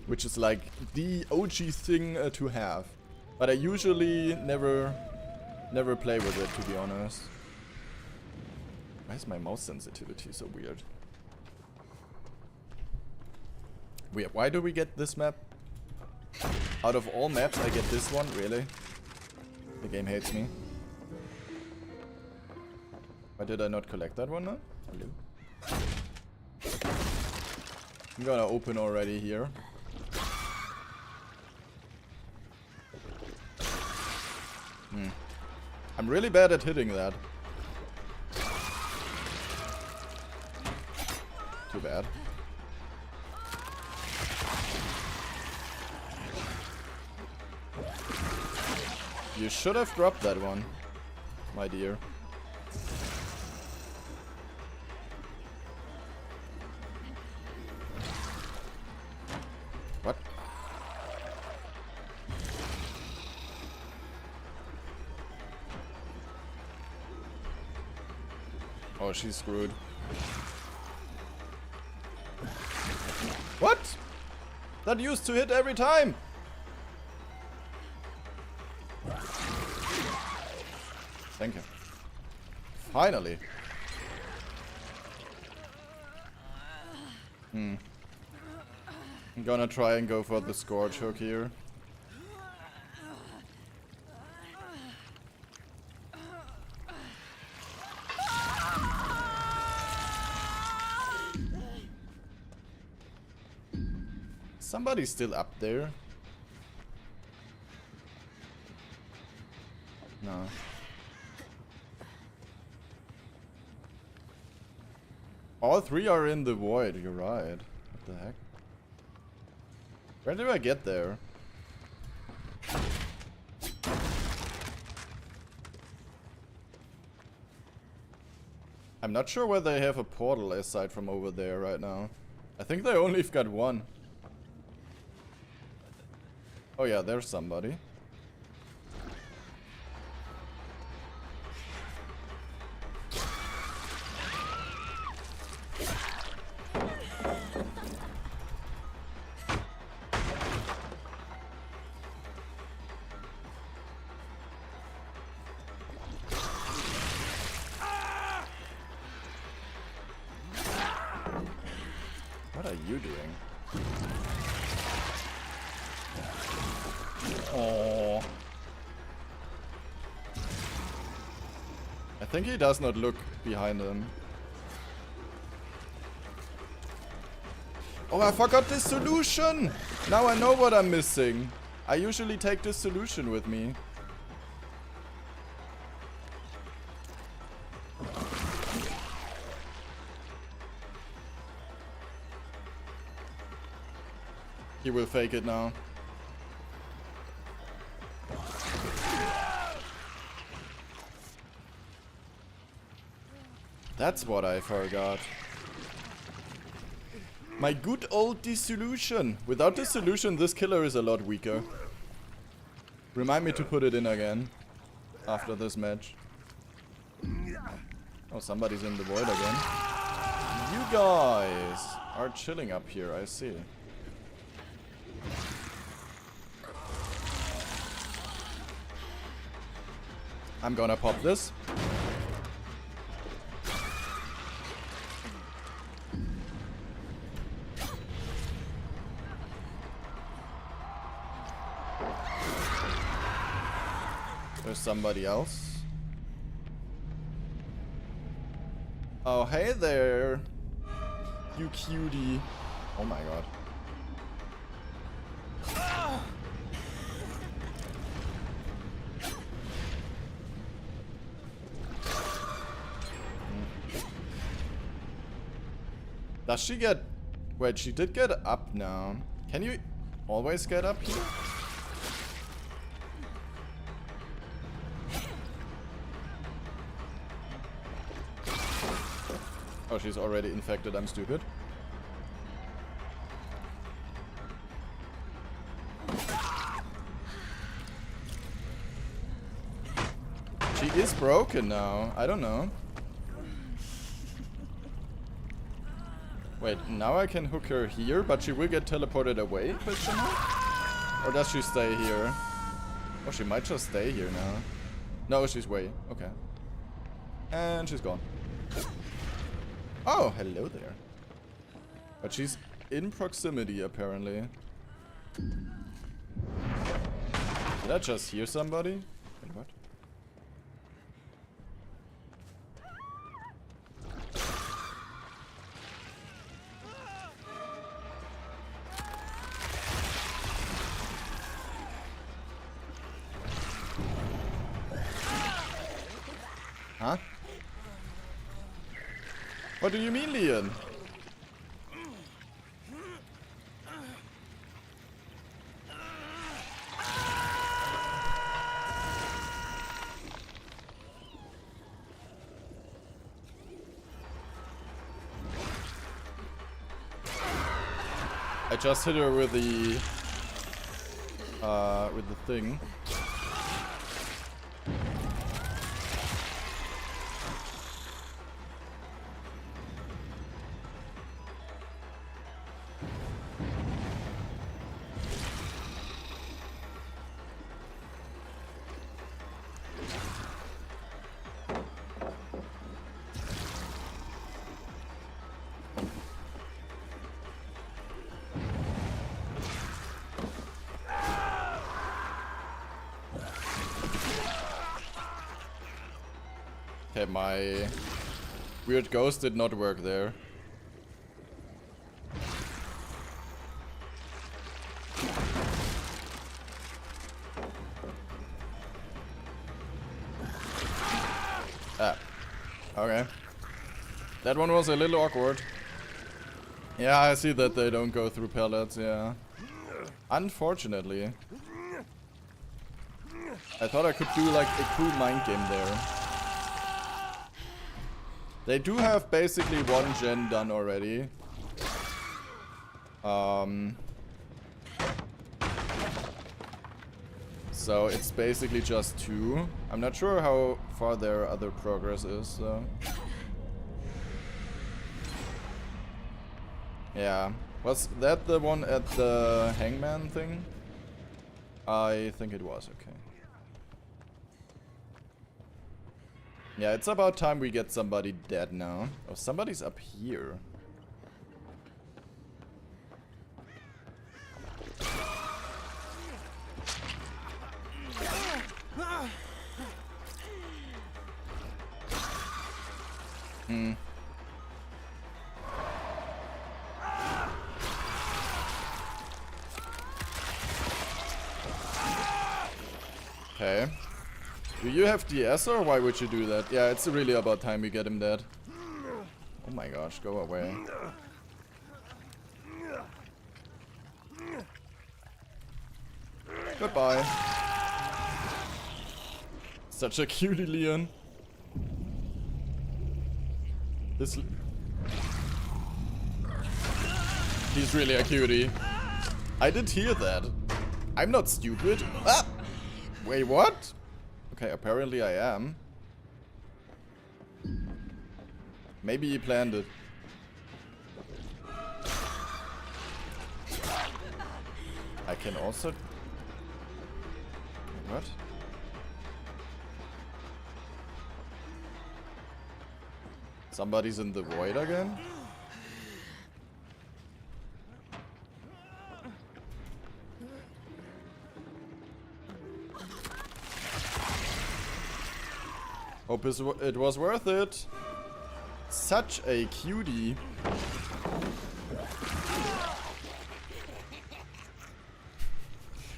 Which is like the OG thing to have. But I usually never play with it, to be honest. Why is my mouse sensitivity so weird? Why do we get this map? Out of all maps, I get this one? Really? The game hates me. Why did I not collect that one now? Hello? I'm gonna open already here. I'm really bad at hitting that. Too bad. You should have dropped that one, my dear. What? Oh, she's screwed. What? That used to hit every time! Thank you. Finally. I'm gonna try and go for the Scourge hook here. Somebody's still up there. No. All 3 are in the void, you're right. What the heck? Where did I get there? I'm not sure whether they have a portal aside from over there right now. I think they only got one. Oh yeah, there's somebody. What are you doing? Oh. I think he does not look behind him. Oh, I forgot this solution! Now I know what I'm missing. I usually take this solution with me. He will fake it now. That's what I forgot. My good old dissolution. Without this solution, this killer is a lot weaker. Remind me to put it in again. After this match. Oh, somebody's in the void again. You guys are chilling up here, I see. I'm gonna pop this. There's somebody else. Oh, hey there. You cutie. Oh my god. Does she get... Wait, she did get up now. Can you always get up here? Oh, she's already infected. I'm stupid. She is broken now. I don't know. Wait, now I can hook her here, but she will get teleported away? Question mark? Or does she stay here? Oh, she might just stay here now. No, she's way. Okay. And she's gone. Oh, hello there. But she's in proximity, apparently. Did I just hear somebody? Wait, what? Huh? What do you mean, Leon? I just hit her with the thing. Okay, my weird ghost did not work there. Ah, okay. That one was a little awkward. Yeah, I see that they don't go through pellets, yeah. Unfortunately. I thought I could do like a cool mind game there. They do have basically one gen done already. So it's basically just 2. I'm not sure how far their other progress is, though. Yeah. Was that the one at the hangman thing? I think it was, okay. Yeah, it's about time we get somebody dead now. Oh, somebody's up here. Hmm. Okay. Do you have DS or why would you do that? Yeah, it's really about time we get him dead. Oh my gosh, go away. Goodbye. Such a cutie, Leon. This... He's really a cutie. I did hear that. I'm not stupid. Ah! Wait, what? Okay, apparently I am. Maybe he planned it. I can also... What? Somebody's in the void again? Hope it was worth it. Such a cutie.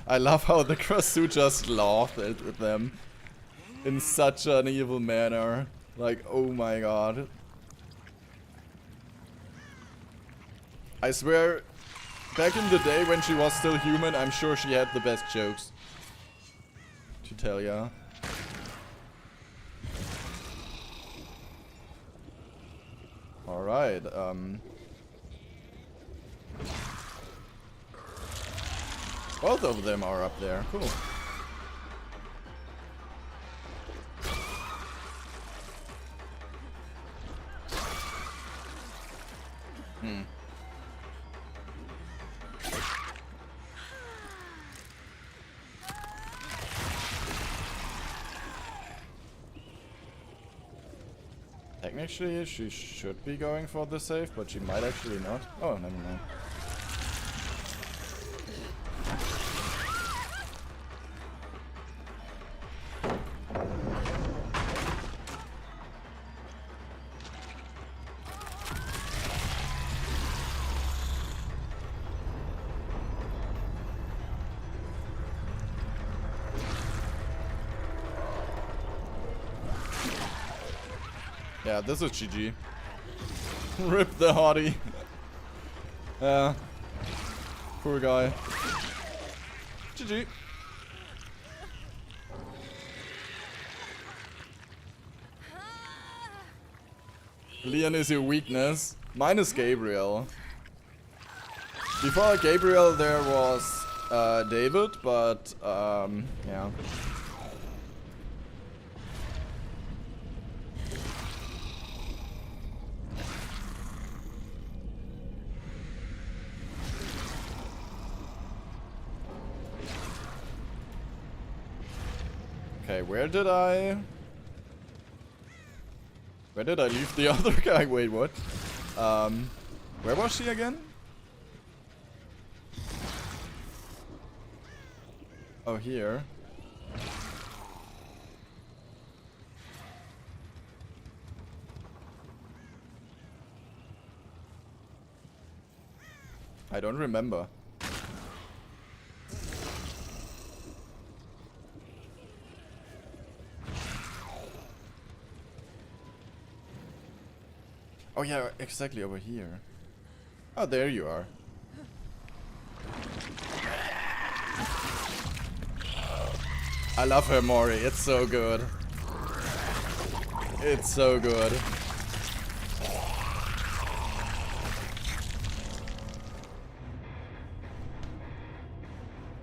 I love how the Krasu just laughed at them in such an evil manner. Like, oh my god. I swear, back in the day when she was still human, I'm sure she had the best jokes to tell ya. Alright, both of them are up there. Cool. Hmm. Technically, she should be going for the save, but she might actually not. Oh, never mind. Yeah, this is GG. Rip the hottie. Yeah. Poor guy. GG. Leon is your weakness. Mine is Gabriel. Before Gabriel there was David, but yeah. Okay, where did I leave the other guy? Wait, what? Where was she again? Oh, here. I don't remember. Oh yeah, exactly over here. Oh, there you are. I love her, Mori. It's so good. It's so good.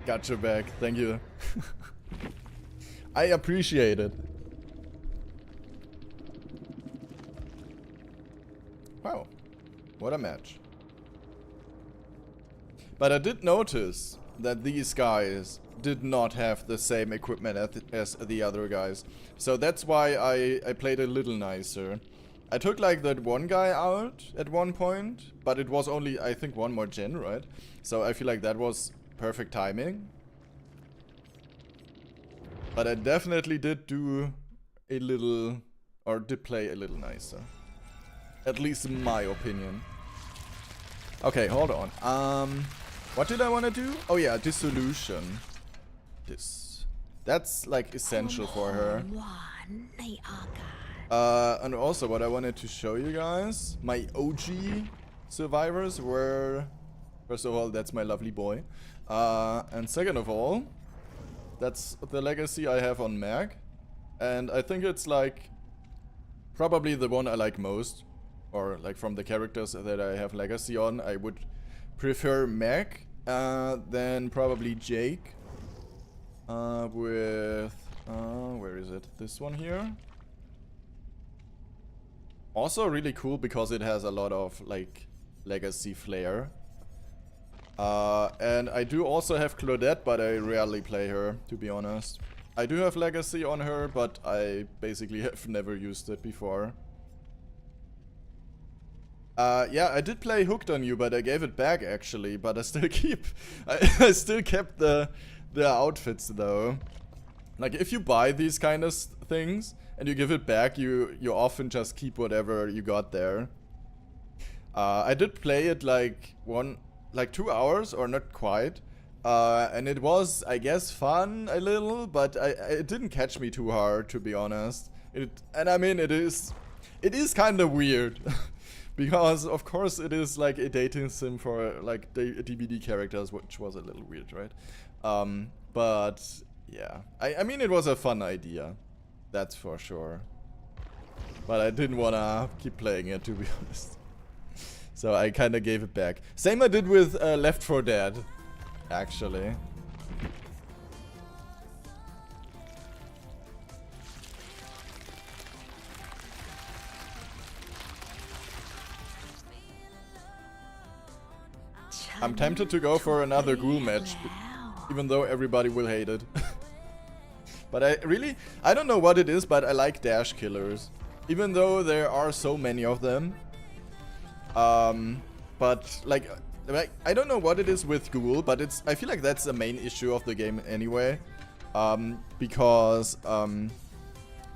Got your back. Thank you. I appreciate it. Wow, what a match. But I did notice that these guys did not have the same equipment as the other guys. So that's why I played a little nicer. I took like that one guy out at one point, but it was only, I think, one more gen, right? So I feel like that was perfect timing. But I definitely did do a little, or did play a little nicer. At least in my opinion. Okay, hold on. What did I want to do? Oh yeah, dissolution. That's like essential for her. And also what I wanted to show you guys, my OG survivors were, first of all, that's my lovely boy. And second of all, that's the legacy I have on Mag. And I think it's like probably the one I like most. Or like from the characters that I have legacy on, I would prefer Meg than probably Jake. With where is it? This one here. Also really cool because it has a lot of like legacy flair. And I do also have Claudette, but I rarely play her, to be honest. I do have Legacy on her, but I basically have never used it before. Yeah, I did play Hooked on You, but I gave it back actually. But I still I still kept the outfits though. Like if you buy these kind of things and you give it back, you often just keep whatever you got there. I did play it like 2 hours, or not quite. And it was, I guess, fun a little, but it didn't catch me too hard, to be honest. And I mean, it is kind of weird. Because, of course, it is like a dating sim for like DBD characters, which was a little weird, right? But, yeah. I mean, it was a fun idea. That's for sure. But I didn't want to keep playing it, to be honest. So I kind of gave it back. Same I did with Left 4 Dead, actually. I'm tempted to go for another ghoul match, even though everybody will hate it. But I don't know what it is, but I like dash killers. Even though there are so many of them. But like, I don't know what it is with ghoul, but I feel like that's the main issue of the game anyway. Because a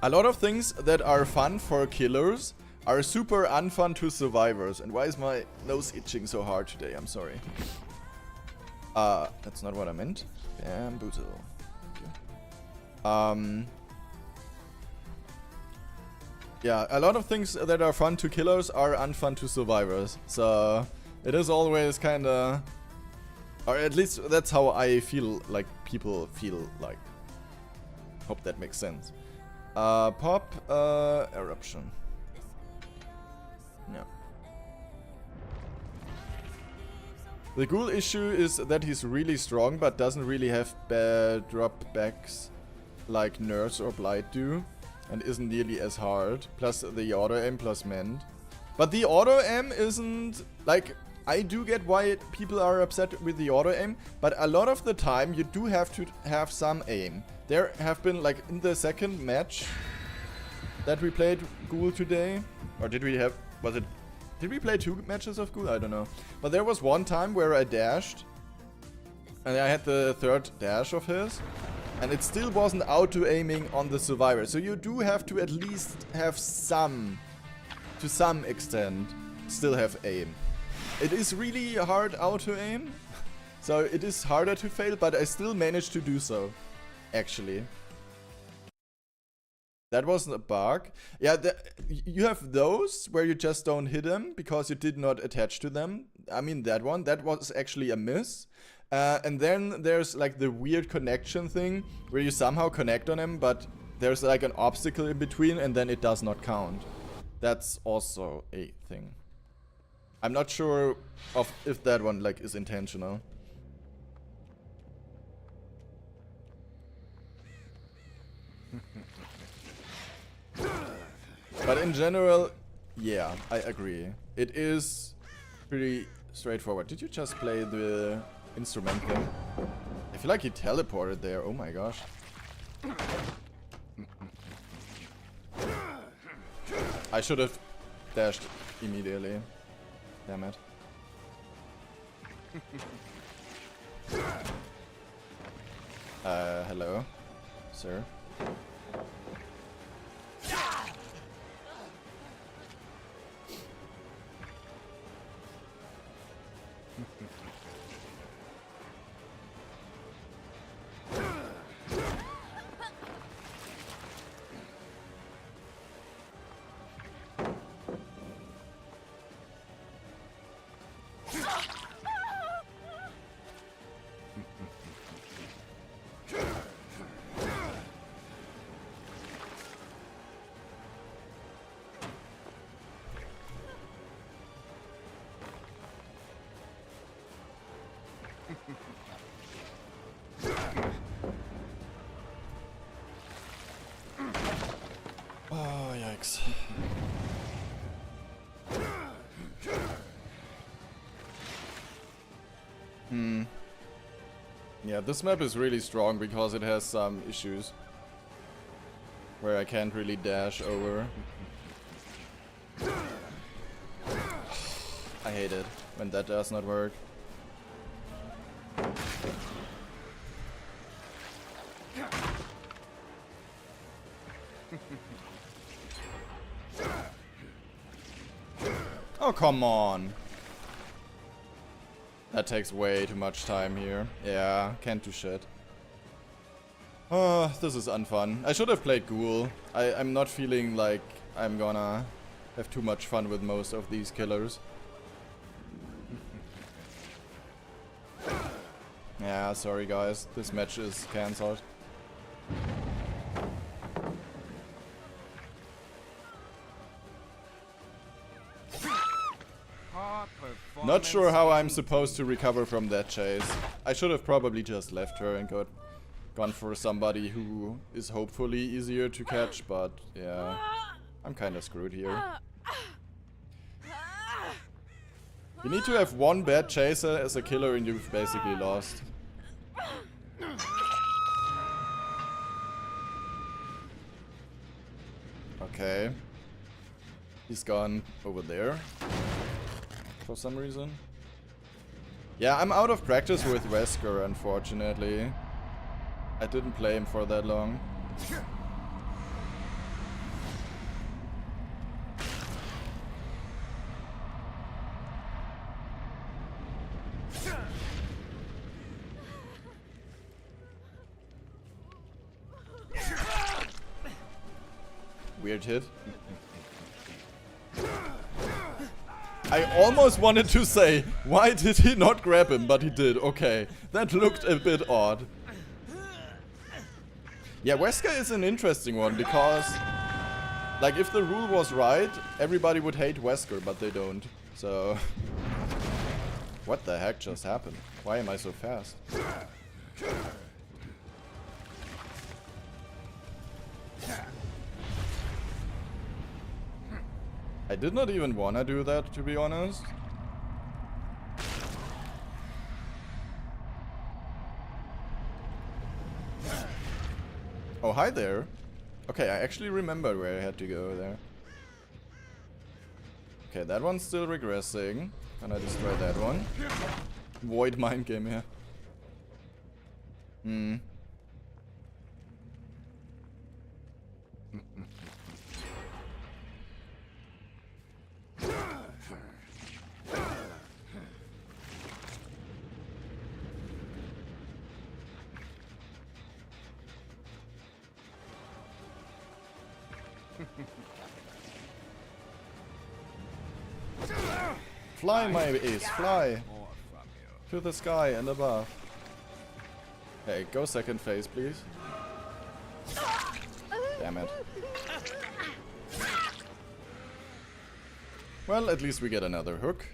lot of things that are fun for killers are super unfun to survivors. And why is my nose itching so hard today? I'm sorry. That's not what I meant. Bamboozle. Thank you. Yeah, a lot of things that are fun to killers are unfun to survivors. So it is always kind of, or at least that's how I feel like people feel like. Hope that makes sense. Pop eruption. Yeah. The ghoul issue is that he's really strong, but doesn't really have bad dropbacks like Nurse or Blight do, and isn't nearly as hard. Plus the auto aim plus mend. But the auto aim isn't like, I do get why people are upset with the auto aim, but a lot of the time you do have to have some aim. There have been, like, in the second match that we played Ghoul today, or did we have, did we play 2 matches of Ghoul? I don't know. But there was one time where I dashed, and I had the 3rd dash of his, and it still wasn't auto-aiming on the survivor. So you do have to at least have some, to some extent, still have aim. It is really hard auto-aim, so it is harder to fail, but I still managed to do so, actually. That wasn't a bug. Yeah, you have those where you just don't hit them because you did not attach to them. I mean, that was actually a miss. And then there's like the weird connection thing where you somehow connect on him, but there's like an obstacle in between and then it does not count. That's also a thing. I'm not sure if that one like is intentional. But in general, yeah, I agree. It is pretty straightforward. Did you just play the instrument thing? I feel like he teleported there. Oh my gosh. I should have dashed immediately. Damn it. Hello, sir. Oh, yikes. Yeah, this map is really strong because it has some issues where I can't really dash over. I hate it when that does not work. Oh, come on. That takes way too much time here. Yeah, can't do shit. Oh, this is unfun. I should have played Ghoul. I'm not feeling like I'm gonna have too much fun with most of these killers. Yeah, sorry guys. This match is cancelled. Not sure how I'm supposed to recover from that chase. I should have probably just left her and gone for somebody who is hopefully easier to catch, but yeah, I'm kinda screwed here. You need to have one bad chaser as a killer and you've basically lost. Okay. He's gone over there. For some reason. Yeah, I'm out of practice with Wesker, unfortunately. I didn't play him for that long. Weird hit. I almost wanted to say, why did he not grab him, but he did. Okay, that looked a bit odd. Yeah, Wesker is an interesting one because, like, if the rule was right, everybody would hate Wesker, but they don't. So, what the heck just happened? Why am I so fast? I did not even wanna do that, to be honest. Oh, hi there. Okay, I actually remember where I had to go there. Okay, that one's still regressing. Can I destroy that one? Void mind game here. Hmm. Fly, my ace, fly! To the sky and above. Hey, go second phase, please. Damn it. Well, at least we get another hook.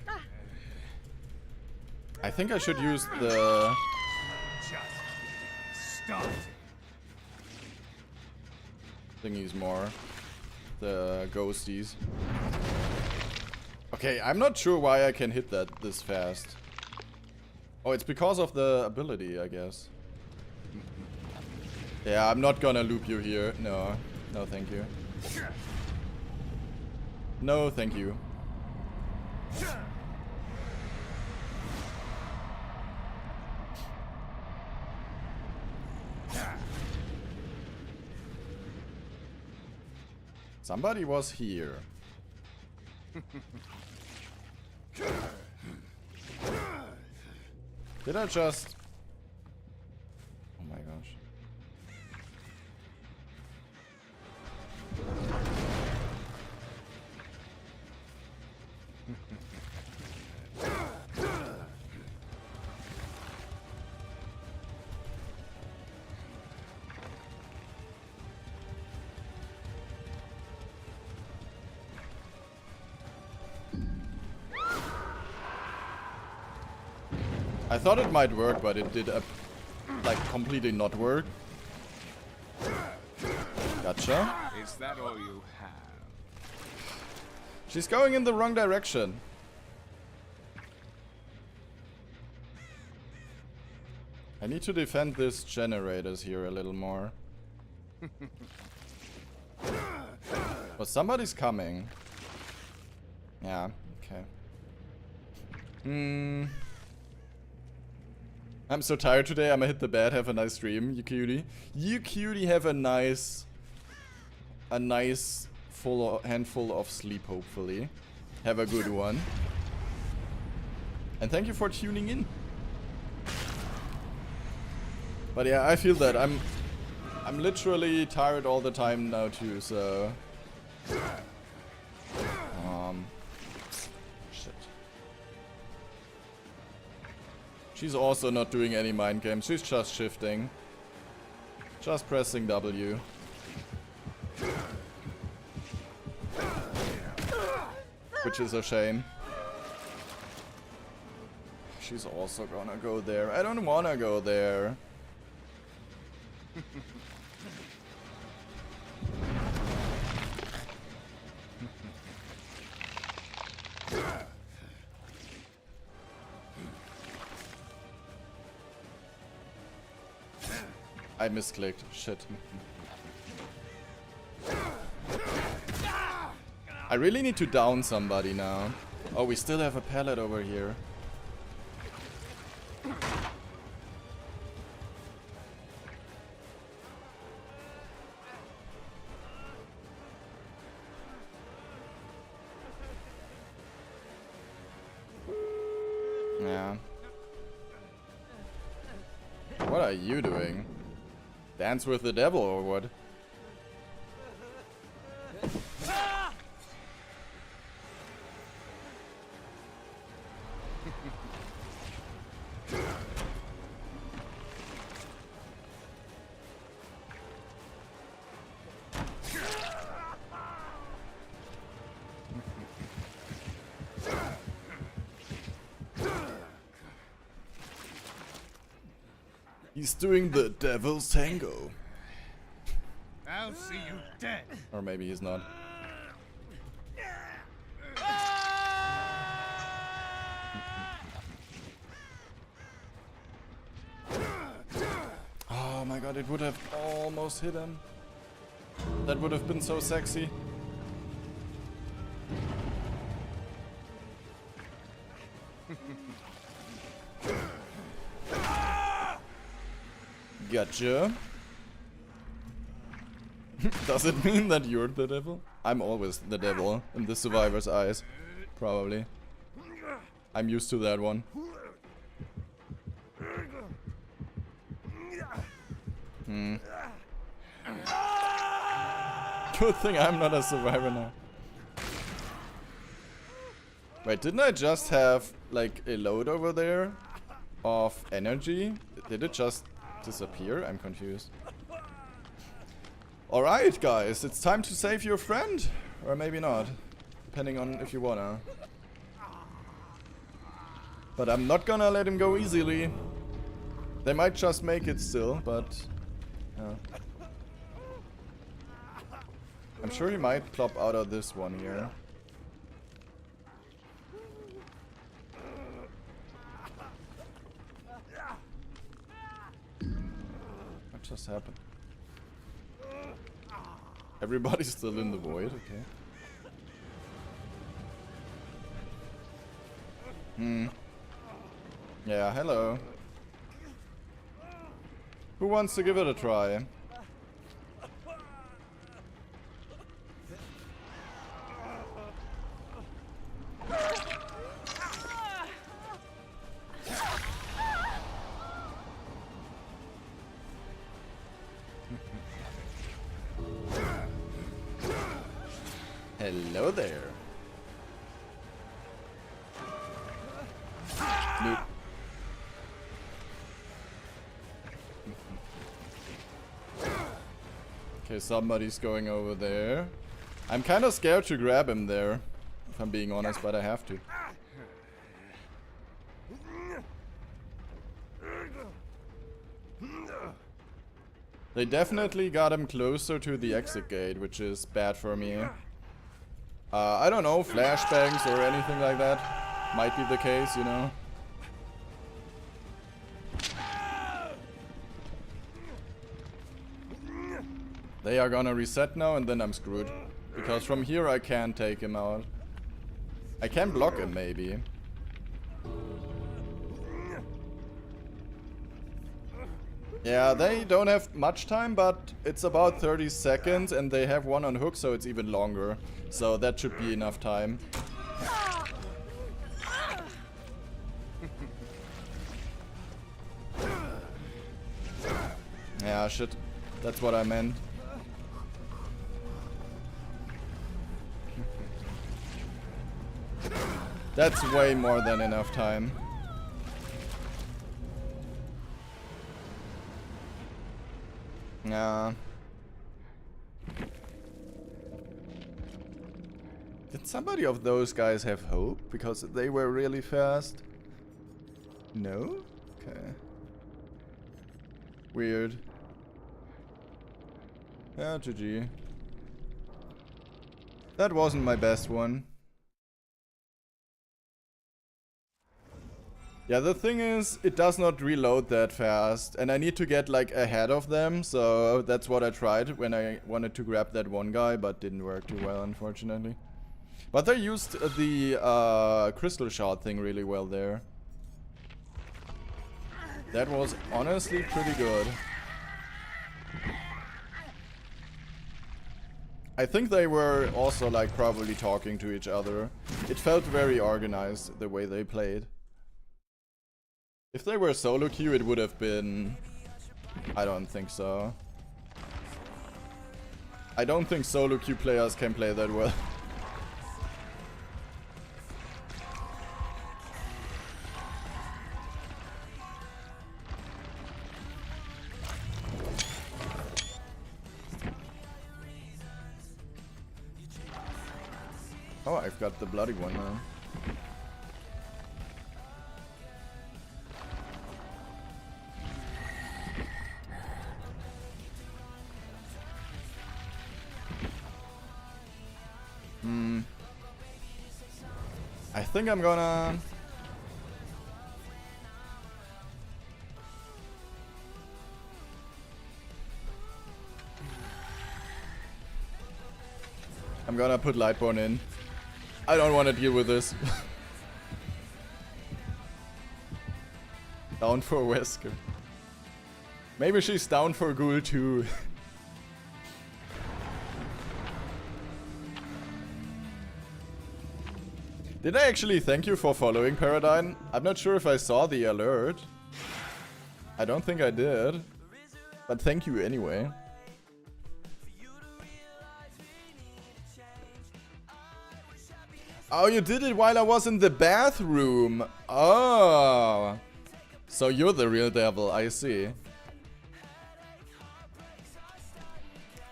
I think I should use the... thingies more. The ghosties. Okay, I'm not sure why I can hit that this fast. Oh, it's because of the ability, I guess. Yeah, I'm not gonna loop you here. No. No, thank you. No, thank you. Somebody was here. Did I just... Oh my gosh. I thought it might work, but it did like completely not work. Gotcha. Is that all you have? She's going in the wrong direction. I need to defend this generators here a little more. Oh, somebody's coming. Yeah, okay. I'm so tired today, I'ma hit the bed. Have a nice stream, you cutie. You cutie, have a nice handful of sleep, hopefully. Have a good one. And thank you for tuning in. But yeah, I feel that I'm literally tired all the time now too, so shit. She's also not doing any mind games, she's just shifting. Just pressing W. Which is a shame. She's also gonna go there. I don't wanna go there. I misclicked. Shit. I really need to down somebody now. Oh, we still have a pallet over here. Yeah. What are you doing? Dance with the devil or what? He's doing the devil's tango. I'll see you dead. Or maybe he's not. Oh my god, it would have almost hit him. That would have been so sexy. Gotcha. Does it mean that you're the devil? I'm always the devil in the survivor's eyes. Probably. I'm used to that one. Good thing I'm not a survivor now. Wait, didn't I just have like a load over there of energy? Did it just disappear? I'm confused. Alright guys, it's time to save your friend. Or maybe not. Depending on if you wanna. But I'm not gonna let him go easily. They might just make it still, but yeah. I'm sure he might plop out of this one here. What just happened? Everybody's still in the void, okay. Yeah, hello. Who wants to give it a try? Hello there. Nope. Okay, somebody's going over there. I'm kind of scared to grab him there, if I'm being honest, but I have to. They definitely got him closer to the exit gate, which is bad for me. I don't know, flashbangs or anything like that. Might be the case, you know. They are gonna reset now and then I'm screwed. Because from here I can't take him out. I can block him maybe. Yeah, they don't have much time, but it's about 30 seconds and they have one on hook, so it's even longer. So that should be enough time. Yeah, shit. That's what I meant. That's way more than enough time. Yeah. Did somebody of those guys have hope? Because they were really fast? No? Okay. Weird. Yeah, GG. That wasn't my best one. Yeah, the thing is, it does not reload that fast, and I need to get like ahead of them, so that's what I tried when I wanted to grab that one guy, but didn't work too well, unfortunately. But they used the crystal shard thing really well there. That was honestly pretty good. I think they were also like probably talking to each other. It felt very organized the way they played. If they were solo queue, it would have been... I don't think so. I don't think solo queue players can play that well. Oh, I've got the bloody one now. I think I'm gonna... I'm gonna put Lightborn in. I don't want to deal with this. Down for Wesker. Maybe she's down for Ghoul too. Did I actually thank you for following, Paradigm? I'm not sure if I saw the alert. I don't think I did. But thank you anyway. Oh, you did it while I was in the bathroom. Oh. So you're the real devil, I see.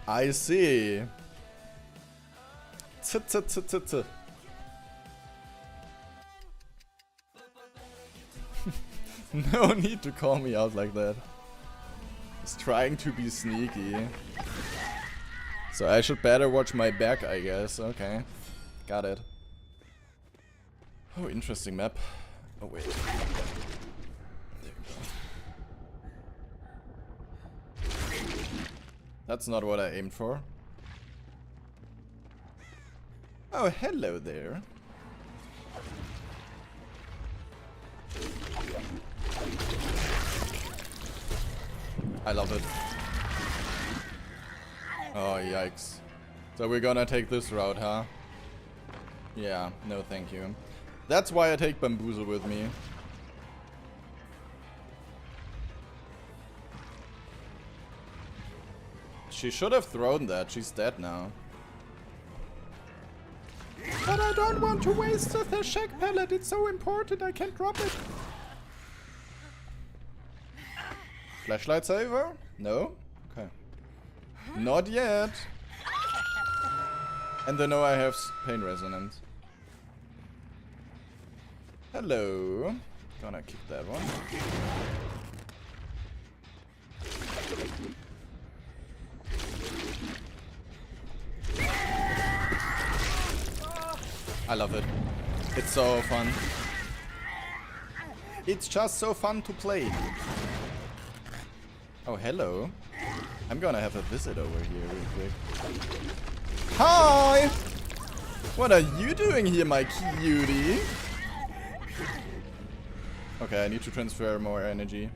I see. T-t-t-t-t. No need to call me out like that. He's trying to be sneaky. So I should better watch my back, I guess. Okay. Got it. Oh, interesting map. Oh, wait. There we go. That's not what I aimed for. Oh, hello there. I love it. Oh, yikes. So we're gonna take this route, huh? Yeah, no thank you. That's why I take Bamboozle with me. She should have thrown that. She's dead now. But I don't want to waste the Shack pellet. It's so important. I can't drop it. Flashlight saver? No? Okay. Not yet. And I know I have pain resonance. Hello. Gonna kick that one. I love it. It's so fun. It's just so fun to play. Oh, hello. I'm gonna have a visit over here real quick. Hi! What are you doing here, my cutie? Okay, I need to transfer more energy.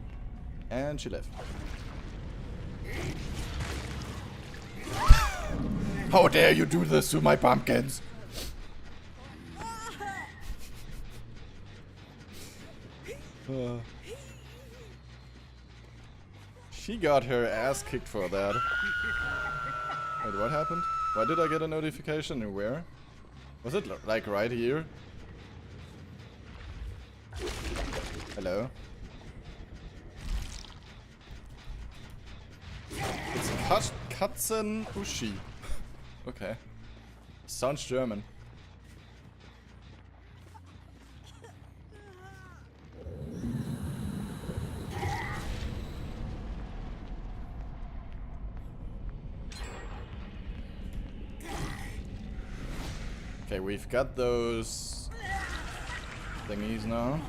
And she left. How dare you do this to my pumpkins? She got her ass kicked for that. Wait, what happened? Why did I get a notification and where? Was it like right here? Hello? It's Katzen Uschi. Okay. Sounds German. Okay, we've got those thingies now.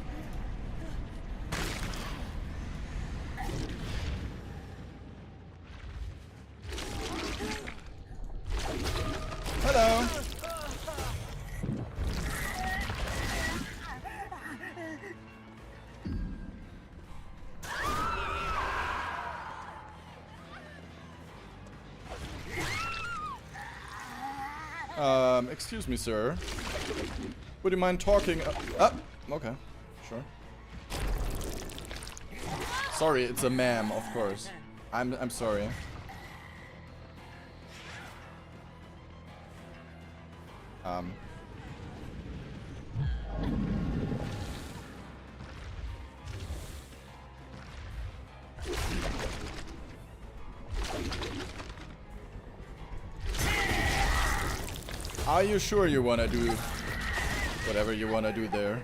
Hello. Excuse me, sir. Would you mind talking? Okay, sure. Sorry, it's a ma'am, of course. I'm sorry. Are you sure you wanna do whatever you wanna do there?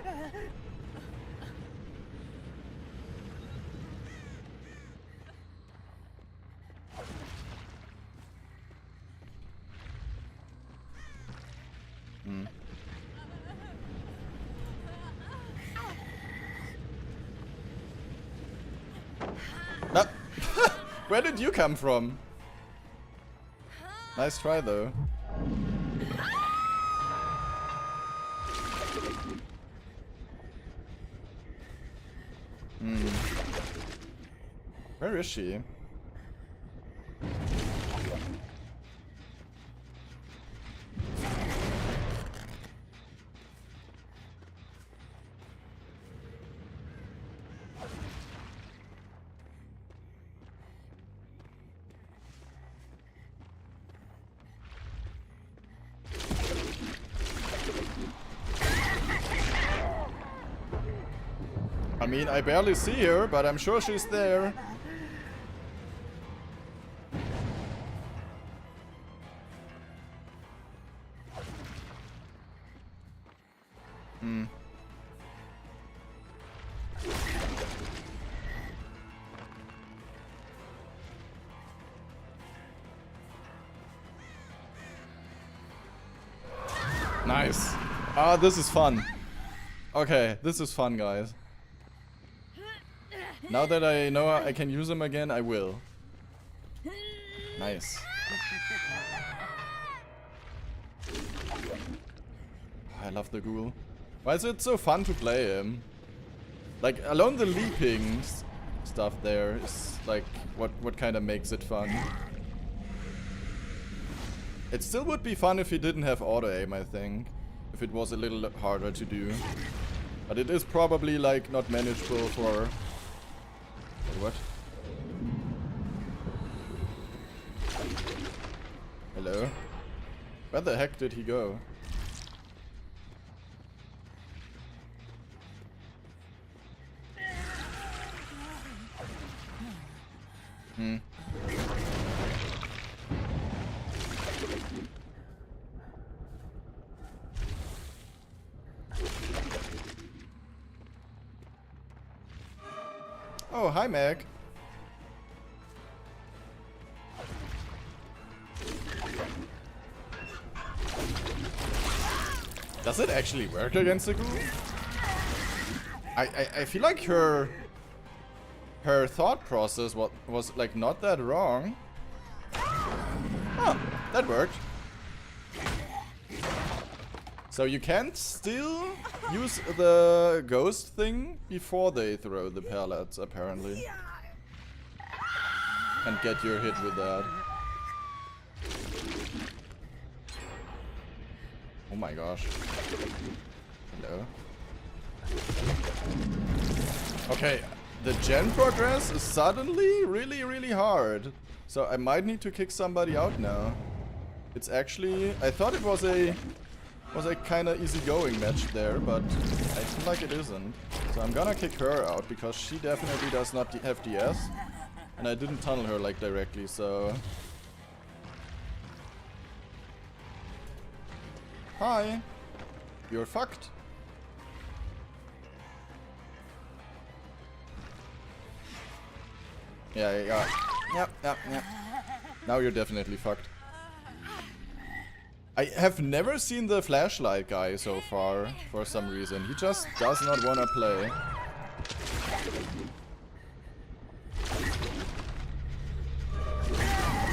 Ah. Where did you come from? Nice try though. Where is she? I mean, I barely see her, but I'm sure she's there. Nice. Ah, this is fun. Okay, this is fun, guys. Now that I know I can use them again, I will. Nice. I love the ghoul. Why is it so fun to play him? Like, alone the leaping stuff there is like what kind of makes it fun. It still would be fun if he didn't have auto aim, I think. If it was a little harder to do. But it is probably like not manageable for... Wait, what? Hello? Where the heck did he go? Oh, hi, Meg. Does it actually work against the ghoul? I feel like her thought process was like not that wrong. That worked. So you can still use the ghost thing before they throw the pellets, apparently. And get your hit with that. Oh my gosh. Hello. Okay, the gen progress is suddenly really hard. So I might need to kick somebody out now. It's actually... I thought it was a kind of easygoing match there, but I feel like it isn't. So I'm gonna kick her out because she definitely does not have DS. And I didn't tunnel her like directly, so... Hi! You're fucked. Yeah. Yep. Now you're definitely fucked. I have never seen the flashlight guy so far, for some reason. He just does not want to play.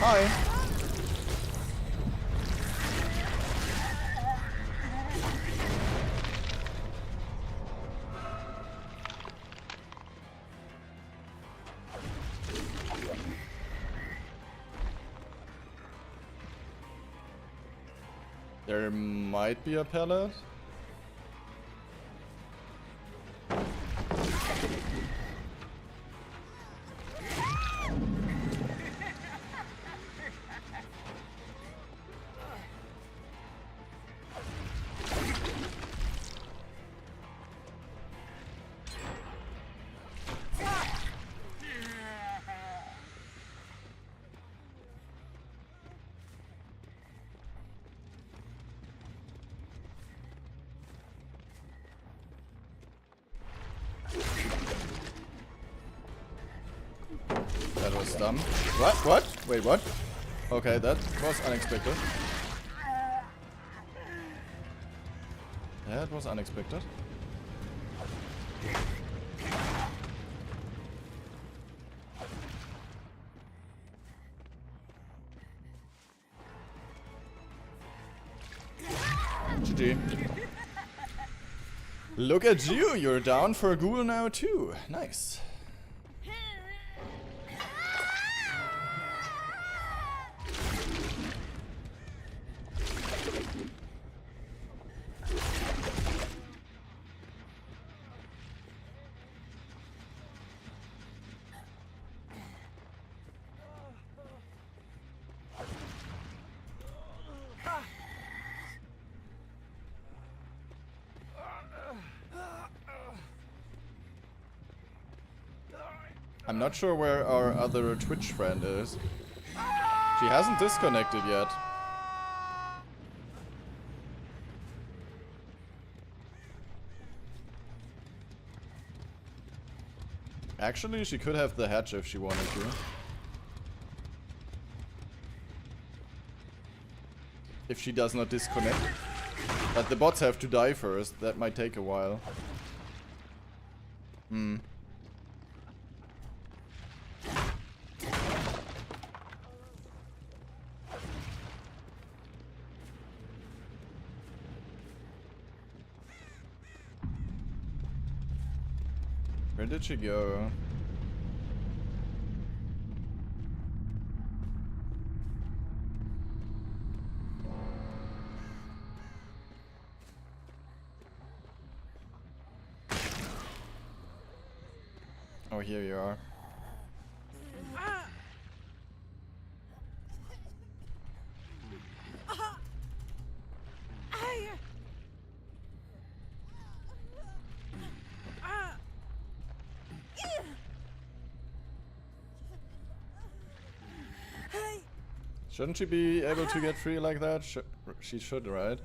Hi! There might be a pellet. That was dumb. What? Wait, what? Okay, that was unexpected. That was unexpected. GG. Look at you, you're down for a ghoul now too. Nice. I'm not sure where our other Twitch friend is. She hasn't disconnected yet. Actually, she could have the hatch if she wanted to. If she does not disconnect. But the bots have to die first. That might take a while. Where did she go? Oh, here you are. Shouldn't she be able to get free like that? She should, right?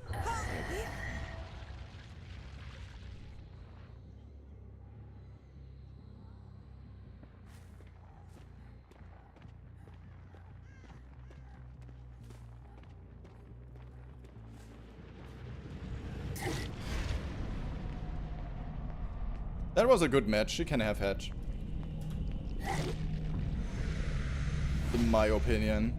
That was a good match. She can have hatch. In my opinion.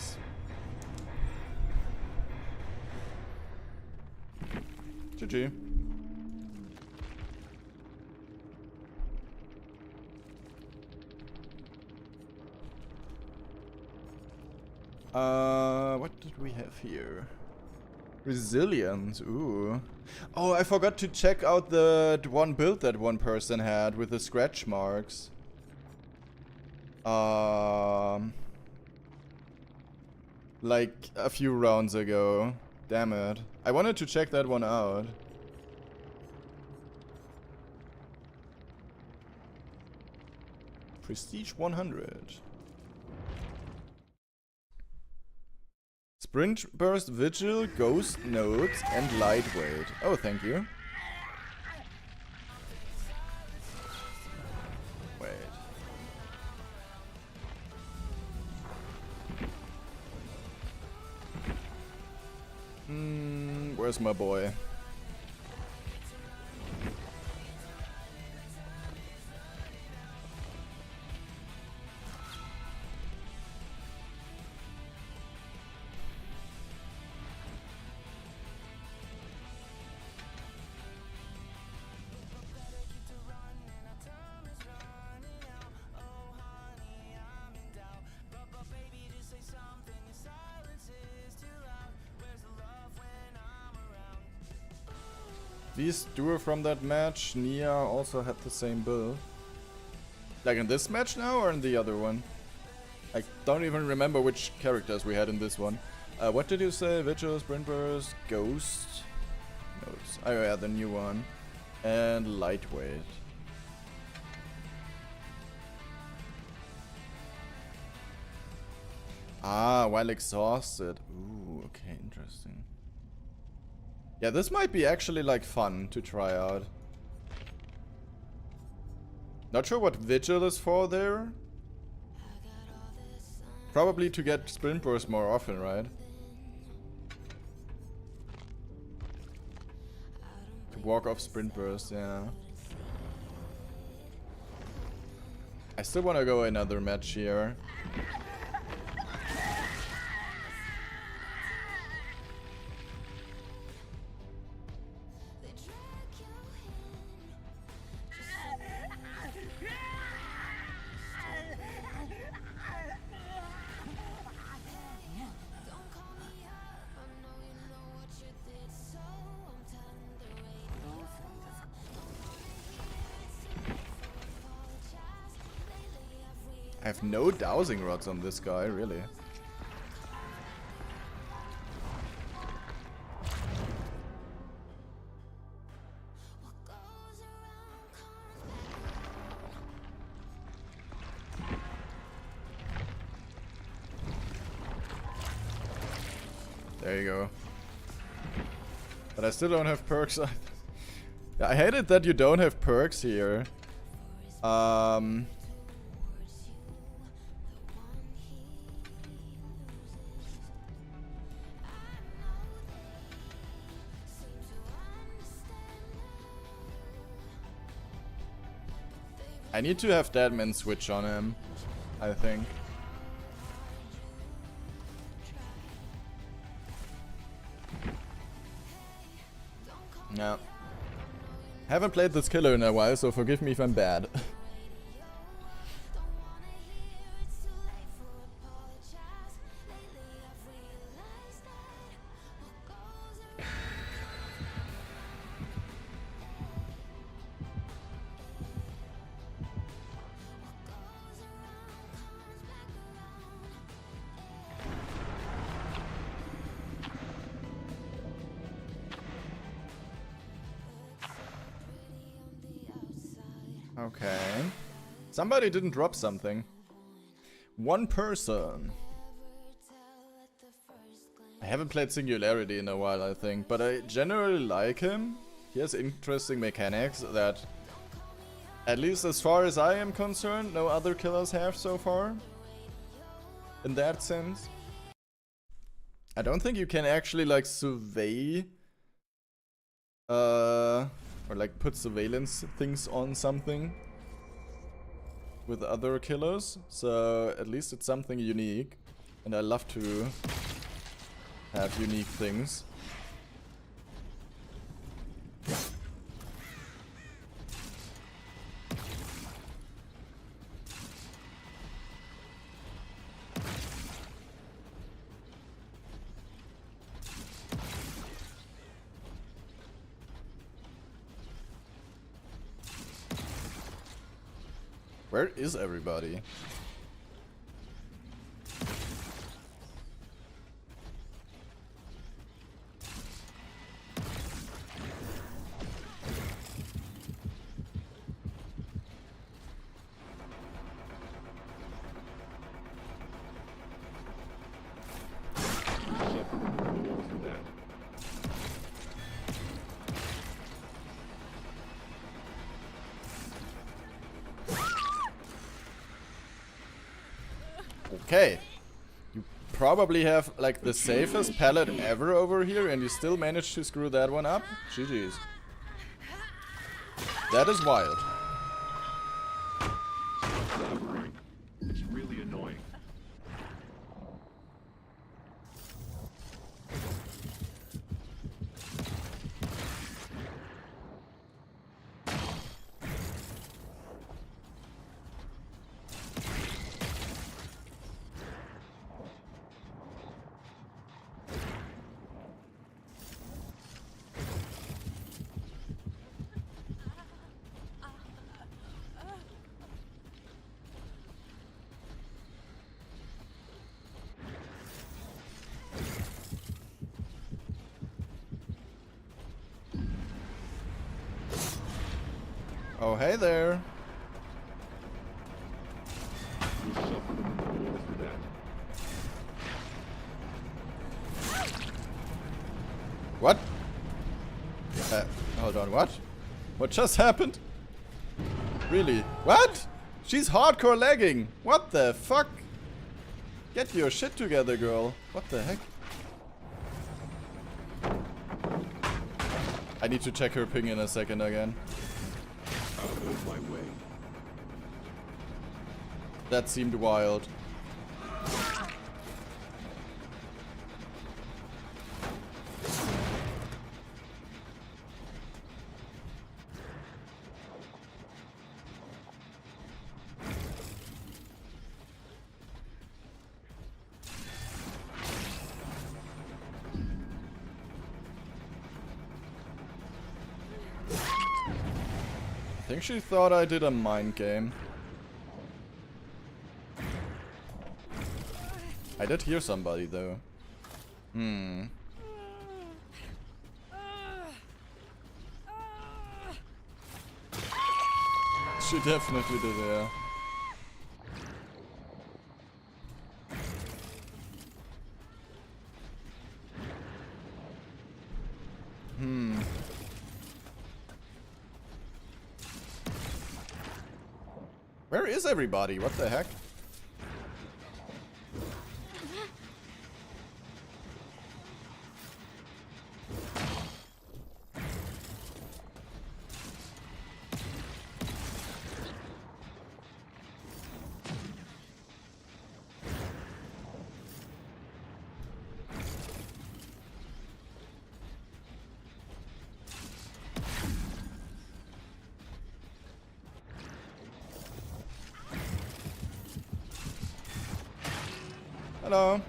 Nice. GG. What did we have here? Resilience, ooh. Oh, I forgot to check out the one build that one person had with the scratch marks. Like a few rounds ago. Damn it. I wanted to check that one out. Prestige 100. Sprint Burst, Vigil, Ghost, Nodes, and Lightweight. Oh, thank you. Wait. Where's my boy? These duo from that match, Nia also had the same build. Like in this match now or in the other one? I don't even remember which characters we had in this one. What did you say? Vigil, Sprint Burst, Ghost? Notes. Oh yeah, the new one. And Lightweight. Ah, while exhausted. Ooh, okay, interesting. Yeah, this might be actually like fun to try out. Not sure what Vigil is for there. Probably to get Sprint Burst more often, right? To walk off Sprint Burst, yeah. I still want to go another match here. I have no dowsing rods on this guy, really. There you go. But I still don't have perks. I hate it that you don't have perks here. I need to have Deadman switch on him, I think. Yeah. Haven't played this killer in a while, so forgive me if I'm bad. Okay. Somebody didn't drop something. One person. I haven't played Singularity in a while, I think, but I generally like him. He has interesting mechanics that, at least as far as I am concerned, no other killers have so far. In that sense. I don't think you can actually like survey or like put surveillance things on something with other killers, so at least it's something unique. And I love to have unique things. Where is everybody? Okay. You probably have like the safest pallet ever over here and you still managed to screw that one up? GG's. That is wild. It's really annoying. Oh, hey there. What? Hold on, what? What just happened? Really? What? She's hardcore lagging. What the fuck? Get your shit together, girl. What the heck? I need to check her ping in a second again. My way. That seemed wild. I think she thought I did a mind game. I did hear somebody though. Hmm. She definitely did, yeah. Hmm. Where is everybody? What the heck? Hello.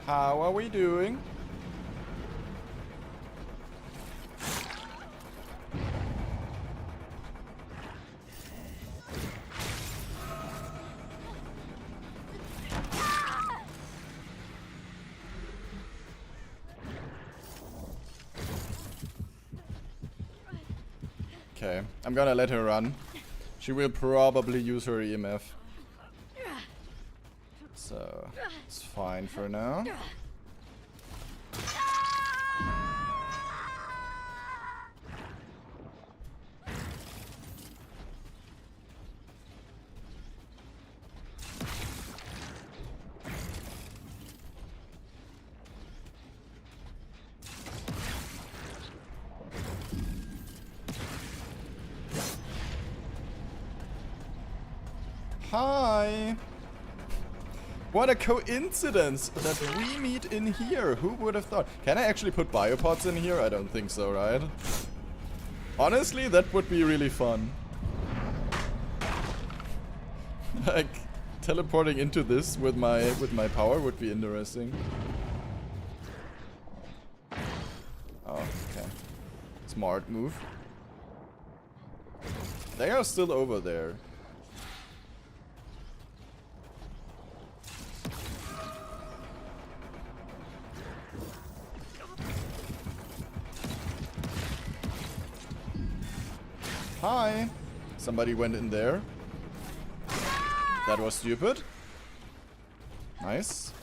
How are we doing? Okay, I'm gonna let her run. She will probably use her EMF. So, it's fine for now. Hi! What a coincidence that we meet in here. Who would have thought? Can I actually put biopods in here? I don't think so, right? Honestly, that would be really fun. Like, teleporting into this with my power would be interesting. Oh, okay. Smart move. They are still over there. Hi! Somebody went in there. That was stupid. Nice.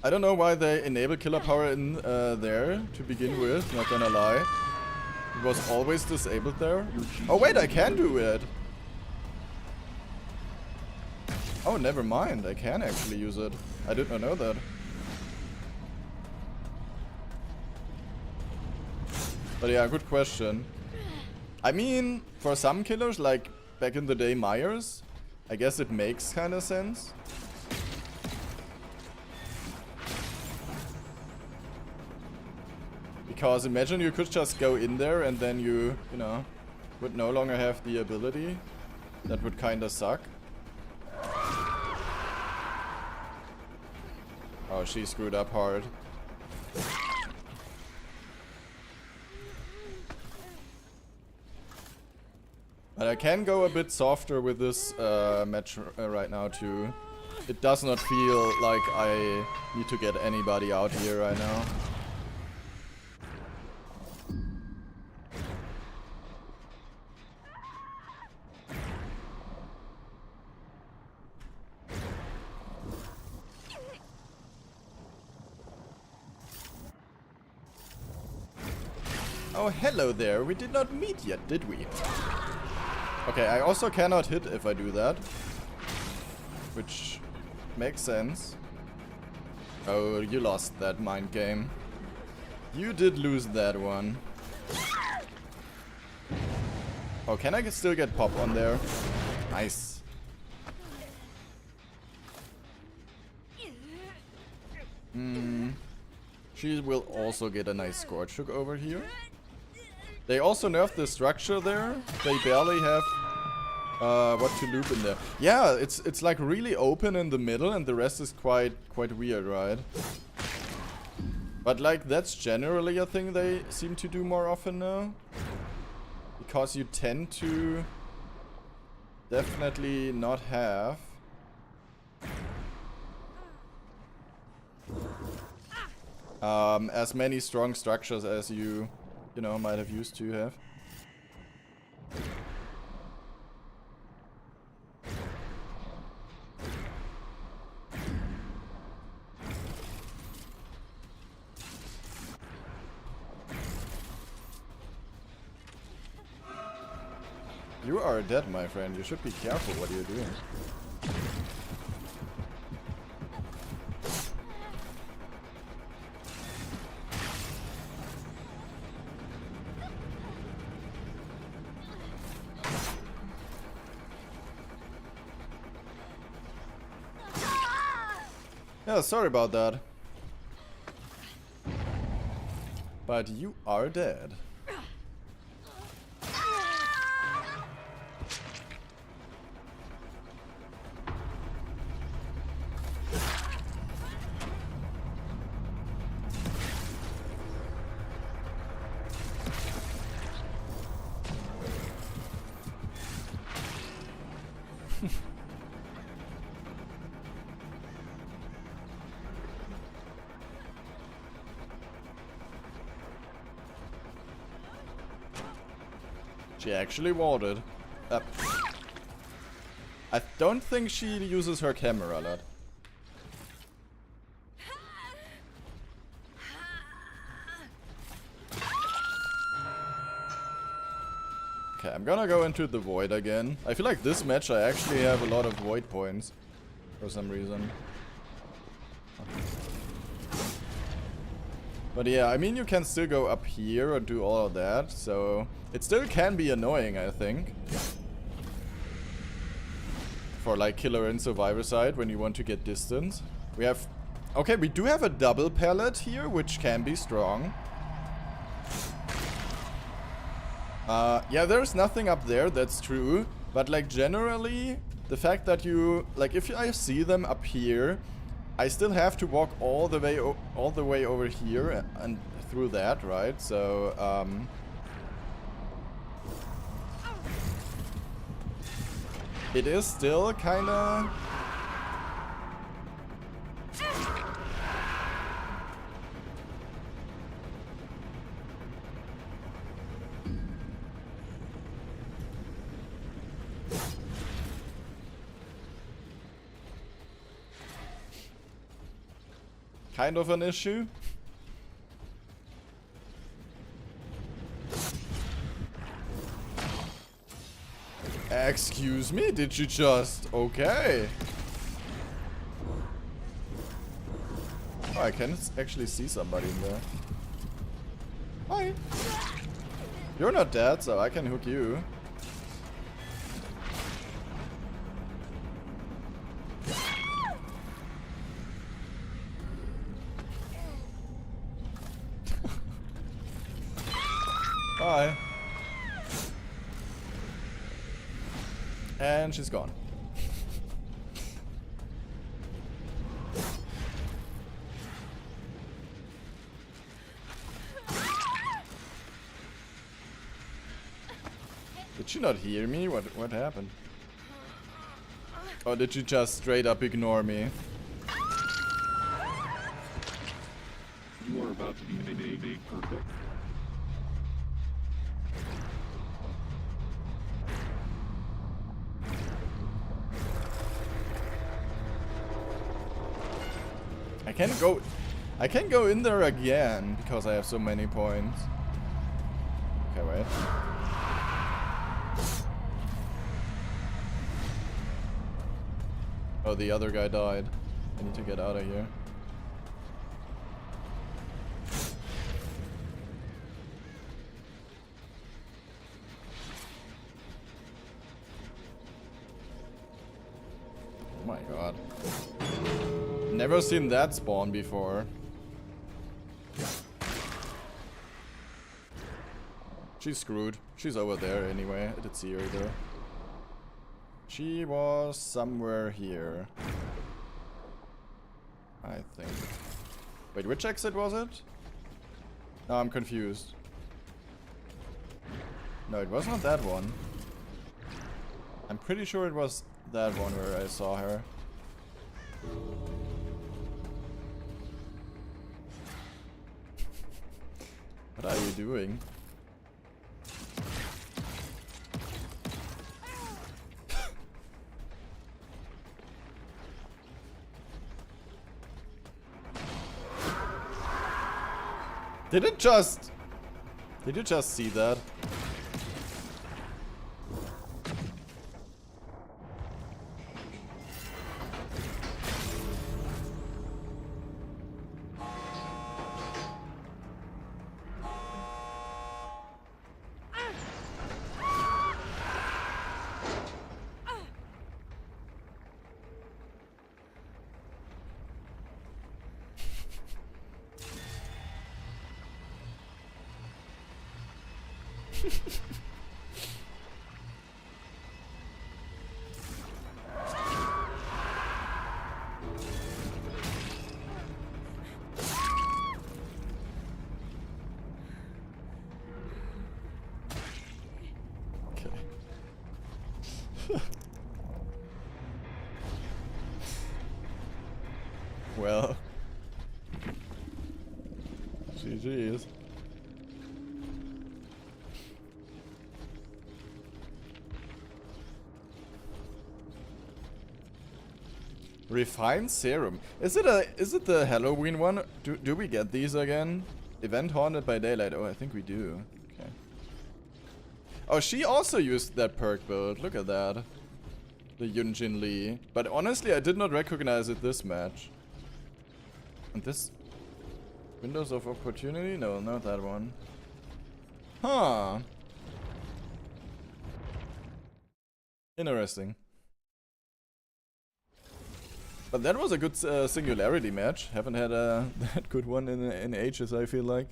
I don't know why they enable killer power in there to begin with, not gonna lie. It was always disabled there. Oh wait, I can do it! Oh, never mind, I can actually use it. I did not know that. But yeah, good question. I mean, for some killers, like back in the day Myers, I guess it makes kind of sense. Because imagine you could just go in there and then you know, would no longer have the ability. That would kind of suck. Oh, she screwed up hard. But I can go a bit softer with this match right now too. It does not feel like I need to get anybody out here right now. Oh, hello there. We did not meet yet, did we? Okay, I also cannot hit if I do that. Which makes sense. Oh, you lost that mind game. You did lose that one. Oh, can I still get pop on there? Nice. She will also get a nice Scorch Hook over here. They also nerfed the structure there. They barely have what to loop in there. Yeah, it's like really open in the middle and the rest is quite weird, right? But like that's generally a thing they seem to do more often now. Because you tend to definitely not have as many strong structures as you know, might have used to have. You are dead, my friend. You should be careful what you're doing. Yeah, sorry about that. But you are dead. She actually warded. I don't think she uses her camera a lot. Okay, I'm gonna go into the void again. I feel like this match I actually have a lot of void points for some reason. But yeah, I mean you can still go up here or do all of that, so it still can be annoying, I think. for like killer and survivor side when you want to get distance. We have... Okay, we do have a double pellet here, which can be strong. Yeah, there's nothing up there, that's true. But like generally, the fact that you... Like if I see them up here, I still have to walk all the way over here and through that, right? So, it is still kinda... kind of an issue. Excuse me, did you just... Okay. Oh, I can actually see somebody in there. Hi. You're not dead, so I can hook you. Bye. And she's gone. Did she not hear me? What happened? Or did she just straight up ignore me? You are about to be made perfect. I can't go in there again because I have so many points. Okay, wait. Oh, the other guy died. I need to get out of here. Oh my god. Never seen that spawn before. She's screwed. She's over there anyway. I did see her there. She was somewhere here. I think. Wait, which exit was it? No, I'm confused. No, it was not that one. I'm pretty sure it was that one where I saw her. What are you doing? Did you just see that? Well, GG's. Refined serum. Is it the Halloween one? Do we get these again? Event haunted by daylight. Oh, I think we do. Okay. Oh, she also used that perk build. Look at that. The Yunjin Lee. But honestly, I did not recognize it this match. And this... Windows of Opportunity? No, not that one. Huh. Interesting. But that was a good singularity match. Haven't had a that good one in ages, I feel like.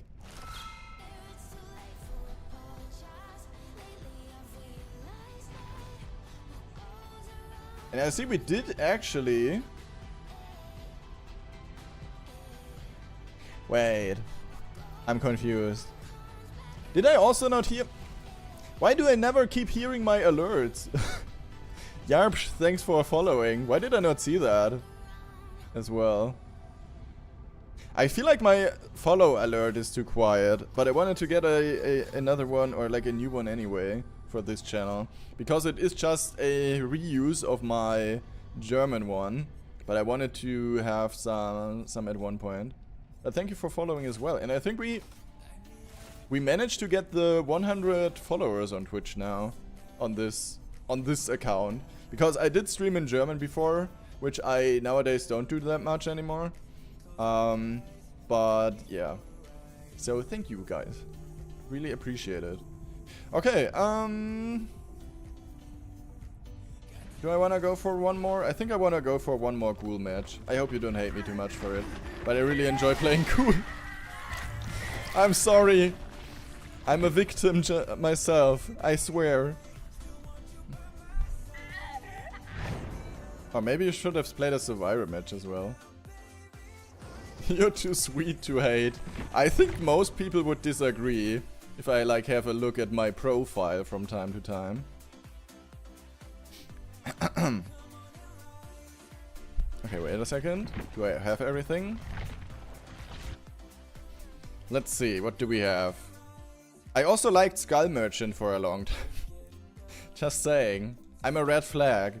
And I see we did actually... Wait. I'm confused. Did I also not hear... Why do I never keep hearing my alerts? Yarpsh, thanks for following. Why did I not see that as well? I feel like my follow alert is too quiet, but I wanted to get another one, or like a new one anyway, for this channel. Because it is just a reuse of my German one, but I wanted to have some at one point. But thank you for following as well. And I think we managed to get the 100 followers on Twitch now, on this account. Because I did stream in German before, which I nowadays don't do that much anymore. But yeah. So thank you guys. Really appreciate it. Okay, do I wanna go for one more? I think I wanna go for one more ghoul match. I hope you don't hate me too much for it. But I really enjoy playing ghoul. I'm sorry. I'm a victim myself, I swear. Or maybe you should have played a Survivor match as well. You're too sweet to hate. I think most people would disagree if I like have a look at my profile from time to time. Okay, wait a second. Do I have everything? Let's see, what do we have? I also liked Skull Merchant for a long time. Just saying. I'm a red flag.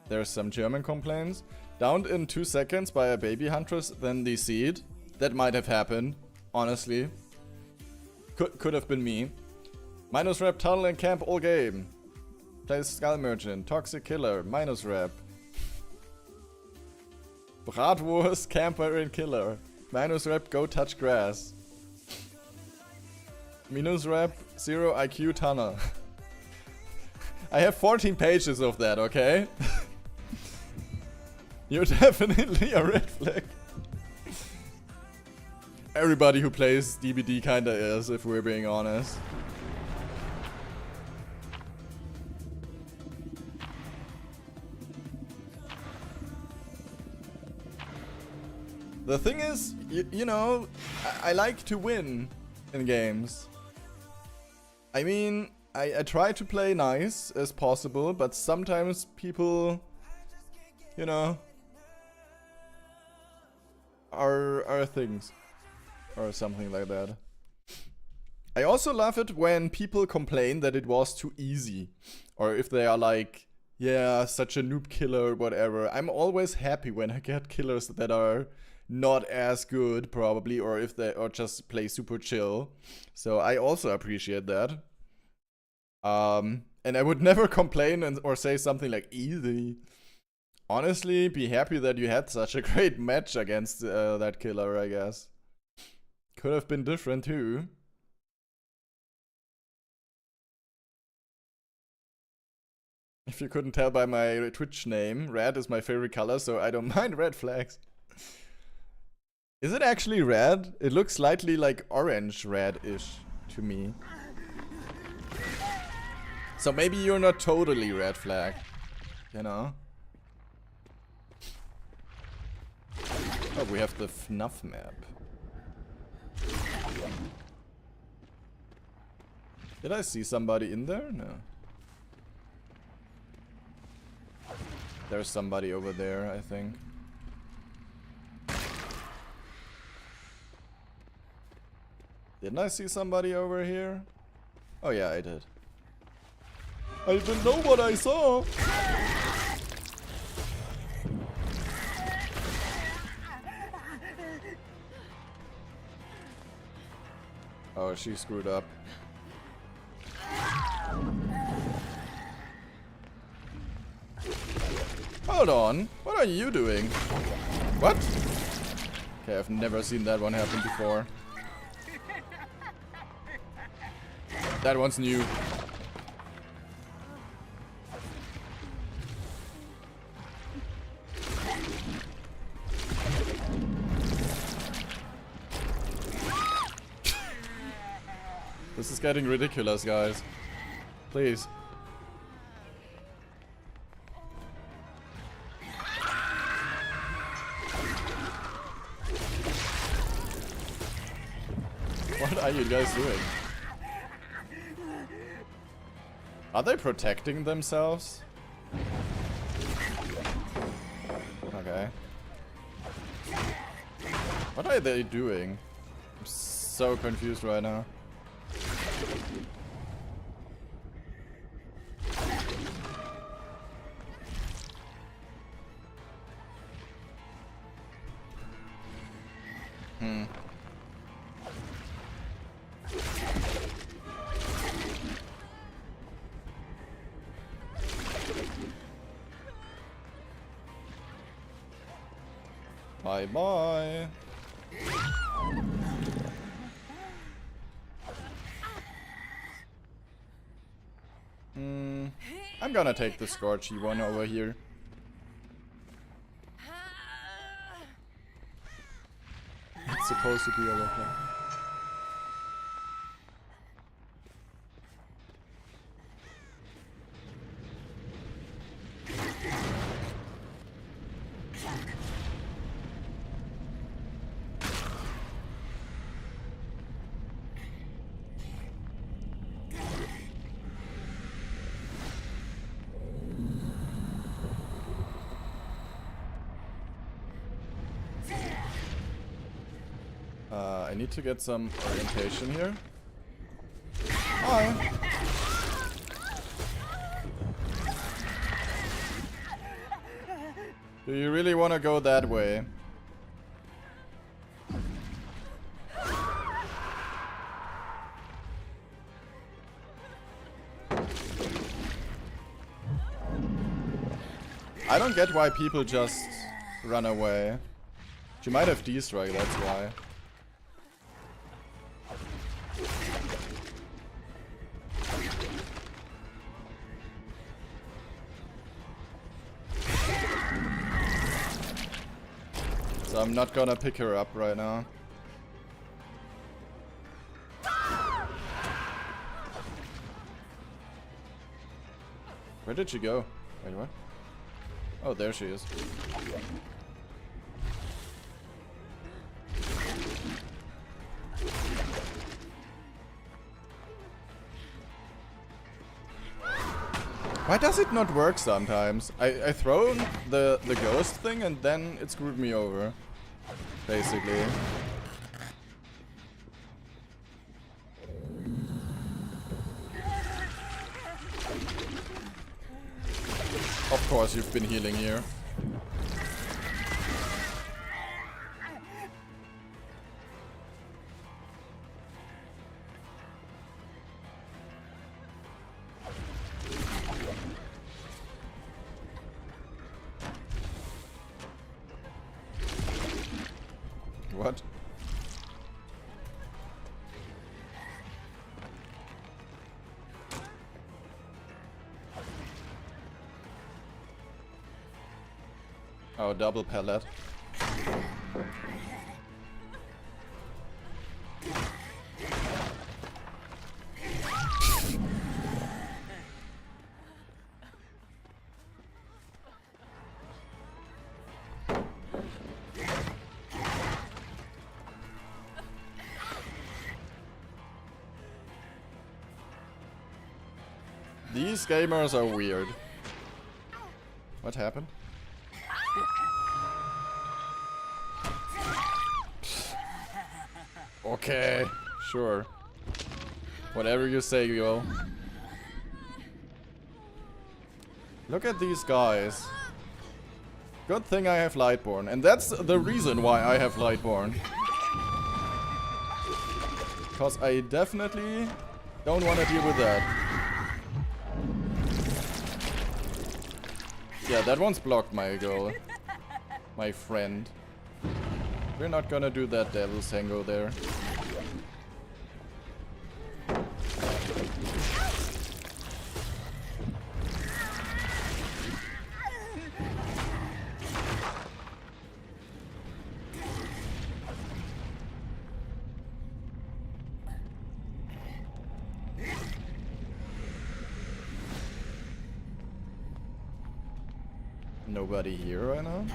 There's some German complaints. Downed in 2 seconds by a baby huntress, then the seed. That might have happened, honestly. Could have been me. Minus rep, tunnel and camp all game. Plays Skull Merchant, Toxic Killer, minus rep. Bratwurst, camper and killer. Minus rep, go touch grass. Minus rep, 0 IQ tunnel. I have 14 pages of that, okay? You're definitely a red flag. Everybody who plays DBD kinda is, if we're being honest. The thing is, you know, I like to win in games. I mean, I try to play nice as possible, but sometimes people, you know, are things. Or something like that. I also love it when people complain that it was too easy. Or if they are like, yeah, such a noob killer, whatever. I'm always happy when I get killers that are not as good, probably, or if they or just play super chill. So I also appreciate that. And I would never complain or say something like easy. Honestly, be happy that you had such a great match against that killer, I guess. Could have been different too. If you couldn't tell by my Twitch name, red is my favorite color, so I don't mind red flags. Is it actually red? It looks slightly like orange red-ish to me. So maybe you're not totally red flag, you know? Oh, we have the FNAF map. Did I see somebody in there? No. There's somebody over there, I think. Didn't I see somebody over here? Oh yeah, I did. I didn't know what I saw! Oh, she screwed up. Hold on, what are you doing? What? Okay, I've never seen that one happen before. That one's new. This is getting ridiculous, guys. Please. What are you guys doing? Are they protecting themselves? Okay. What are they doing? I'm so confused right now. Bye bye. I'm gonna take the Scorchy one over here. It's supposed to be a weapon. I need to get some orientation here. Hi. Do you really want to go that way? I don't get why people just run away. She might have D-strike, that's why. So I'm not gonna pick her up right now. Where did she go? Wait, what? Oh, there she is. Why does it not work sometimes? I throw the ghost thing and then it screwed me over. Basically. Of course you've been healing here. What? Oh, double pallet. These gamers are weird. What happened? Okay, sure. Whatever you say, yo. Look at these guys. Good thing I have Lightborn, and that's the reason why I have Lightborn. Because I definitely don't want to deal with that. Yeah, that one's blocked, my girl. My friend. We're not gonna do that Devil's Tango there. Nobody here right now?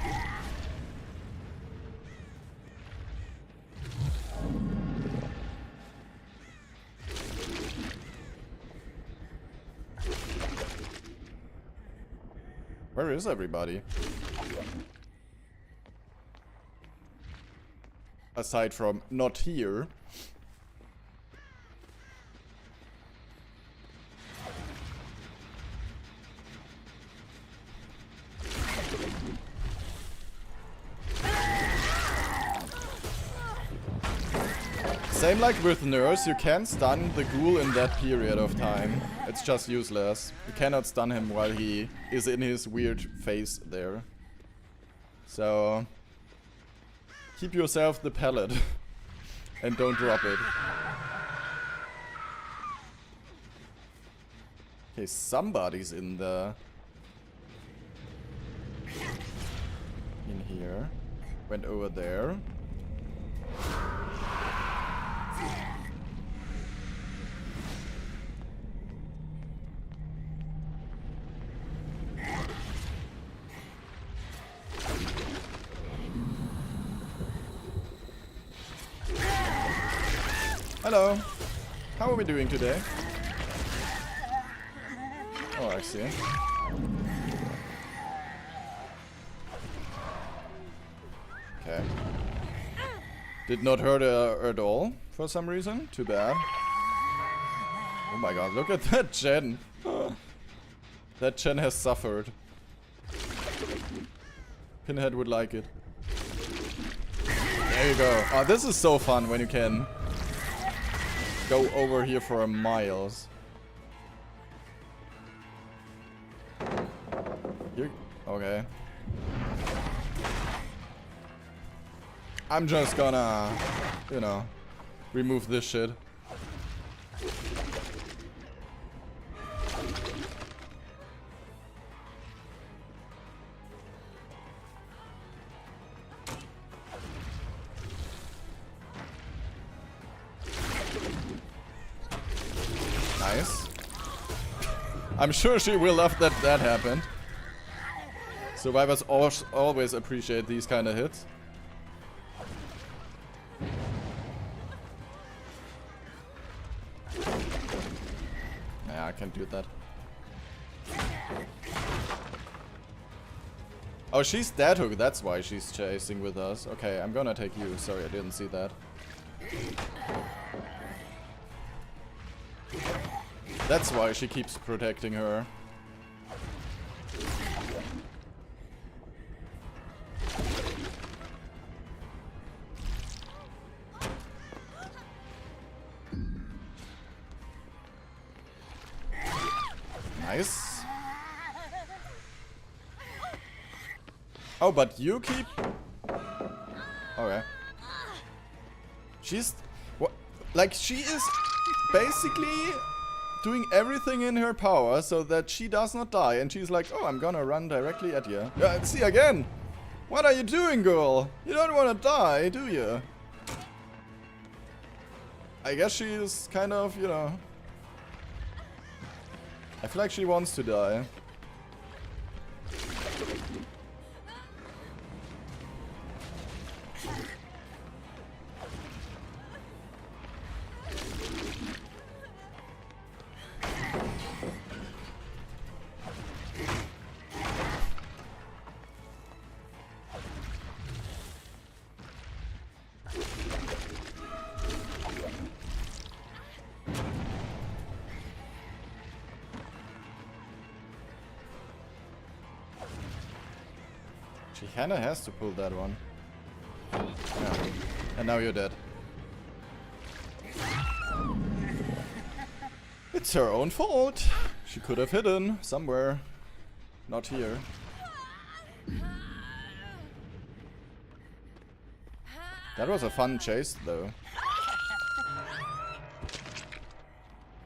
Where is everybody? Aside from not here. Same like with Nurse, you can't stun the ghoul in that period of time. It's just useless. You cannot stun him while he is in his weird phase there. So keep yourself the pellet and don't drop it. Okay, somebody's in here. Went over there. Hello. How are we doing today? Oh, I see. Okay. Did not hurt her at all for some reason. Too bad. Oh my god, look at that Chen. That Chen has suffered. Pinhead would like it. There you go. Oh, this is so fun when you can go over here for miles. Okay. I'm just gonna, you know, remove this shit. Nice. I'm sure she will love that that happened. Survivors always appreciate these kind of hits. Yeah, I can't do that. Oh, she's dead hook. That's why she's chasing with us. Okay, I'm gonna take you. Sorry, I didn't see that. That's why she keeps protecting her. Nice. Oh, but you keep... Okay. She's... What? Like, she is basically doing everything in her power so that she does not die. And she's like, oh, I'm gonna run directly at you. Yeah, see, again! What are you doing, girl? You don't want to die, do you? I guess she's kind of, you know... I feel like she wants to die. She kinda has to pull that one. Yeah. And now you're dead. It's her own fault. She could have hidden somewhere. Not here. That was a fun chase, though.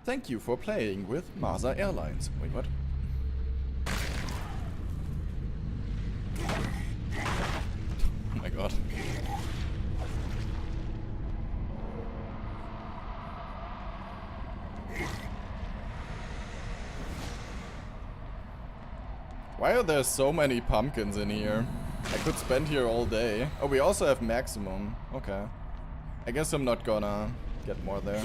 Thank you for playing with Masa Airlines. Wait, what? Oh my god. Why are there so many pumpkins in here? I could spend here all day. Oh, we also have maximum. Okay. I guess I'm not gonna get more there.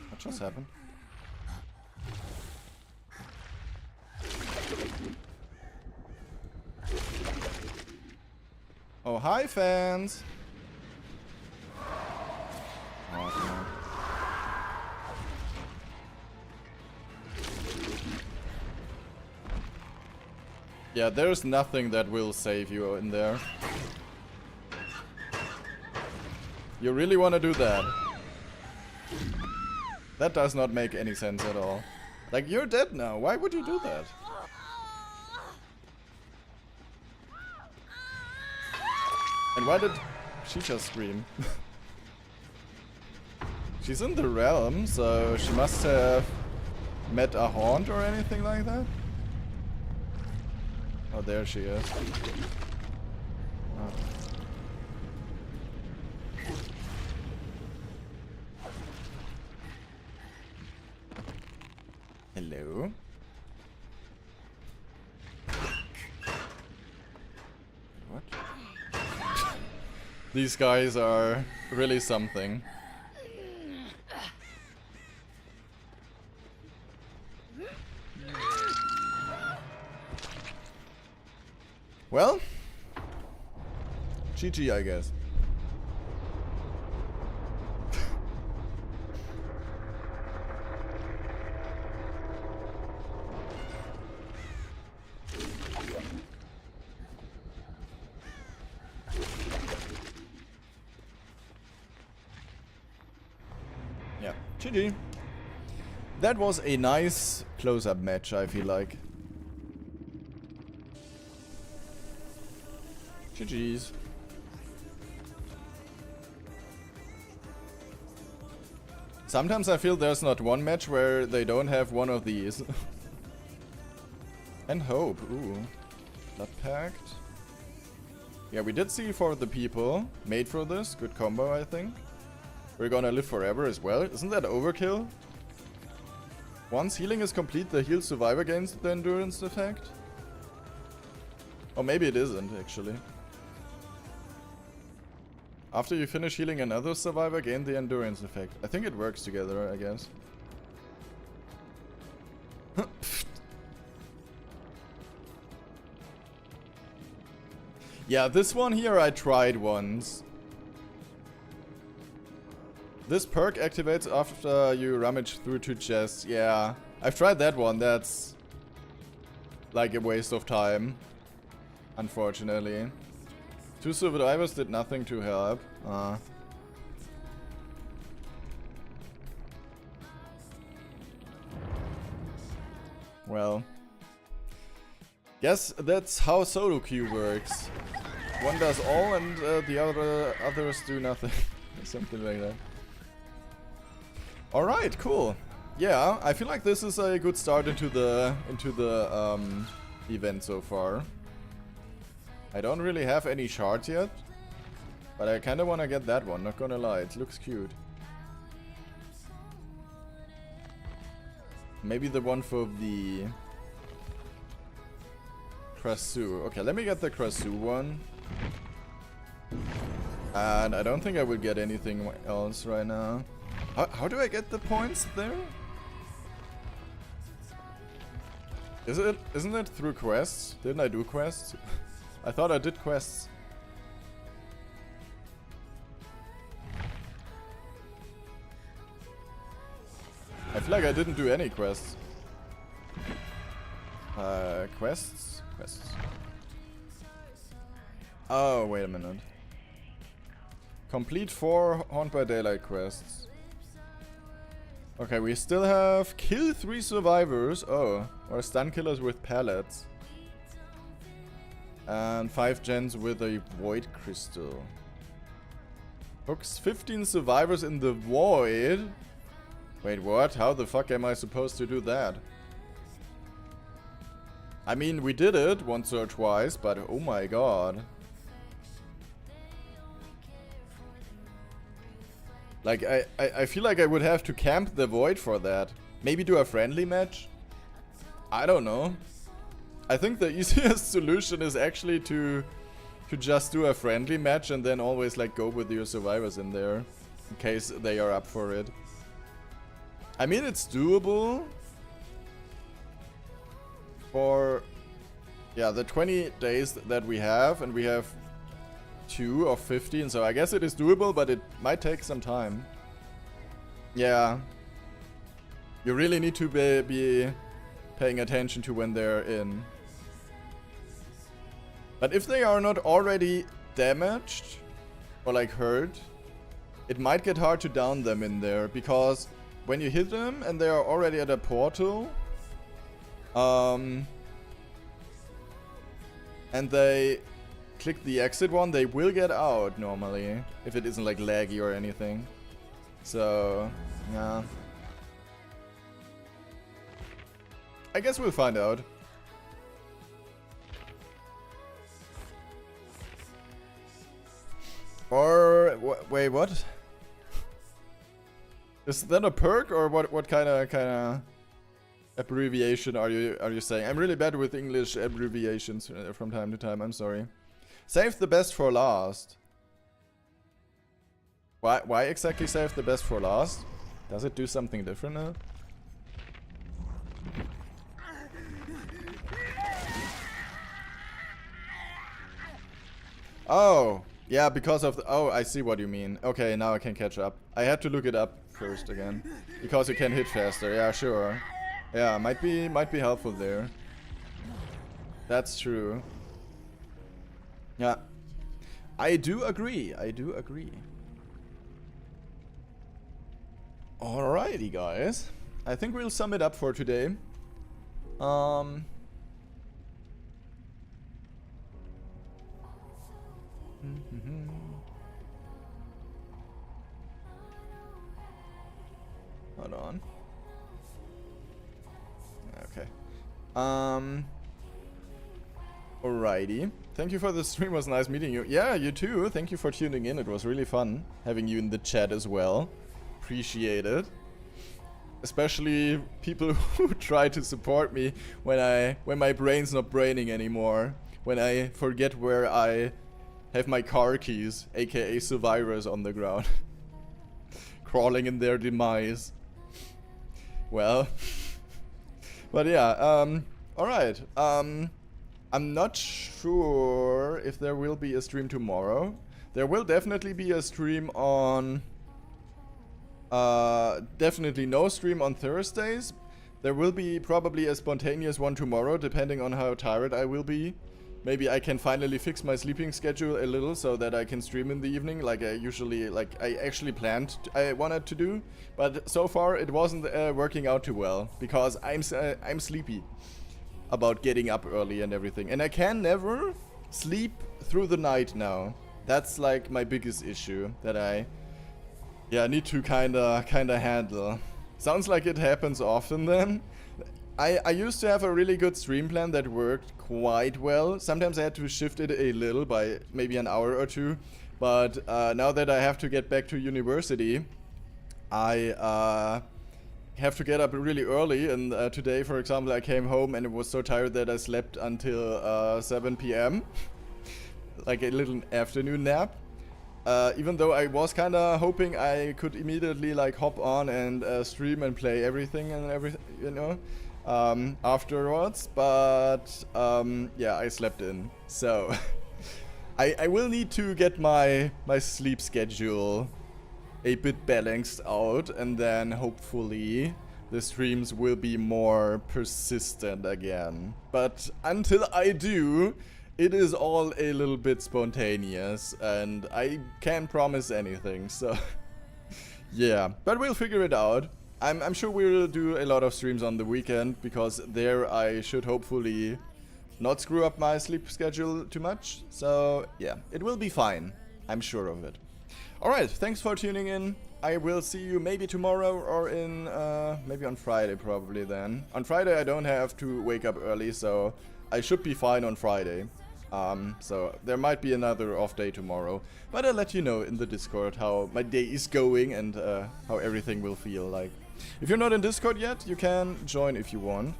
What just happened? Oh, hi, fans! Oh, no. Yeah, there's nothing that will save you in there. You really want to do that? That does not make any sense at all. Like, you're dead now. Why would you do that? And why did she just scream? She's in the realm, so she must have met a haunt or anything like that. Oh, there she is. Oh. Hello? What? These guys are really something. Well, GG, I guess. Yeah, GG. That was a nice close-up match, I feel like. GG's. Sometimes I feel there's not one match where they don't have one of these. And hope. Ooh. Blood Pact. Yeah, we did see For the People. Made for this. Good combo, I think. We're gonna live forever as well. Isn't that overkill? Once healing is complete, the healed survivor gains the endurance effect. Or maybe it isn't, actually. After you finish healing another survivor, gain the endurance effect. I think it works together, I guess. Yeah, this one here I tried once. This perk activates after you rummage through 2 chests. Yeah, I've tried that one. That's like a waste of time, unfortunately. 2 survivors did nothing to help. Well, guess that's how solo queue works. One does all and the others do nothing. Something like that. Alright, cool. Yeah, I feel like this is a good start into the event so far. I don't really have any shards yet, but I kinda wanna get that one, not gonna lie, it looks cute. Maybe the one for the Krasu. Okay, let me get the Krasu one. And I don't think I will get anything else right now. How do I get the points there? Isn't it through quests? Didn't I do quests? I thought I did quests. I feel like I didn't do any quests. Quests? Quests. Oh, wait a minute. Complete 4 Haunt by Daylight quests. Okay, we still have kill 3 survivors. Oh, or stun killers with pallets. And 5 gens with a void crystal. Hooks 15 survivors in the void. Wait, what? How the fuck am I supposed to do that? I mean, we did it once or twice, but oh my god. Like, I feel like I would have to camp the void for that. Maybe do a friendly match? I don't know. I think the easiest solution is actually to just do a friendly match and then always like go with your survivors in there. In case they are up for it. I mean, it's doable. For, yeah, the 20 days that we have. And we have 2 of 15. So I guess it is doable, but it might take some time. Yeah. You really need to be paying attention to when they're in. But if they are not already damaged or like hurt, it might get hard to down them in there, because when you hit them and they are already at a portal, and they click the exit one, they will get out normally, if it isn't like laggy or anything. So, yeah. I guess we'll find out. Or wait, what? Is that a perk or what kind of abbreviation are you saying? I'm really bad with English abbreviations from time to time. I'm sorry. Save the best for last. Why exactly save the best for last? Does it do something different now? Oh. Yeah, because of the... Oh, I see what you mean. Okay, now I can catch up. I had to look it up first again. Because you can hit faster. Yeah, sure. Yeah, might be helpful there. That's true. Yeah. I do agree. I do agree. Alrighty, guys. I think we'll sum it up for today. Hold on. Okay. Alrighty. Thank you for the stream. It was nice meeting you. Yeah, you too. Thank you for tuning in. It was really fun having you in the chat as well. Appreciate it. Especially people who try to support me when my brain's not braining anymore. When I forget where I have my car keys, aka survivors on the ground. Crawling in their demise. Well. But yeah, alright. I'm not sure if there will be a stream tomorrow. There will definitely be a stream on... definitely no stream on Thursdays. There will be probably a spontaneous one tomorrow, depending on how tired I will be. Maybe I can finally fix my sleeping schedule a little so that I can stream in the evening like I usually, like I actually planned I wanted to do. But so far it wasn't working out too well because I'm sleepy about getting up early and everything. And I can never sleep through the night now. That's like my biggest issue that I need to kinda handle. Sounds like it happens often then. I used to have a really good stream plan that worked quite well. Sometimes I had to shift it a little by maybe an hour or two. But now that I have to get back to university, I have to get up really early. And today, for example, I came home and I was so tired that I slept until 7 p.m. Like a little afternoon nap. Even though I was kind of hoping I could immediately like hop on and stream and play everything and everything, you know, afterwards. But yeah, I slept in. So I will need to get my sleep schedule a bit balanced out, and then hopefully the streams will be more persistent again. But until I do, it is all a little bit spontaneous, and I can't promise anything, so yeah. But we'll figure it out. I'm sure we'll do a lot of streams on the weekend, because there I should hopefully not screw up my sleep schedule too much. So yeah, it will be fine. I'm sure of it. Alright, thanks for tuning in. I will see you maybe tomorrow or in, maybe on Friday probably then. On Friday I don't have to wake up early, so I should be fine on Friday. So there might be another off day tomorrow, but I'll let you know in the Discord how my day is going and how everything will feel like. If you're not in Discord yet, you can join if you want.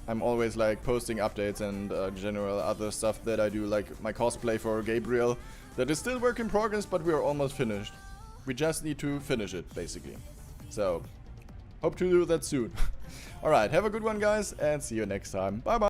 I'm always like posting updates and general other stuff that I do, like my cosplay for Gabriel. That is still work in progress, but we are almost finished. We just need to finish it, basically. So, hope to do that soon. Alright, have a good one, guys, and see you next time. Bye bye.